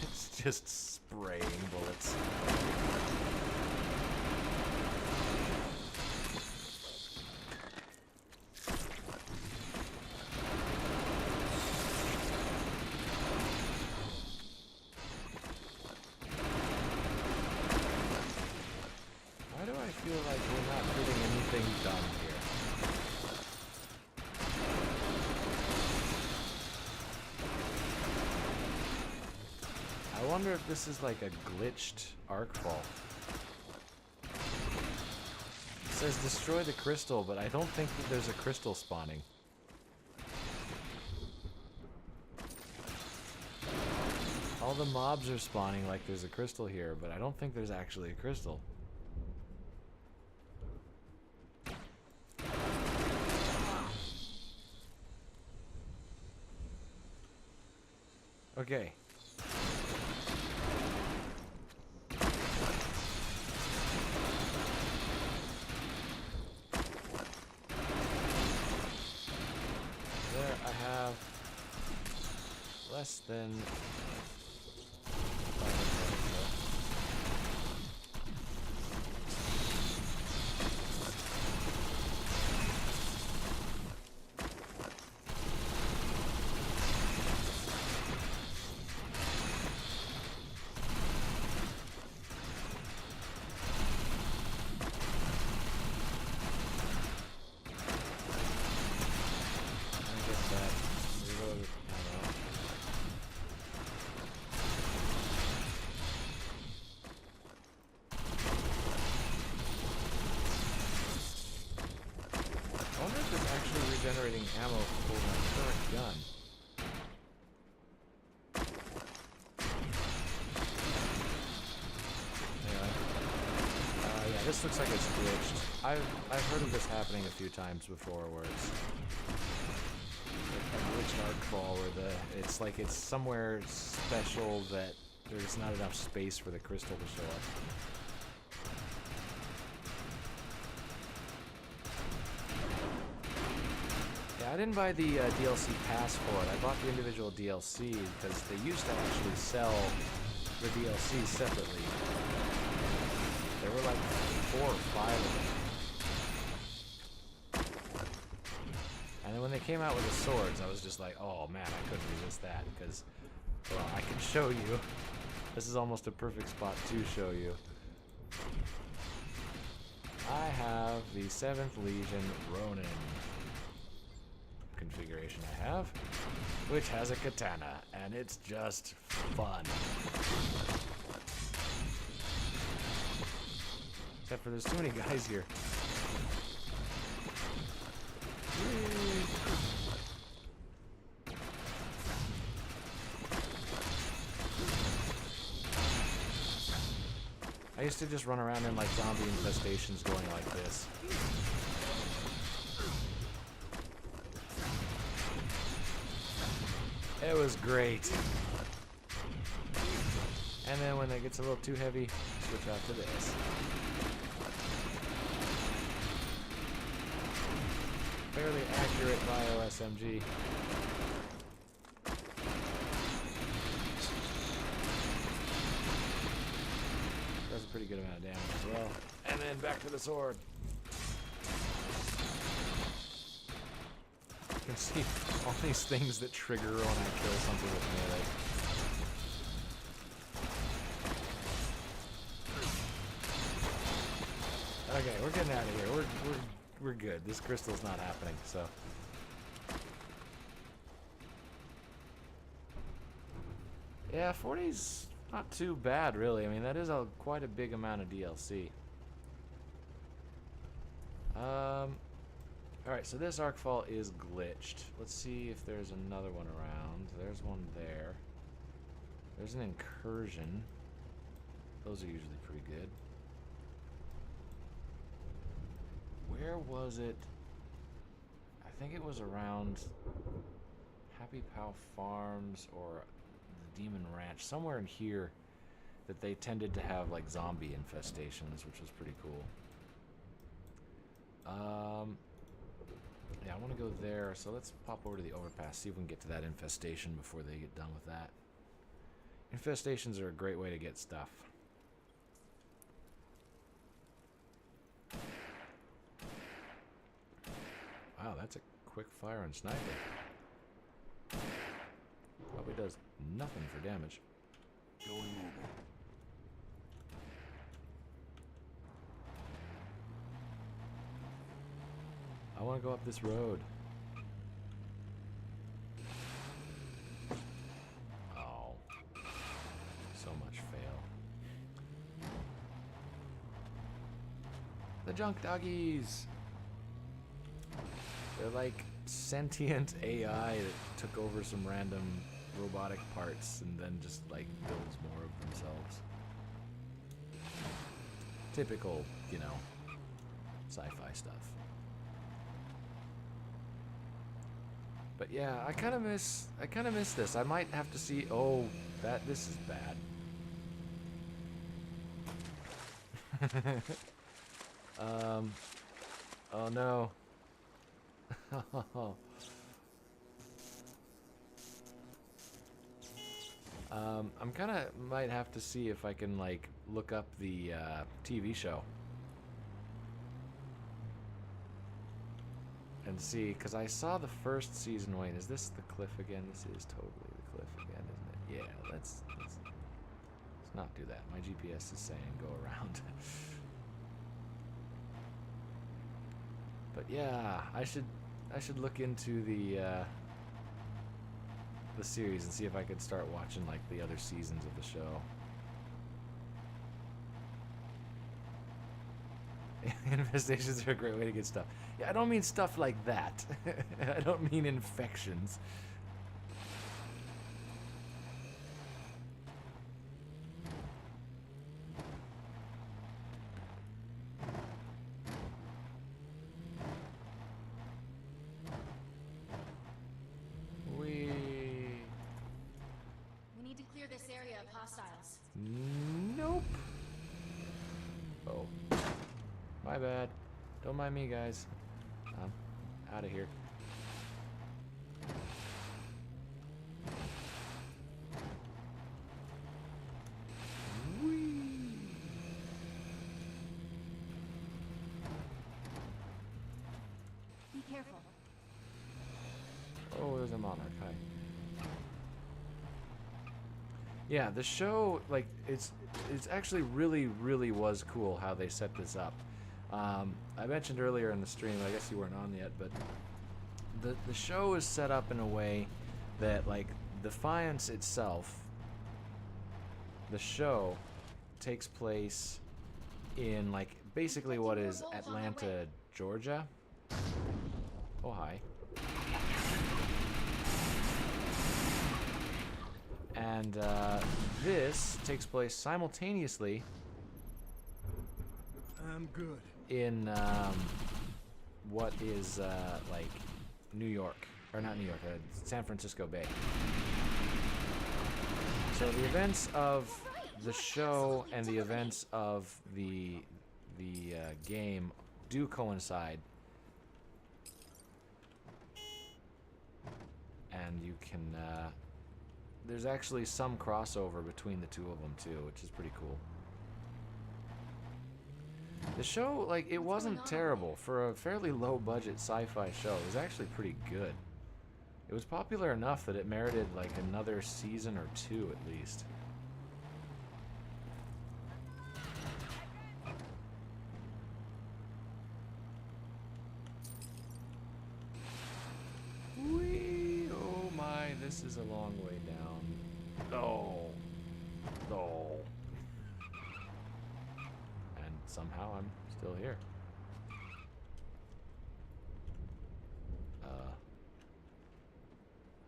Speaker 1: It's just spraying bullets. Why do I feel like we're not getting anything done here? I wonder if this is like a glitched arc fall. It says destroy the crystal, but I don't think that there's a crystal spawning. All the mobs are spawning like there's a crystal here, but I don't think there's actually a crystal. Okay. There I have less than generating ammo for my current gun. Anyway. Yeah, this looks like it's glitched. I've heard of this happening a few times before where it's like a glitched arcfall where it's like it's somewhere special that there's not enough space for the crystal to show up. Yeah, I didn't buy the DLC pass for it. I bought the individual DLC because they used to actually sell the DLC separately. There were like 4 or 5 of them. And then when they came out with the swords, I was just like, oh man, I couldn't resist that because, well, I can show you. This is almost a perfect spot to show you. I have the 7th Legion Ronin configuration I have, which has a katana, and it's just fun. Except for there's too many guys here. I used to just run around in like zombie infestations going like this. It was great. And then when it gets a little too heavy, switch out to this. Fairly accurate bio SMG. Does a pretty good amount of damage as well. And then back to the sword. You can see all these things that trigger when I kill something with melee. Okay, we're getting out of here. We're good. This crystal's not happening, so. Yeah, 40's not too bad, really. I mean, that is quite a big amount of DLC. Alright, so this arcfall is glitched. Let's see if there's another one around. There's one there. There's an incursion. Those are usually pretty good. Where was it? I think it was around Happy Pow Farms or the Demon Ranch. Somewhere in here that they tended to have like zombie infestations, which was pretty cool. Yeah, I want to go there, so let's pop over to the overpass, see if we can get to that infestation before they get done with that. Infestations are a great way to get stuff. Wow, that's a quick fire and sniper. Probably does nothing for damage.
Speaker 2: Going over.
Speaker 1: I want to go up this road. Oh. So much fail. The junk doggies! They're like sentient AI that took over some random robotic parts and then just like builds more of themselves. Typical, you know, sci-fi stuff. But yeah, I kind of miss this. I might have to see. Oh, this is bad. Oh no. I'm kind of might have to see if I can like look up the TV show. And see, because I saw the first season. Wait, is this the cliff again? This is totally the cliff again, isn't it? Yeah, let's not do that. My GPS is saying go around. But yeah, I should look into the series and see if I could start watching like the other seasons of the show. Infestations are a great way to get stuff. Yeah, I don't mean stuff like that. I don't mean infections.
Speaker 4: We need to clear this area of hostiles.
Speaker 1: Nope. Oh. My bad. Don't mind me, guys. I'm out of here. Whee!
Speaker 4: Be careful.
Speaker 1: Oh, there's a monarch. Hi. Yeah, the show, like, it's actually really was cool how they set this up. I mentioned earlier in the stream, I guess you weren't on yet, but the show is set up in a way that, like, Defiance itself, the show takes place in, like, basically what is Atlanta, Georgia. Oh, hi. And this takes place simultaneously
Speaker 6: I'm good.
Speaker 1: in what is like New York, or not New York, San Francisco Bay. So the events of the show and the events of the game do coincide, and you can. There's actually some crossover between the two of them too, which is pretty cool. The show, like, it wasn't terrible for a fairly low budget sci-fi show. It was actually pretty good. It was popular enough that it merited like another season or two at least. Whee! Oh my, this is a long way down. No. No. And somehow I'm still here.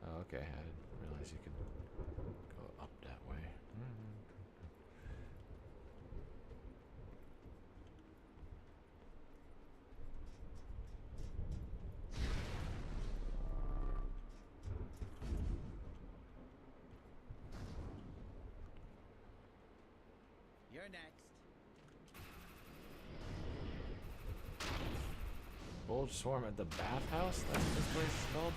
Speaker 1: Oh, okay, I didn't realize you could go up that way.
Speaker 6: You're next.
Speaker 1: Bulge Swarm at the bathhouse? That's what this place is called?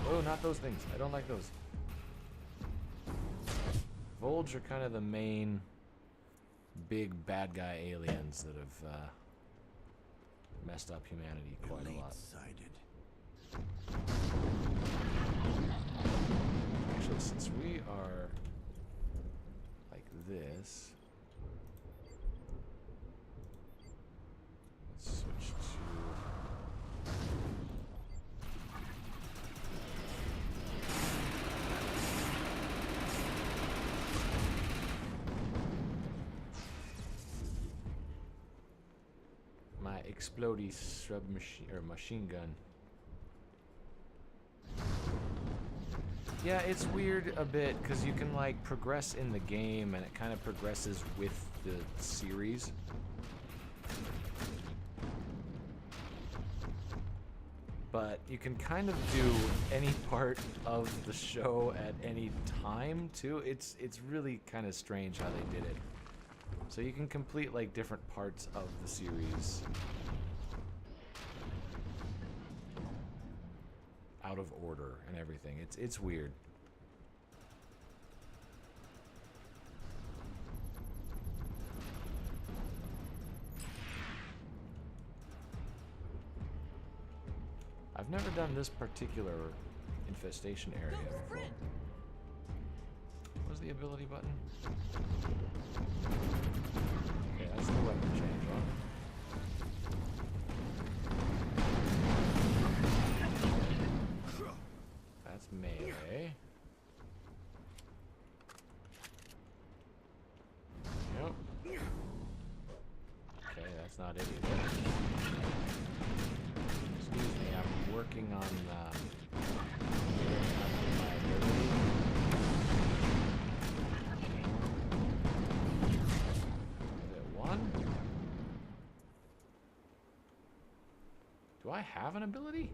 Speaker 1: Oh, not those things. I don't like those. Volge are kind of the main big bad guy aliens that have messed up humanity quite a lot. Actually, since we are like this, let's switch to... my explodey machine gun. Yeah, it's weird a bit because you can like progress in the game and it kind of progresses with the series. But you can kind of do any part of the show at any time too. It's really kind of strange how they did it. So you can complete like different parts of the series out of order and everything. It's weird. I've never done this particular infestation area before. What was the ability button? Okay, that's the weapon change, huh? That's melee. not it either. Excuse me, I'm working on my ability. Is it one? Do I have an ability?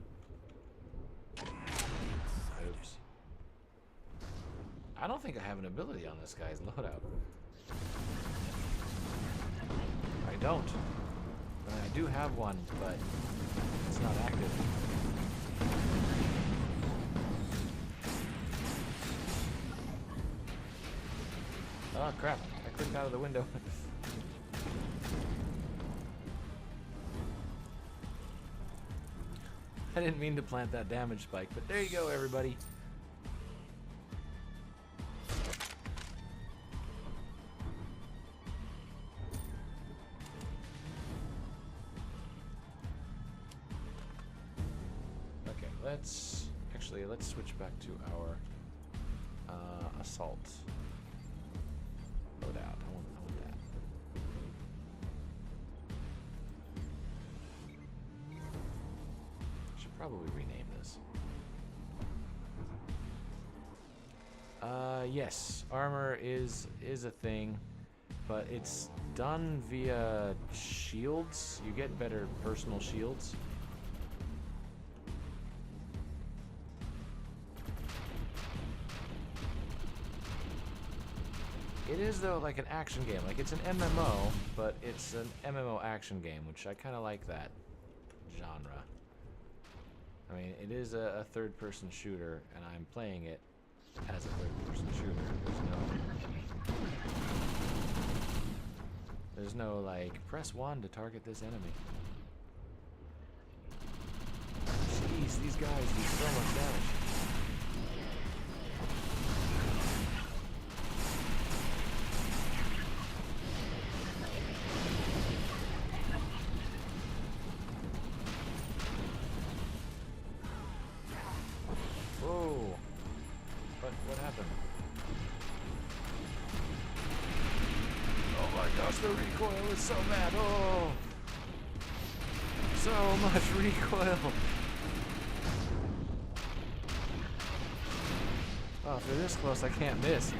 Speaker 1: Oops. I don't think I have an ability on this guy's loadout. I don't. I mean, I do have one, but it's not active. Oh crap, I clicked out of the window. I didn't mean to plant that damage spike, but there you go, everybody. Okay, let's switch back to our assault loadout. I want that. Should probably rename this. Yes, armor is a thing, but it's done via shields. You get better personal shields. It is, though, like an action game. Like, it's an MMO, but it's an MMO action game, which I kind of like that genre. I mean, it is a third-person shooter, and I'm playing it as a third-person shooter. There's no, like, press 1 to target this enemy. Jeez, these guys do so much damage. What happened? Oh my gosh, the recoil is so bad. Oh, so much recoil. Oh, if they're this close, I can't miss.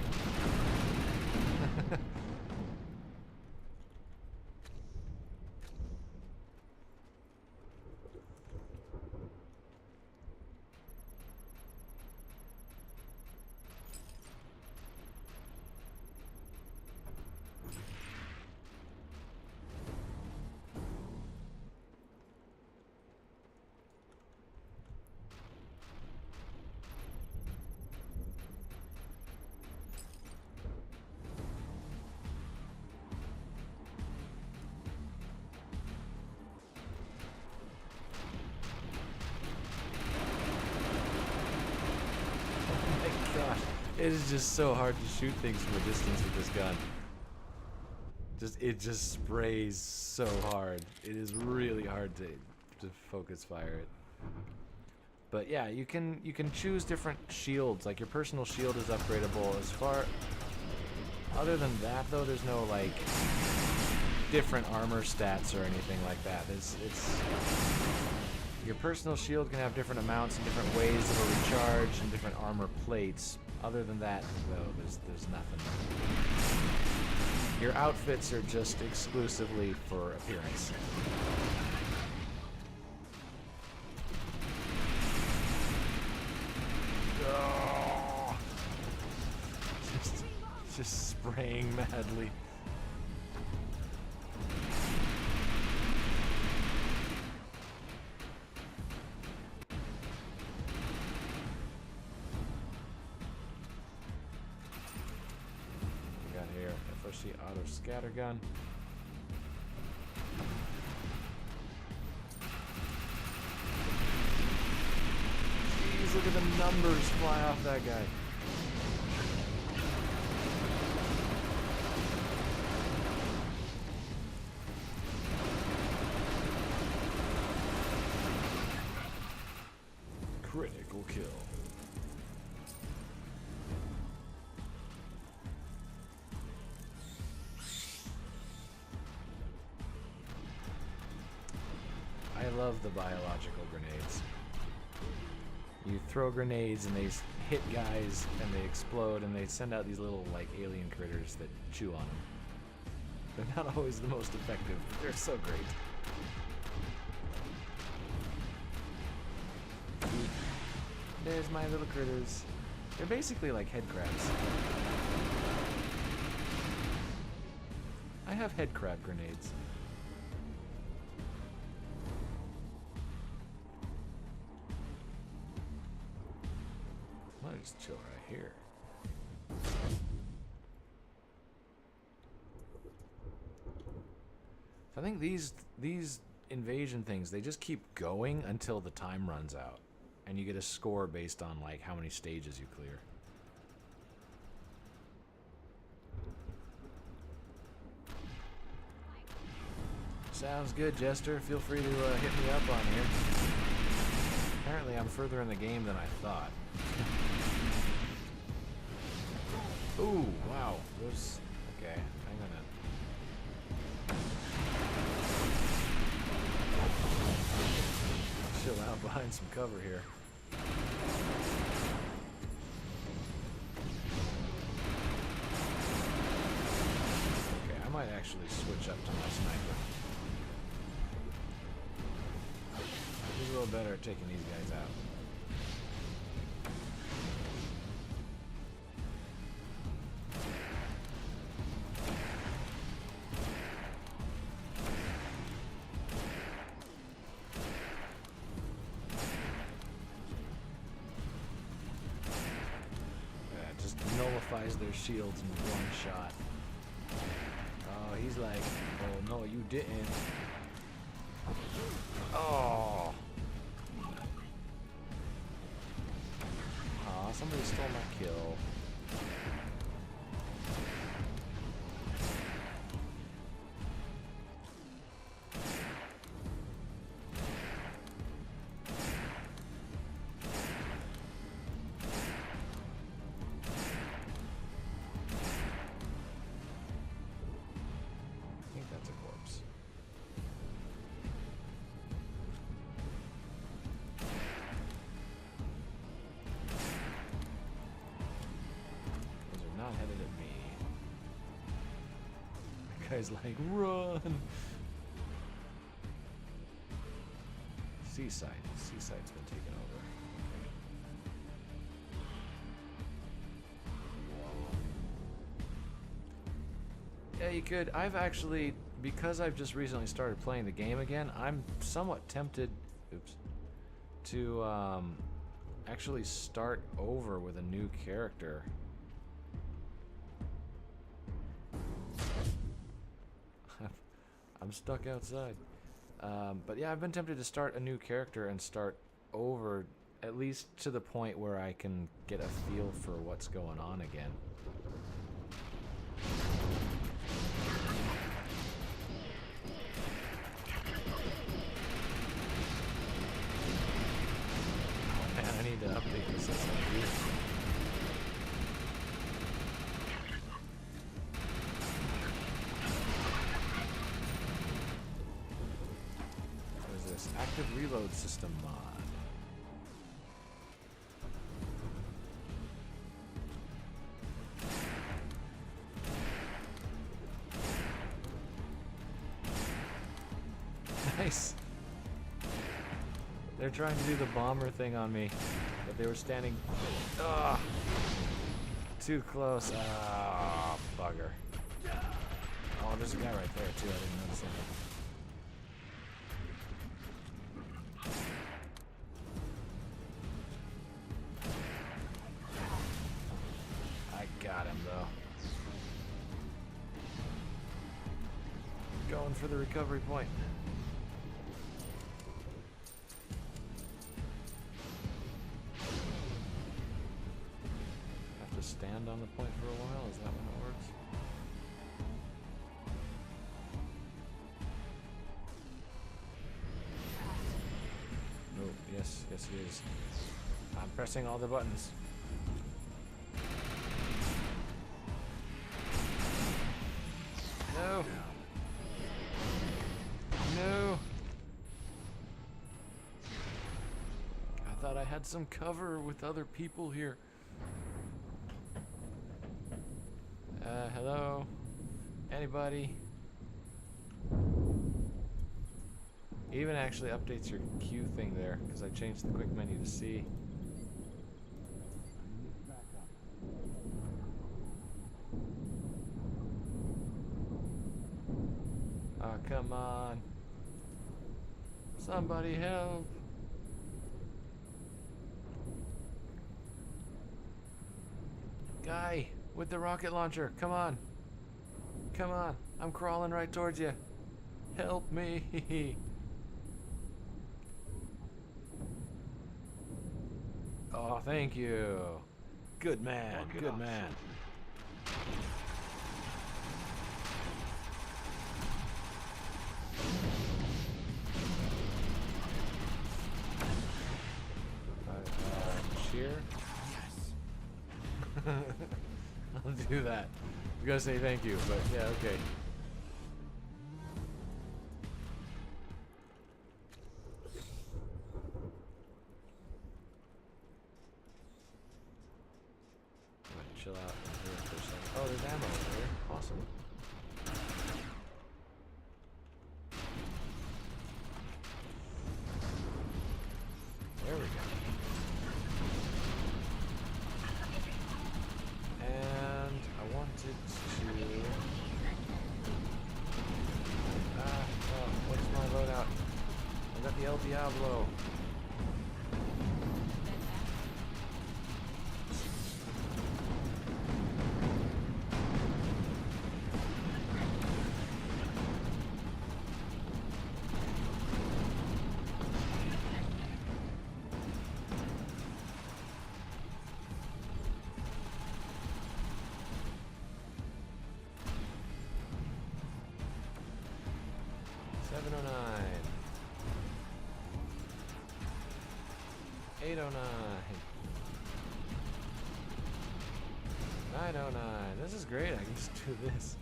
Speaker 1: It is just so hard to shoot things from a distance with this gun. It just sprays so hard. It is really hard to focus fire it. But yeah, you can choose different shields. Like your personal shield is upgradable. Other than that though, there's no like different armor stats or anything like that. It's your personal shield can have different amounts and different ways it'll recharge and different armor plates. Other than that, though, there's nothing. Your outfits are just exclusively for appearance. Oh, just spraying madly. Auto scattergun. Jeez, look at the numbers fly off that guy. Critical kill. love the biological grenades. You throw grenades and they hit guys and they explode and they send out these little like alien critters that chew on them. They're not always the most effective, but they're so great. There's my little critters. They're basically like head crabs. I have head crab grenades. I'll just chill right here. I think these invasion things, they just keep going until the time runs out. And you get a score based on like how many stages you clear. Sounds good, Jester. Feel free to hit me up on here. Apparently I'm further in the game than I thought. Ooh, wow. Those... Okay, I'm gonna... chill out behind some cover here. Okay, I might actually switch up to my sniper. He's a little better at taking these guys out. Nullifies their shields in one shot. Oh, he's like, oh no, you didn't. Oh. Aw, somebody stole my kill. Headed at me. That guy's like, run! Seaside. Seaside's been taken over. Okay. Yeah, you could. I've actually, because I've just recently started playing the game again, I'm somewhat tempted, to actually start over with a new character. I'm stuck outside. But yeah, I've been tempted to start a new character and start over, at least to the point where I can get a feel for what's going on again. Oh man, I need to update this SMG. Active reload system mod. Nice. They're trying to do the bomber thing on me, but they were standing too close. Ah, bugger. Oh, there's a guy right there too. I didn't notice him. Got him though. Going for the recovery point. Have to stand on the point for a while? Is that when it works? Nope. Yes, it is. I'm pressing all the buttons. No. No. thought I had some cover with other people here. Hello? Anybody? It even actually updates your queue thing there, because I changed the quick menu to see. Oh, come on. Somebody help. Guy with the rocket launcher, come on. Come on, I'm crawling right towards you. Help me. Oh, thank you. Good man, good man. Cheer? Yes. I'll do that. I'm gonna say thank you, but yeah, okay. Chill out here for a second. Oh, there's ammo over here. Awesome. There we go. And I wanted to... oh, what's my loadout? I got the El Diablo. This is great, I can just do this.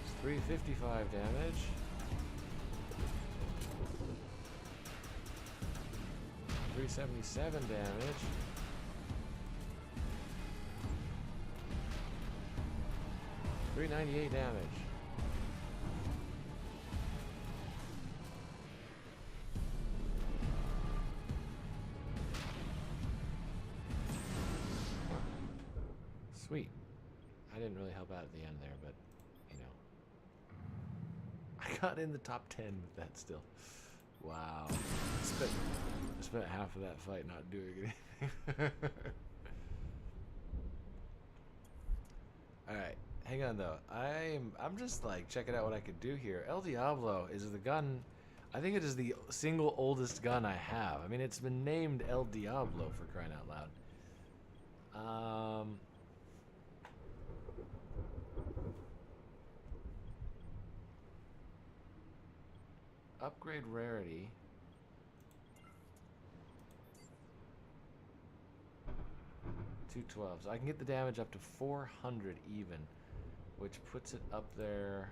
Speaker 1: It's 355 damage. $377 damage. $398 damage. Sweet. I didn't really help out at the end there, but, you know. I got in the top 10 with that still. Wow. I spent half of that fight not doing anything. Alright, hang on though. I'm just like checking out what I could do here. El Diablo is the gun, I think it is the single oldest gun I have. I mean, it's been named El Diablo for crying out loud. Upgrade rarity. $212. So I can get the damage up to 400 even, which puts it up there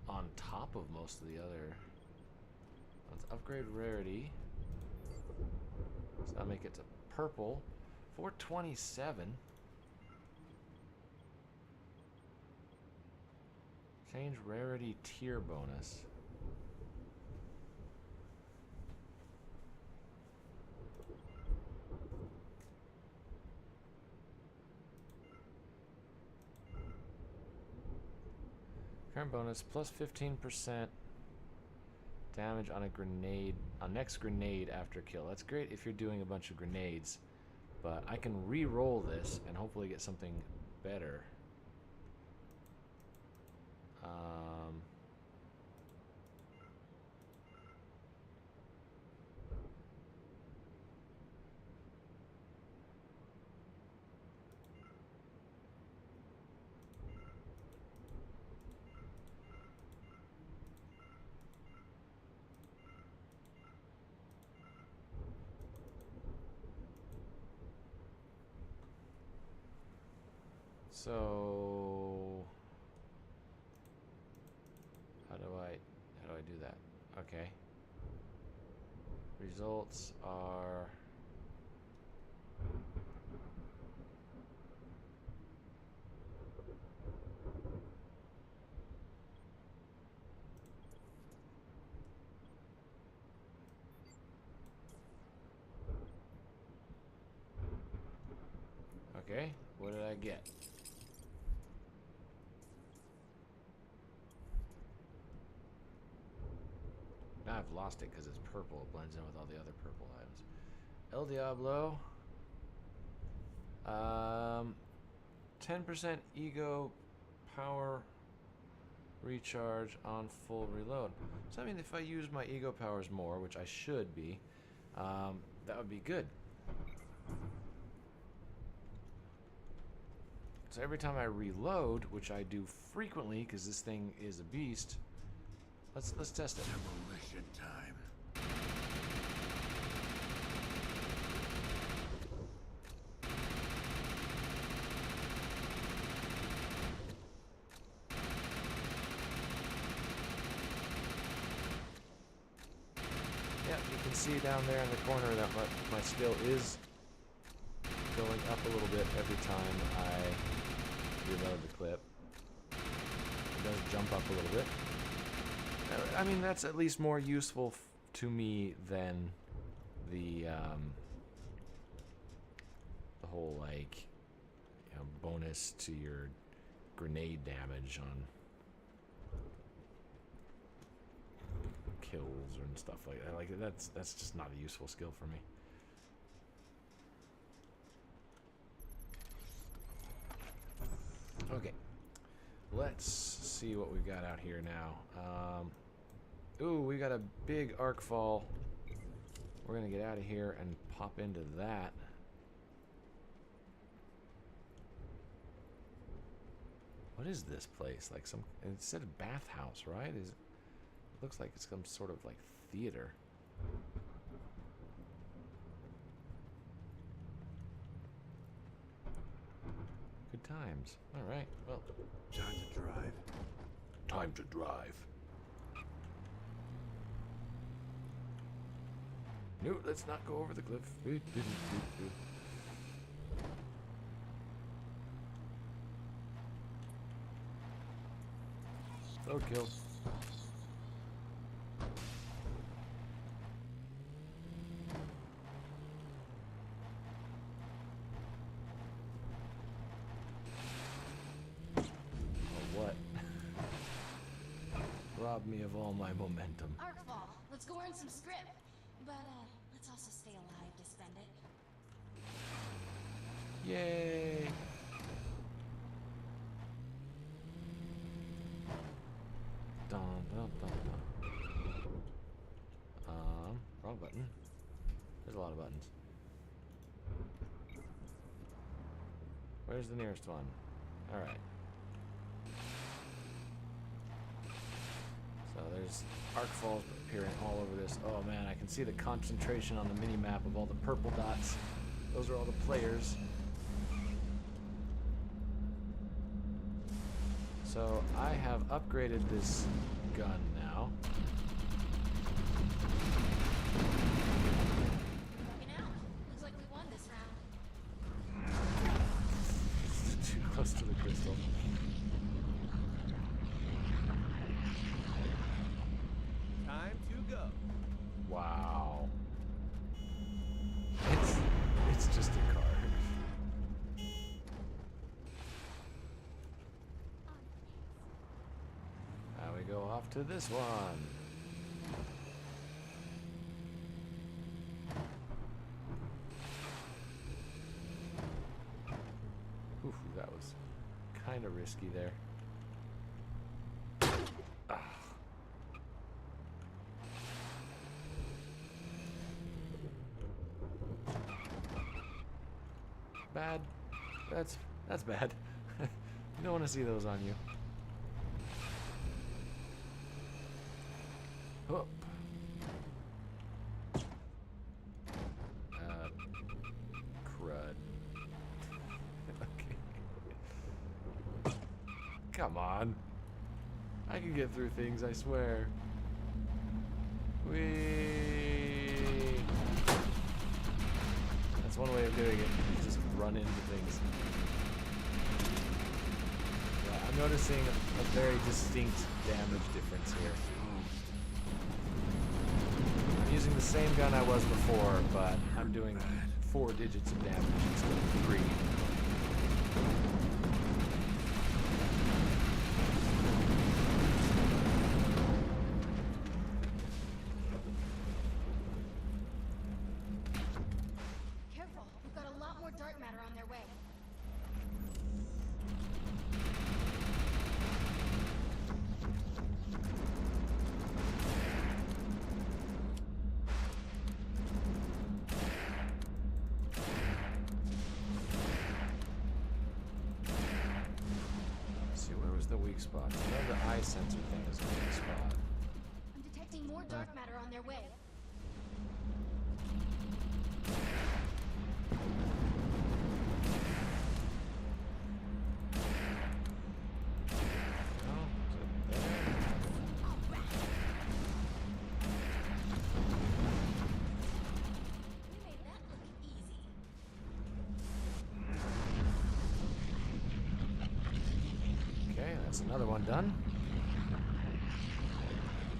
Speaker 1: on top of most of the other. Let's upgrade rarity. So that'll make it to purple. 427. Change rarity tier bonus. Current bonus plus 15% damage on a grenade, on next grenade after kill. That's great if you're doing a bunch of grenades, but I can re-roll this and hopefully get something better. So how do I do that? Okay. Results are... Okay, what did I get? Now I've lost it because it's purple. It blends in with all the other purple items. El Diablo. 10% ego power recharge on full reload. So I mean, if I use my ego powers more, which I should be, that would be good. So every time I reload, which I do frequently because this thing is a beast, let's test it.
Speaker 2: Demolition time.
Speaker 1: Yeah, you can see down there in the corner that my skill is going up a little bit every time I reload the clip. It does jump up a little bit. I mean, that's at least more useful to me than the whole, like, you know, bonus to your grenade damage on kills and stuff like that. Like, that's just not a useful skill for me. Okay, let's see what we've got out here now. Ooh, we got a big arc fall. We're gonna get out of here and pop into that. What is this place? Like some, it said a bathhouse, right? It looks like it's some sort of like theater. Good times. All right. Well,
Speaker 2: Time to drive.
Speaker 1: time to drive. No, let's not go over the cliff. Oh, kill. What? Robbed me of all my momentum.
Speaker 4: Arcfall. Let's go earn some script. But, let's also stay alive to spend it.
Speaker 1: Yay! Dun, dun, dun, dun. Wrong button. There's a lot of buttons. Where's the nearest one? Alright. So there's arc falls appearing all over this. Oh man, I can see the concentration on the mini-map of all the purple dots. Those are all the players. So I have upgraded this gun now.
Speaker 4: Looking out. Looks like we won this round.
Speaker 1: Too close to the crystal.
Speaker 6: Time to go.
Speaker 1: Wow. It's just a card. Now we go off to this one. Oof, that was kind of risky there. Ah. Bad. That's bad. You don't want to see those on you. Oh. Crud. Okay. Come on. I can get through things, I swear. Whee! That's one way of doing it. You just run into things. Yeah, I'm noticing a very distinct damage difference here. I'm using the same gun I was before, but I'm doing 4 digits of damage instead of 3.
Speaker 4: Careful, we've got a lot more dark matter on their way.
Speaker 1: The weak spot. I know the eye sensor thing is a weak spot.
Speaker 4: I'm detecting more dark matter on their way.
Speaker 1: No? Is it there?
Speaker 4: We made that look easy.
Speaker 1: Okay, that's another one done.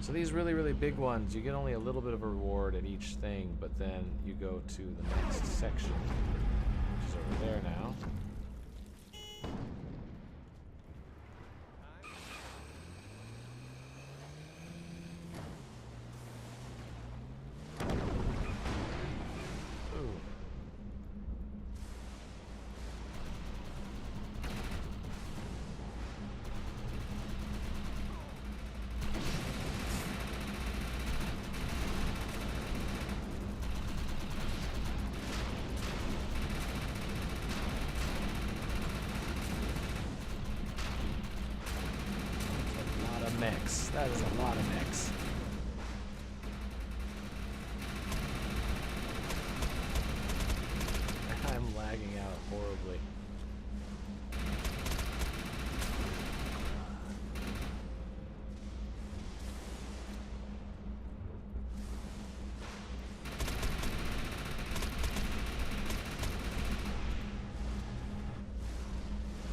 Speaker 1: So these really, really big ones, you get only a little bit of a reward at each thing, but then you go to the next section, which is over there now. Ooh. Mechs. That is a lot of mechs. I'm lagging out horribly.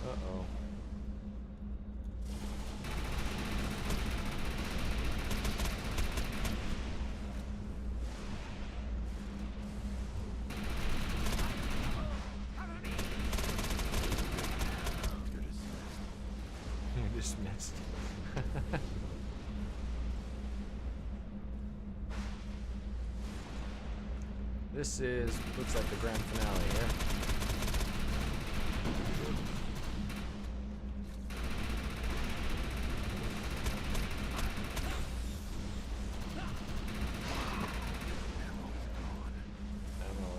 Speaker 1: Uh-oh. Dismissed. This looks like the grand finale here. Ammo.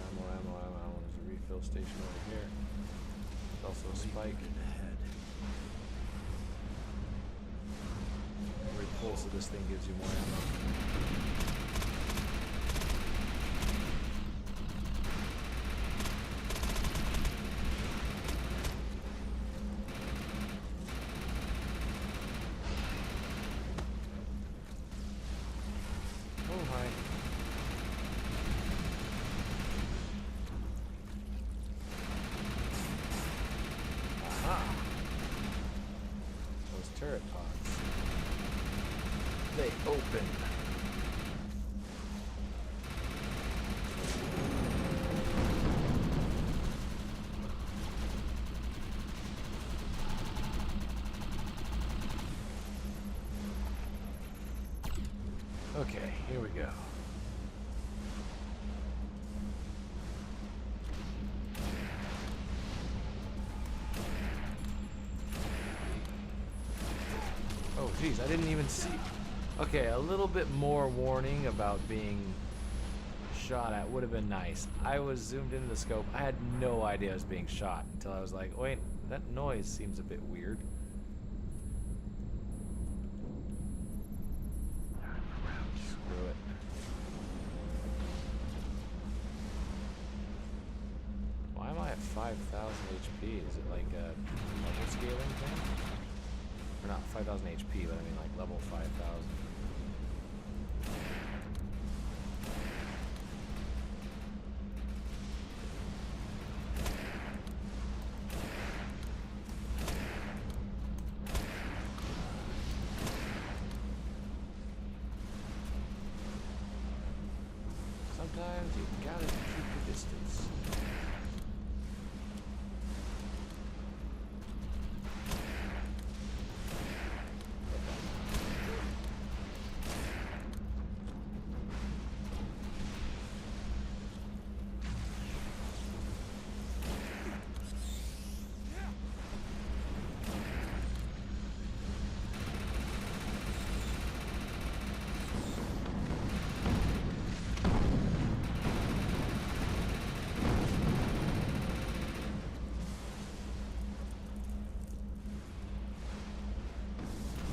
Speaker 1: There's a refill station over here. There's also a spike. Every pulse of this thing gives you more ammo. Oh, hi. Aha! Those turret pods. They open. Okay, here we go. Oh, geez, I didn't even see. Okay, a little bit more warning about being shot at would have been nice. I was zoomed into the scope. I had no idea I was being shot until I was like, wait, that noise seems a bit weird. Screw it. Why am I at 5,000 HP? Is it like a level scaling thing? Or not 5,000 HP, but I mean like level 5,000. You gotta keep your distance.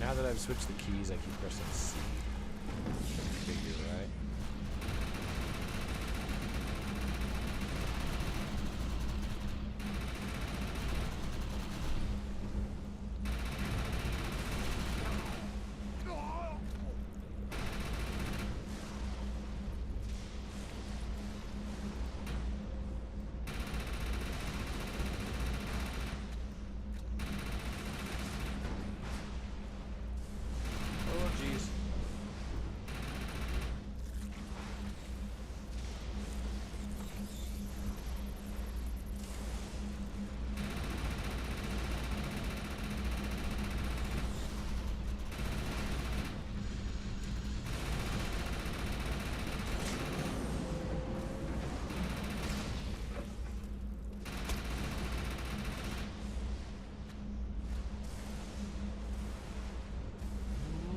Speaker 1: Now that I've switched the keys, I keep pressing C. Figure, right? Oh, jeez.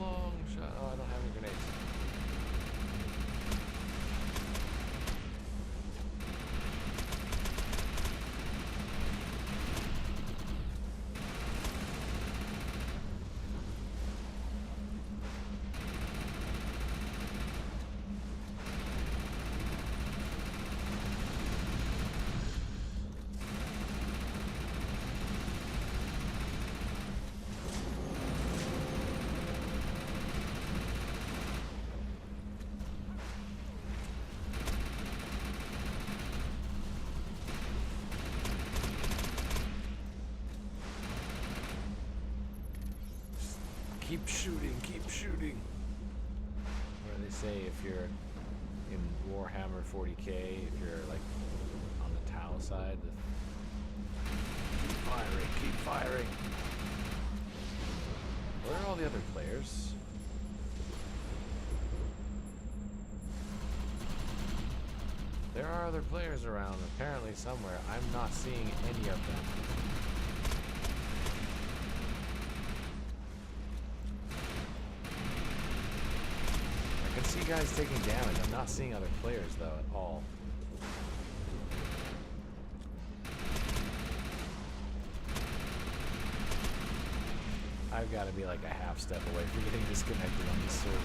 Speaker 1: Long shot. Oh, I don't have any grenades. Keep shooting, keep shooting. What do they say if you're in Warhammer 40k, if you're like on the Tau side, keep firing, keep firing. Where are all the other players? There are other players around, apparently somewhere. I'm not seeing any of them. I can see guys taking damage. I'm not seeing other players though at all. I've got to be like a half step away from getting disconnected on this server.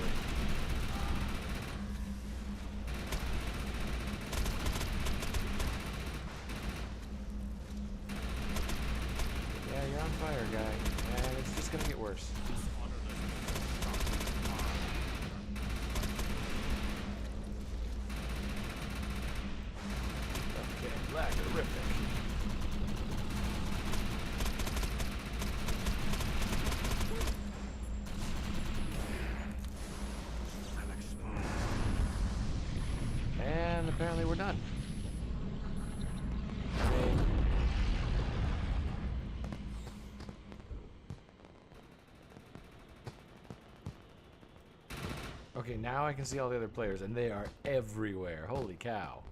Speaker 1: Yeah, you're on fire, guy. And it's just gonna get worse. Okay, black, horrific. And apparently we're done. Okay, now I can see all the other players, and they are everywhere. Holy cow.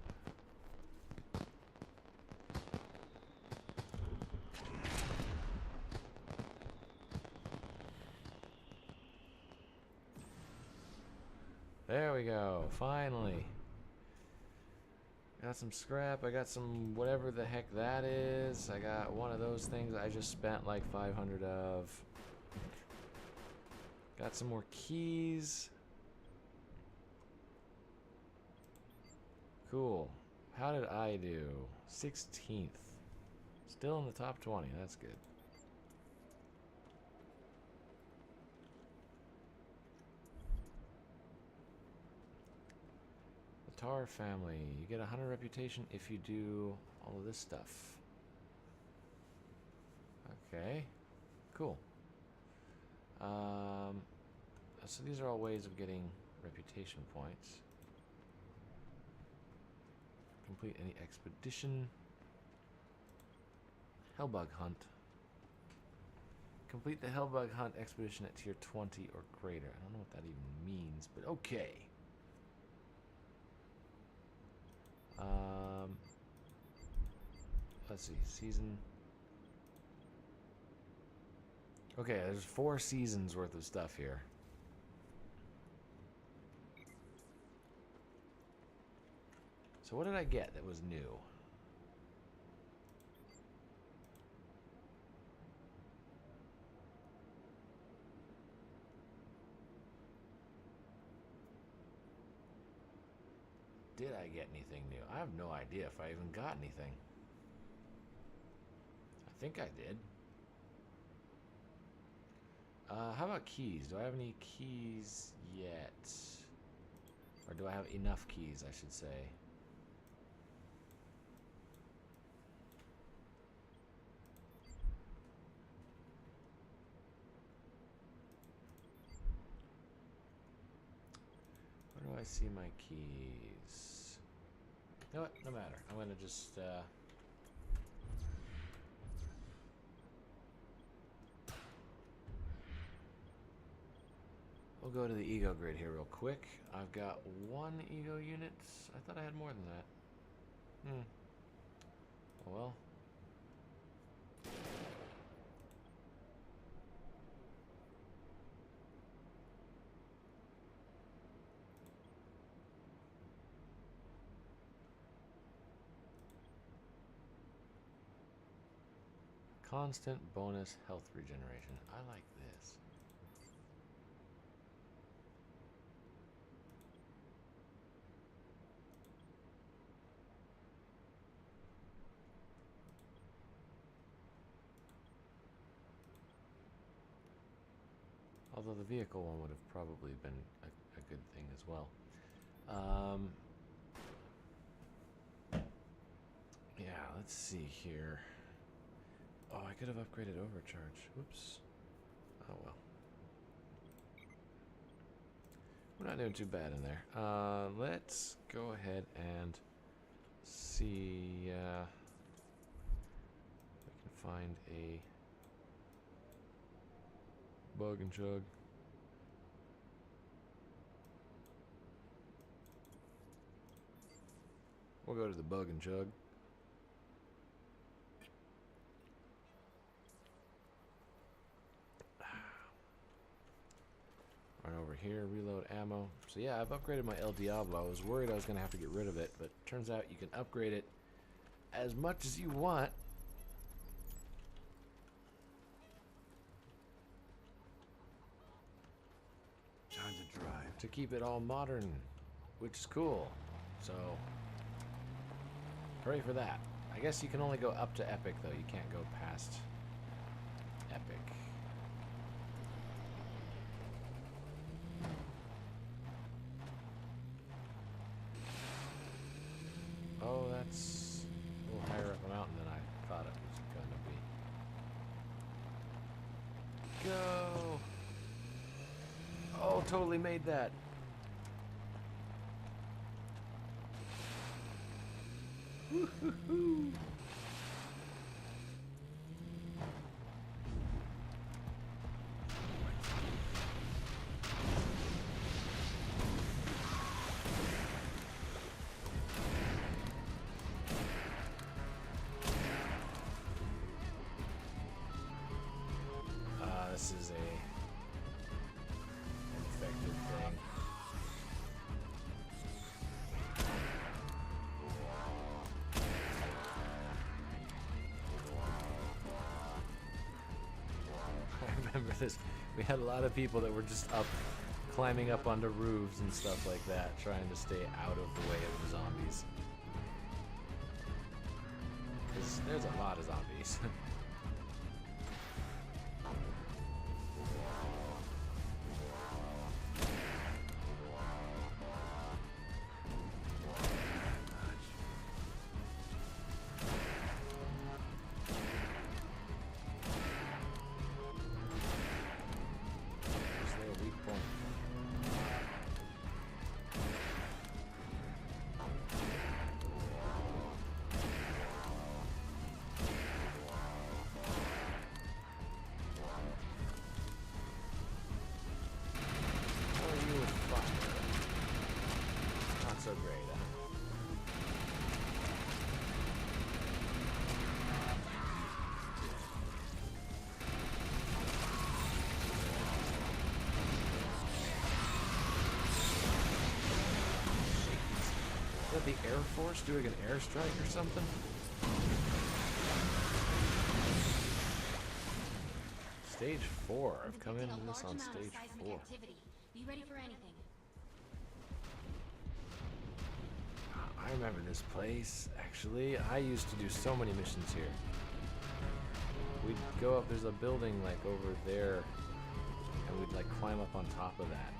Speaker 1: There we go, finally. Got some scrap, I got some whatever the heck that is. I got one of those things I just spent like 500 of. Got some more keys. Cool. How did I do? 16th. Still in the top 20, that's good. The Tar family. You get 100 reputation if you do all of this stuff. Okay. Cool. So these are all ways of getting reputation points. Complete any expedition. Hellbug hunt. Complete the Hellbug hunt expedition at tier 20 or greater. I don't know what that even means, but okay. Let's see, season. Okay, there's 4 seasons worth of stuff here. So what did I get that was new? Did I get anything new? I have no idea if I even got anything. I think I did. How about keys? Do I have any keys yet? Or do I have enough keys, I should say? Where do I see my keys? You know what? No matter. I'm gonna just we'll go to the ego grid here real quick. I've got 1 ego unit. I thought I had more than that. Oh well. Constant bonus health regeneration. I like this. Although the vehicle one would have probably been a good thing as well. Yeah, let's see here. Oh, I could have upgraded overcharge. Whoops. Oh well. We're not doing too bad in there. Let's go ahead and see if we can find a bug and chug. We'll go to the bug and chug. Right over here, reload ammo. So yeah, I've upgraded my El Diablo. I was worried I was going to have to get rid of it, but turns out you can upgrade it as much as you want.
Speaker 2: Time to drive.
Speaker 1: To keep it all modern, which is cool. So, hooray for that. I guess you can only go up to epic, though. You can't go past epic. Oh, that's a little higher up a mountain than I thought it was gonna be. Go! Oh, totally made that. Woo-hoo-hoo. This is a infected thing. I remember this. We had a lot of people that were just up, climbing up onto roofs and stuff like that, trying to stay out of the way of the zombies. Because there's a lot of zombies. the Air Force doing an airstrike or something? Stage 4. I've come into this on stage 4.
Speaker 4: Be ready for anything.
Speaker 1: I remember this place, actually. I used to do so many missions here. We'd go up, there's a building like over there, and we'd like climb up on top of that.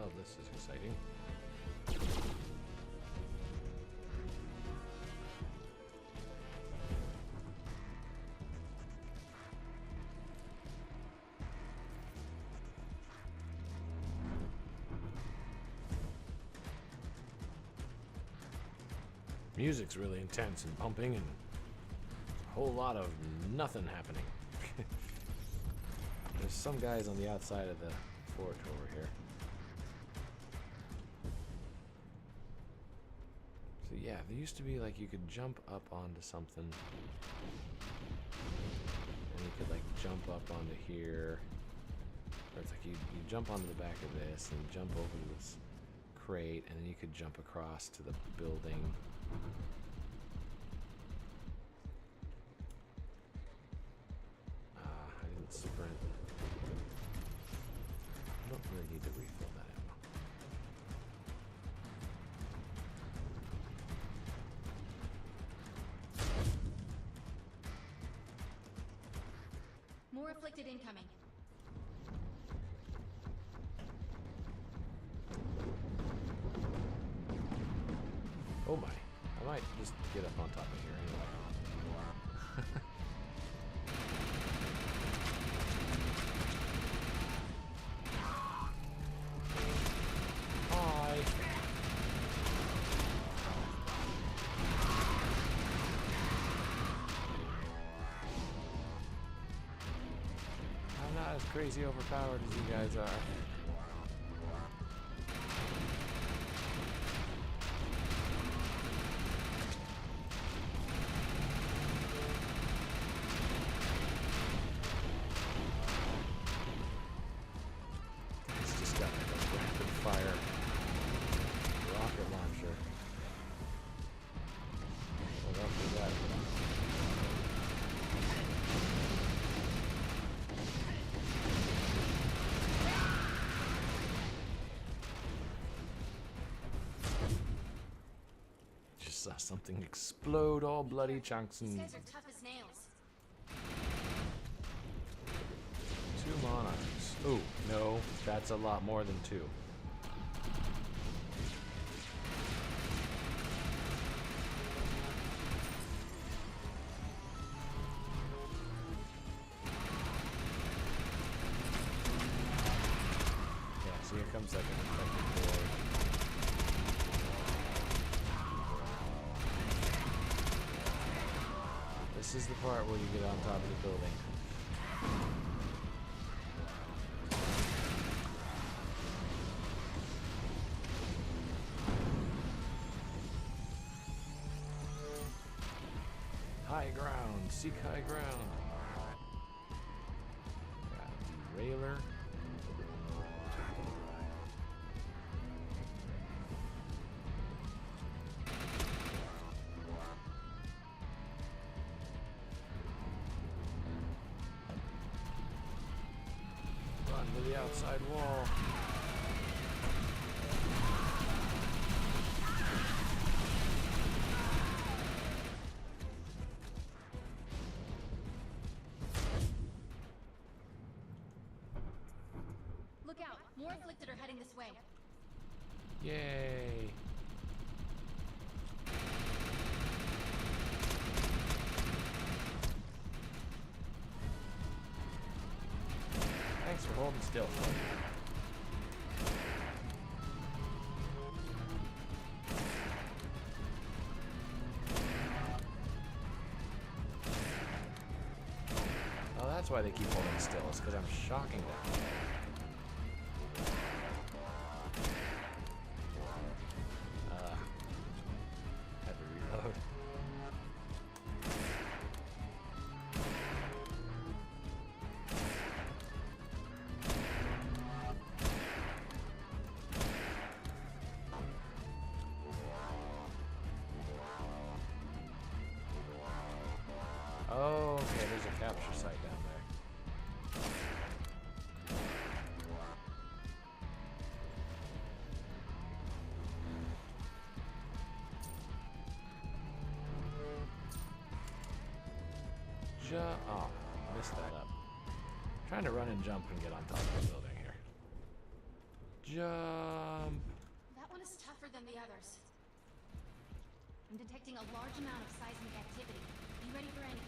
Speaker 1: Oh, this is exciting. Music's really intense and pumping, and a whole lot of nothing happening. There's some guys on the outside of the fort over here. So yeah, there used to be like you could jump up onto something, and you could like jump up onto here, or it's like you jump onto the back of this and jump over to this crate, and then you could jump across to the building. I didn't sprint. I don't really need to refill that ammo.
Speaker 4: More afflicted incoming.
Speaker 1: Oh my. I might just get up on top of here anyway. Hi. I'm not as crazy overpowered as you guys are. Saw something explode, all bloody chunks
Speaker 4: These
Speaker 1: and
Speaker 4: guys are tough as nails.
Speaker 1: 2 monarchs. Oh, no, that's a lot more than 2. Yeah, so here comes like an infected boy. This is the part where you get on top of the building. High ground, seek high ground. Got derailer. To the outside wall.
Speaker 4: Look out! More afflicted are heading this way.
Speaker 1: Yay! Thanks for holding still. Oh, that's why they keep holding still. It's because I'm shocking them. Had to reload. Oh, okay, there's a capture site down there. Oh, missed that up. Trying to run and jump and get on top of the building here. Jump!
Speaker 4: That one is tougher than the others. I'm detecting a large amount of seismic activity. Be ready for anything.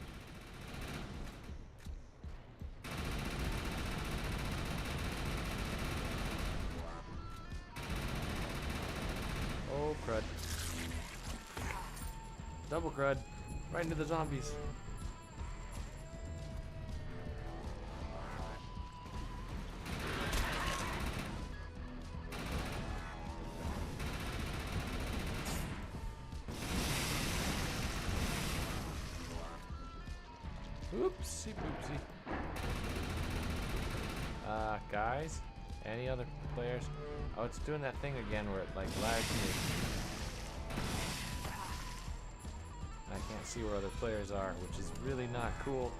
Speaker 1: Oh, crud. Double crud. Right into the zombies. Oopsie poopsie. Guys? Any other players? Oh, it's doing that thing again where it like lags me. I can't see where other players are, which is really not cool.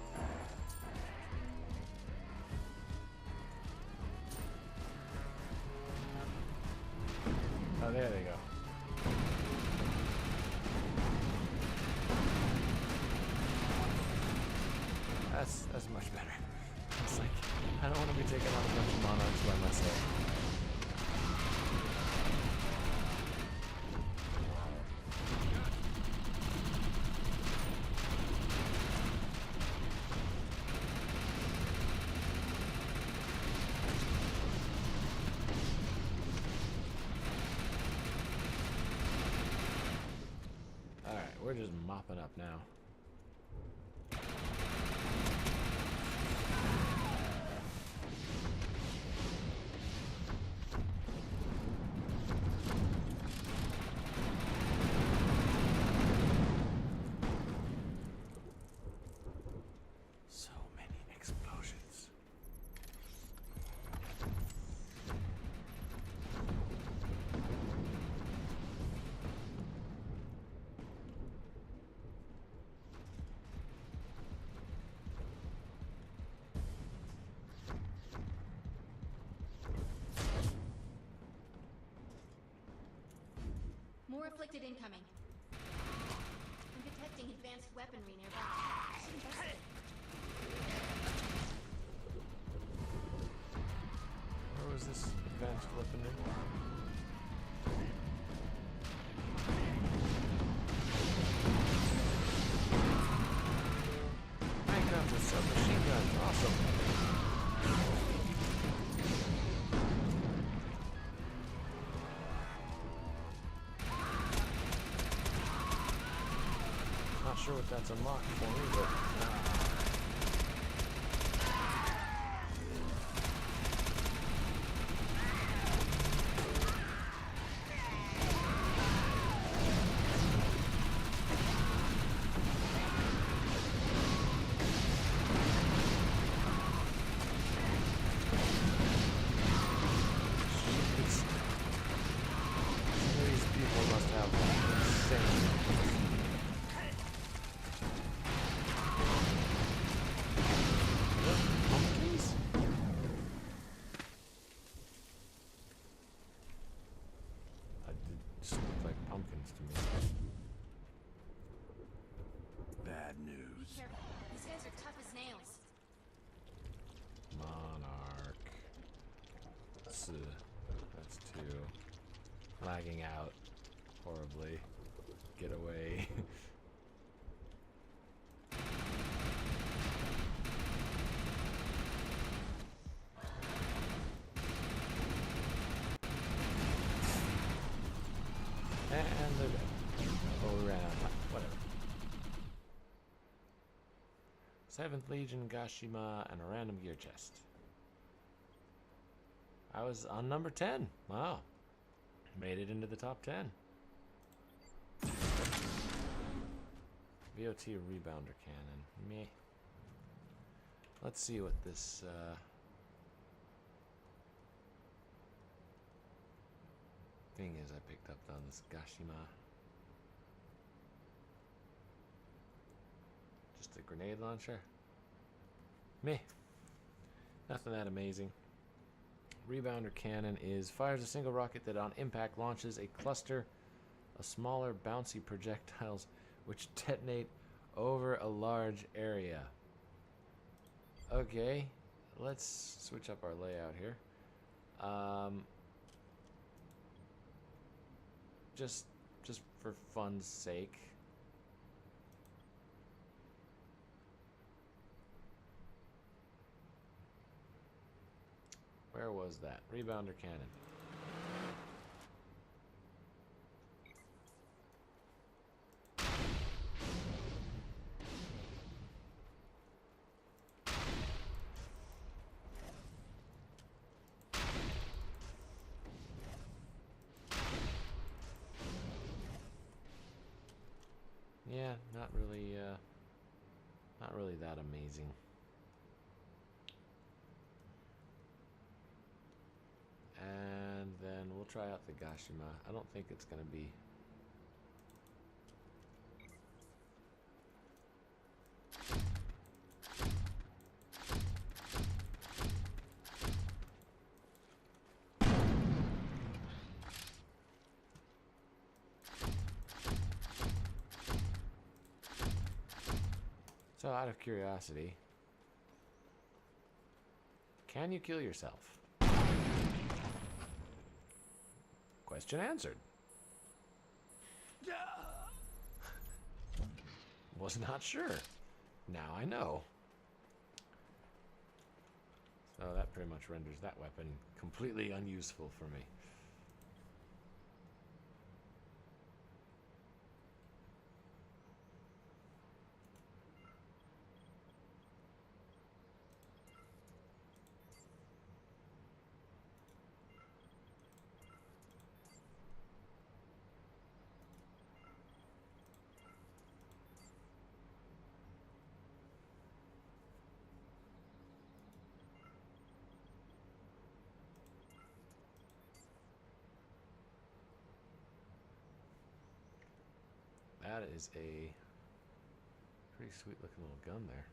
Speaker 1: Oh, there they go. That's much better. It's like, I don't want to be taking on a bunch of monarchs by myself. Alright, we're just mopping up now. So many explosions.
Speaker 4: More afflicted incoming. I'm detecting advanced weaponry nearby. Should investigate.
Speaker 1: Where was this advanced weaponry? Handguns with submachine guns, awesome. Not sure what that's unlocked for me, but some of these people must have insane. Pumpkins? That just look like pumpkins to me.
Speaker 2: Bad news.
Speaker 4: Careful. These guys are tough as nails.
Speaker 1: Monarch. That's two. lagging out horribly. Get away. And they're dead. Oh, we ran out of time. Whatever. 7th Legion, Gashima, and a random gear chest. I was on number 10. Wow. Made it into the top 10. VOT rebounder cannon. Meh. Let's see what this thing is I picked up on this Gashima. Just a grenade launcher. Meh. Nothing that amazing. Rebounder cannon fires a single rocket that on impact launches a cluster of smaller bouncy projectiles which detonate over a large area. Okay, let's switch up our layout here. Just for fun's sake. Where was that? Rebounder cannon. Yeah, not really that amazing. And then we'll try out the Gashima. I don't think it's going to be... So, out of curiosity, can you kill yourself? Question answered. Was not sure. Now I know. So that pretty much renders that weapon completely unuseful for me. That is a pretty sweet looking little gun there.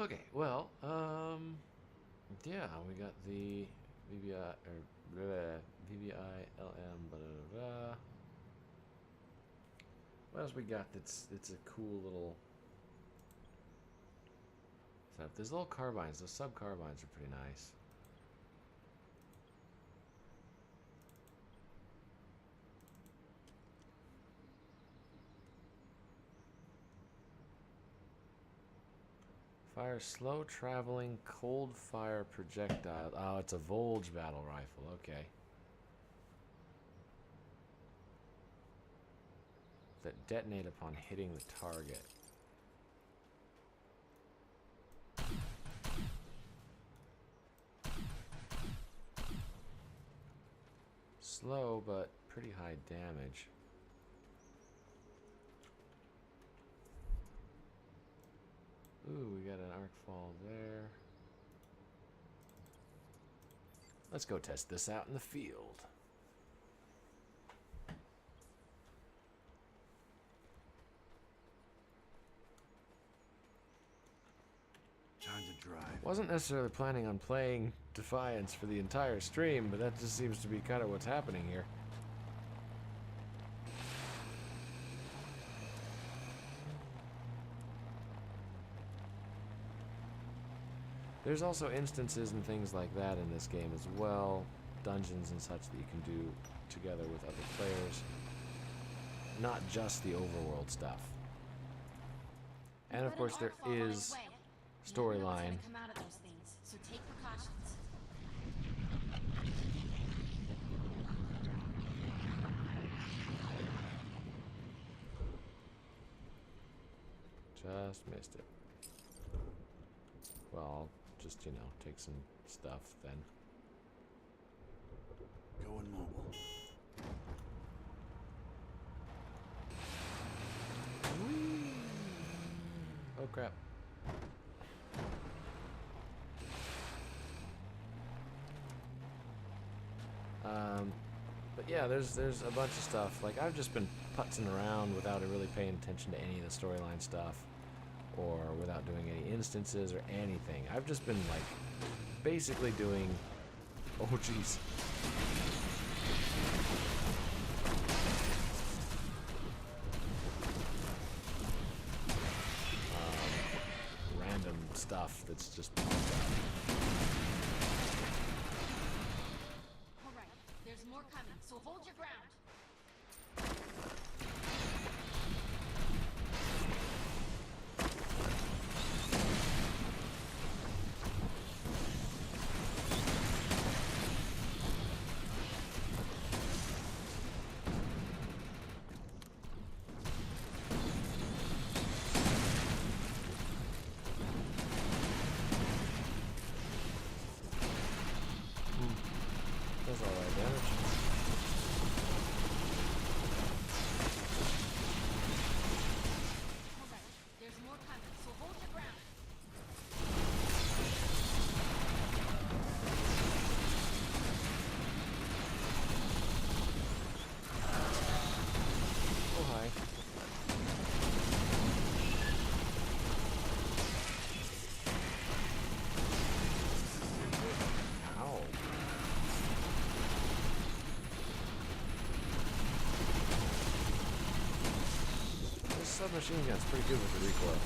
Speaker 1: Okay, well, yeah, we got the VBI or VBI LM, blah, blah, blah. What else we got? It's a cool little setup. There's little carbines. Those sub carbines are pretty nice. Fire slow traveling cold fire projectile. Oh, it's a Volge battle rifle. Okay. That detonate upon hitting the target. Slow, but pretty high damage. Ooh, we got an arc fall there. Let's go test this out in the field.
Speaker 2: Time to drive.
Speaker 1: Wasn't necessarily planning on playing Defiance for the entire stream, but that just seems to be kind of what's happening here. There's also instances and things like that in this game as well, dungeons and such that you can do together with other players, not just the overworld stuff. And of course there is storyline.
Speaker 4: Come out of those things, so take precautions.
Speaker 1: Just missed it. Well, I'll just, you know, take some stuff then.
Speaker 2: Going mobile.
Speaker 1: Oh crap. But yeah, there's a bunch of stuff. Like, I've just been putzing around without really paying attention to any of the storyline stuff, or without doing any instances or anything. I've just been, like, basically doing... Oh, jeez. Random stuff that's just popped up.
Speaker 4: All right, there's more coming, so hold your ground.
Speaker 1: That's alright damage.
Speaker 4: All right, there's more coming, so hold your ground.
Speaker 1: Oh, hi. Ow. This submachine gun's pretty good with the recoil.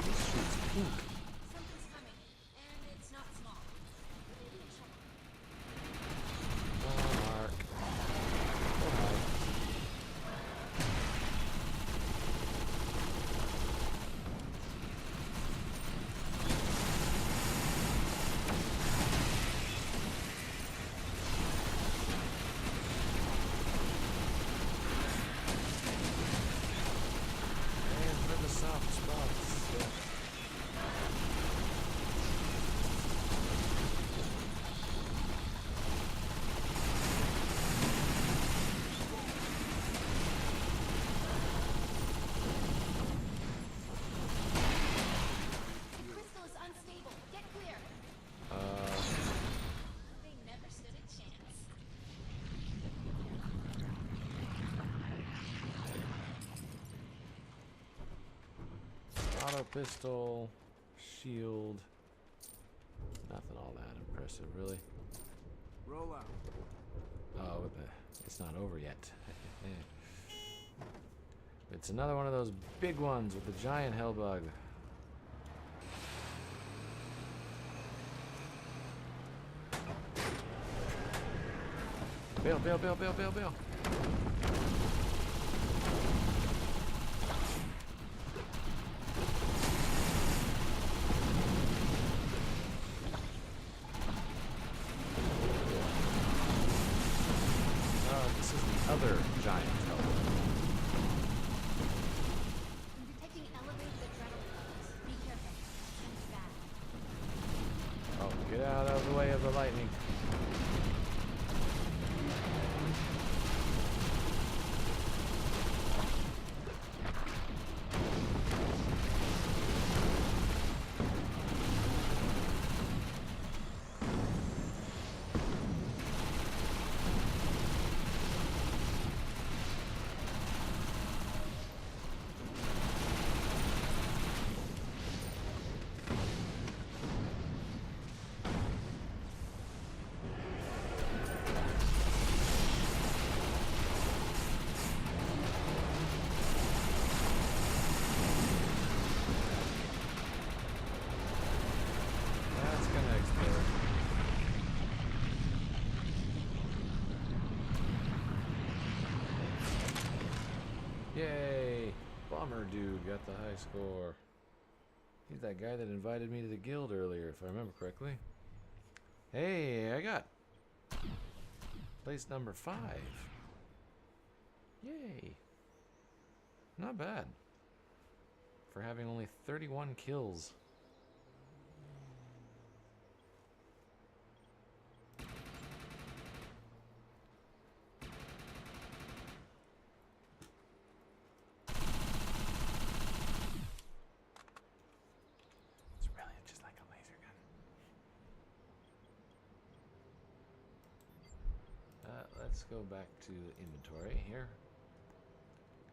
Speaker 1: This shoots pink.
Speaker 4: Something's coming, and it's not small. We'll be in trouble.
Speaker 1: Oh, Mark. Oh, hi. And for the soft spots. Yeah.
Speaker 4: Crystal is unstable. Get clear. They never stood a chance.
Speaker 1: Auto pistol, shield. Nothing all that impressive, really.
Speaker 2: Roll out.
Speaker 1: Oh, it's not over yet. It's another one of those big ones with the giant hellbug. Bail, bail, bail, bail, bail, bail. This is the other giant hellbug.
Speaker 4: I'm detecting elevated adrenaline levels. Be careful. It's bad.
Speaker 1: Oh, get out of the way of the lightning. dude got the high score. He's that guy that invited me to the guild earlier, if I remember correctly. Hey, I got place number 5. Yay. Not bad. For having only 31 kills. It's really just like a laser gun. Let's go back to inventory here.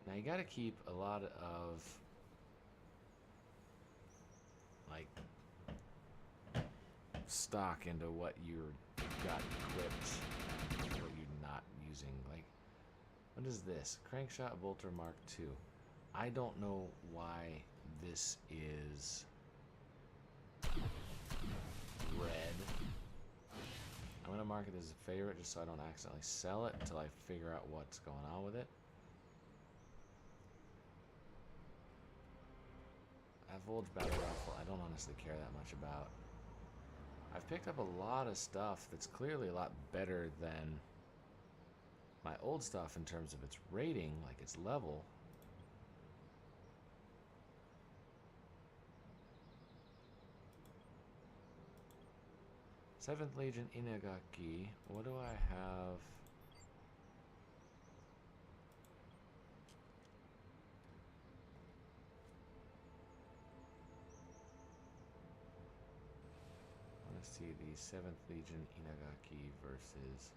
Speaker 1: Now you gotta keep a lot of like stock into what you've got equipped and what you're not using. Like, what is this? Crankshot bolter Mark II. I don't know why this is red. I'm gonna mark it as a favorite just so I don't accidentally sell it until I figure out what's going on with it. Volge Battle Rifle, I don't honestly care that much about. I've picked up a lot of stuff that's clearly a lot better than my old stuff in terms of its rating, like its level. Seventh Legion Inagaki. What do I have? Let's see, the 7th Legion Inagaki versus...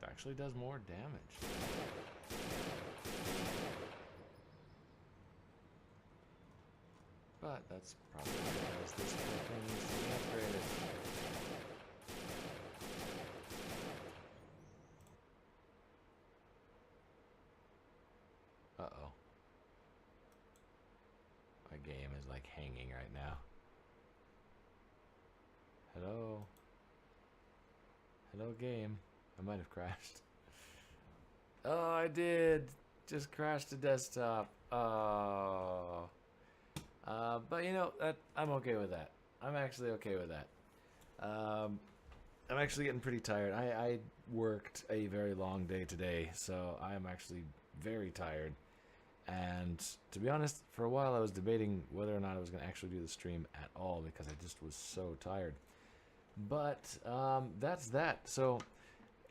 Speaker 1: It actually does more damage. But that's probably because this thing needs to be upgraded. Uh-oh. My game is like hanging right now. Hello? Hello, game. I might have crashed. Oh, I did. Just crashed the desktop. Oh. But you know, I'm okay with that. I'm actually okay with that. I'm actually getting pretty tired. I worked a very long day today, so I am actually very tired. And to be honest, for a while I was debating whether or not I was going to actually do the stream at all because I just was so tired. But that's that. So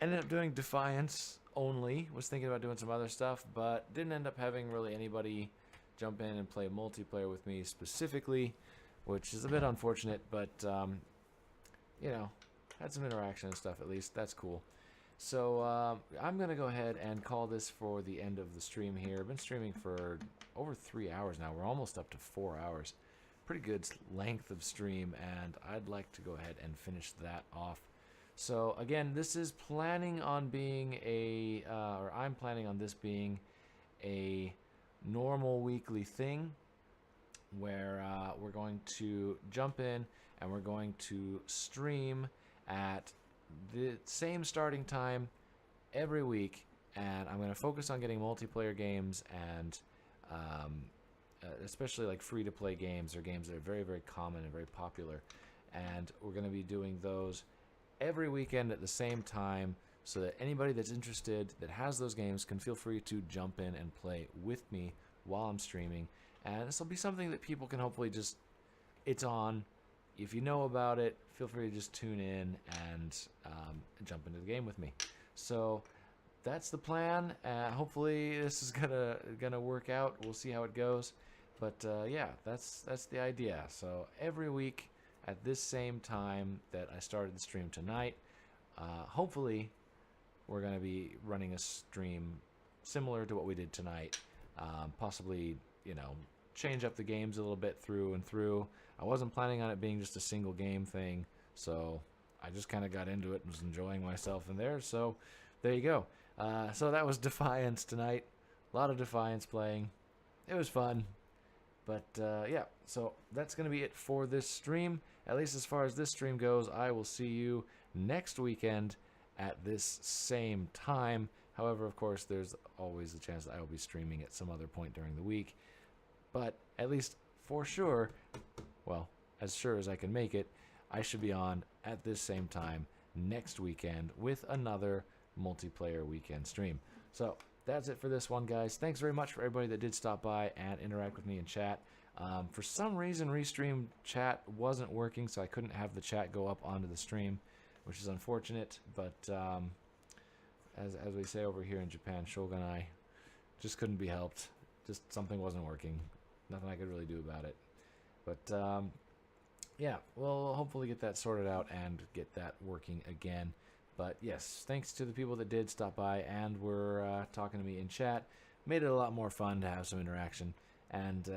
Speaker 1: ended up doing Defiance only. Was thinking about doing some other stuff, but didn't end up having really anybody jump in and play multiplayer with me specifically, which is a bit unfortunate, but you know, had some interaction and stuff at least. That's cool. So I'm gonna go ahead and call this for the end of the stream here. I've been streaming for over 3 hours now. We're almost up to 4 hours. Pretty good length of stream, and I'd like to go ahead and finish that off. So again, this is planning on being a, or I'm planning on this being a normal weekly thing where we're going to jump in and we're going to stream at the same starting time every week, and I'm going to focus on getting multiplayer games and especially like free-to-play games or games that are very, very common and very popular, and we're going to be doing those every weekend at the same time so that anybody that's interested that has those games can feel free to jump in and play with me while I'm streaming. And this will be something that people can hopefully just, it's on. If you know about it, feel free to just tune in and jump into the game with me. So that's the plan. Hopefully this is gonna work out. We'll see how it goes. But yeah, that's the idea. So every week at this same time that I started the stream tonight, hopefully we're gonna be running a stream similar to what we did tonight. Possibly, you know, change up the games a little bit through and through. I wasn't planning on it being just a single game thing, so I just kind of got into it and was enjoying myself in there. So there you go. So that was Defiance tonight. A lot of Defiance playing. It was fun. But yeah, so that's going to be it for this stream. at least as far as this stream goes, I will see you next weekend at this same time. However, of course, there's always the chance that I will be streaming at some other point during the week. But at least for sure, well, as sure as I can make it, I should be on at this same time next weekend with another multiplayer weekend stream. So that's it for this one, guys. Thanks very much for everybody that did stop by and interact with me in chat. For some reason, Restream chat wasn't working, so I couldn't have the chat go up onto the stream, which is unfortunate. But as we say over here in Japan, Shogunai, just couldn't be helped. Just something wasn't working. Nothing I could really do about it. But yeah, we'll hopefully get that sorted out and get that working again. But yes, thanks to the people that did stop by and were talking to me in chat. Made it a lot more fun to have some interaction. And,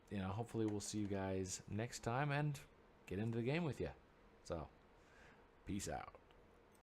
Speaker 1: you know, hopefully we'll see you guys next time and get into the game with you. So, peace out.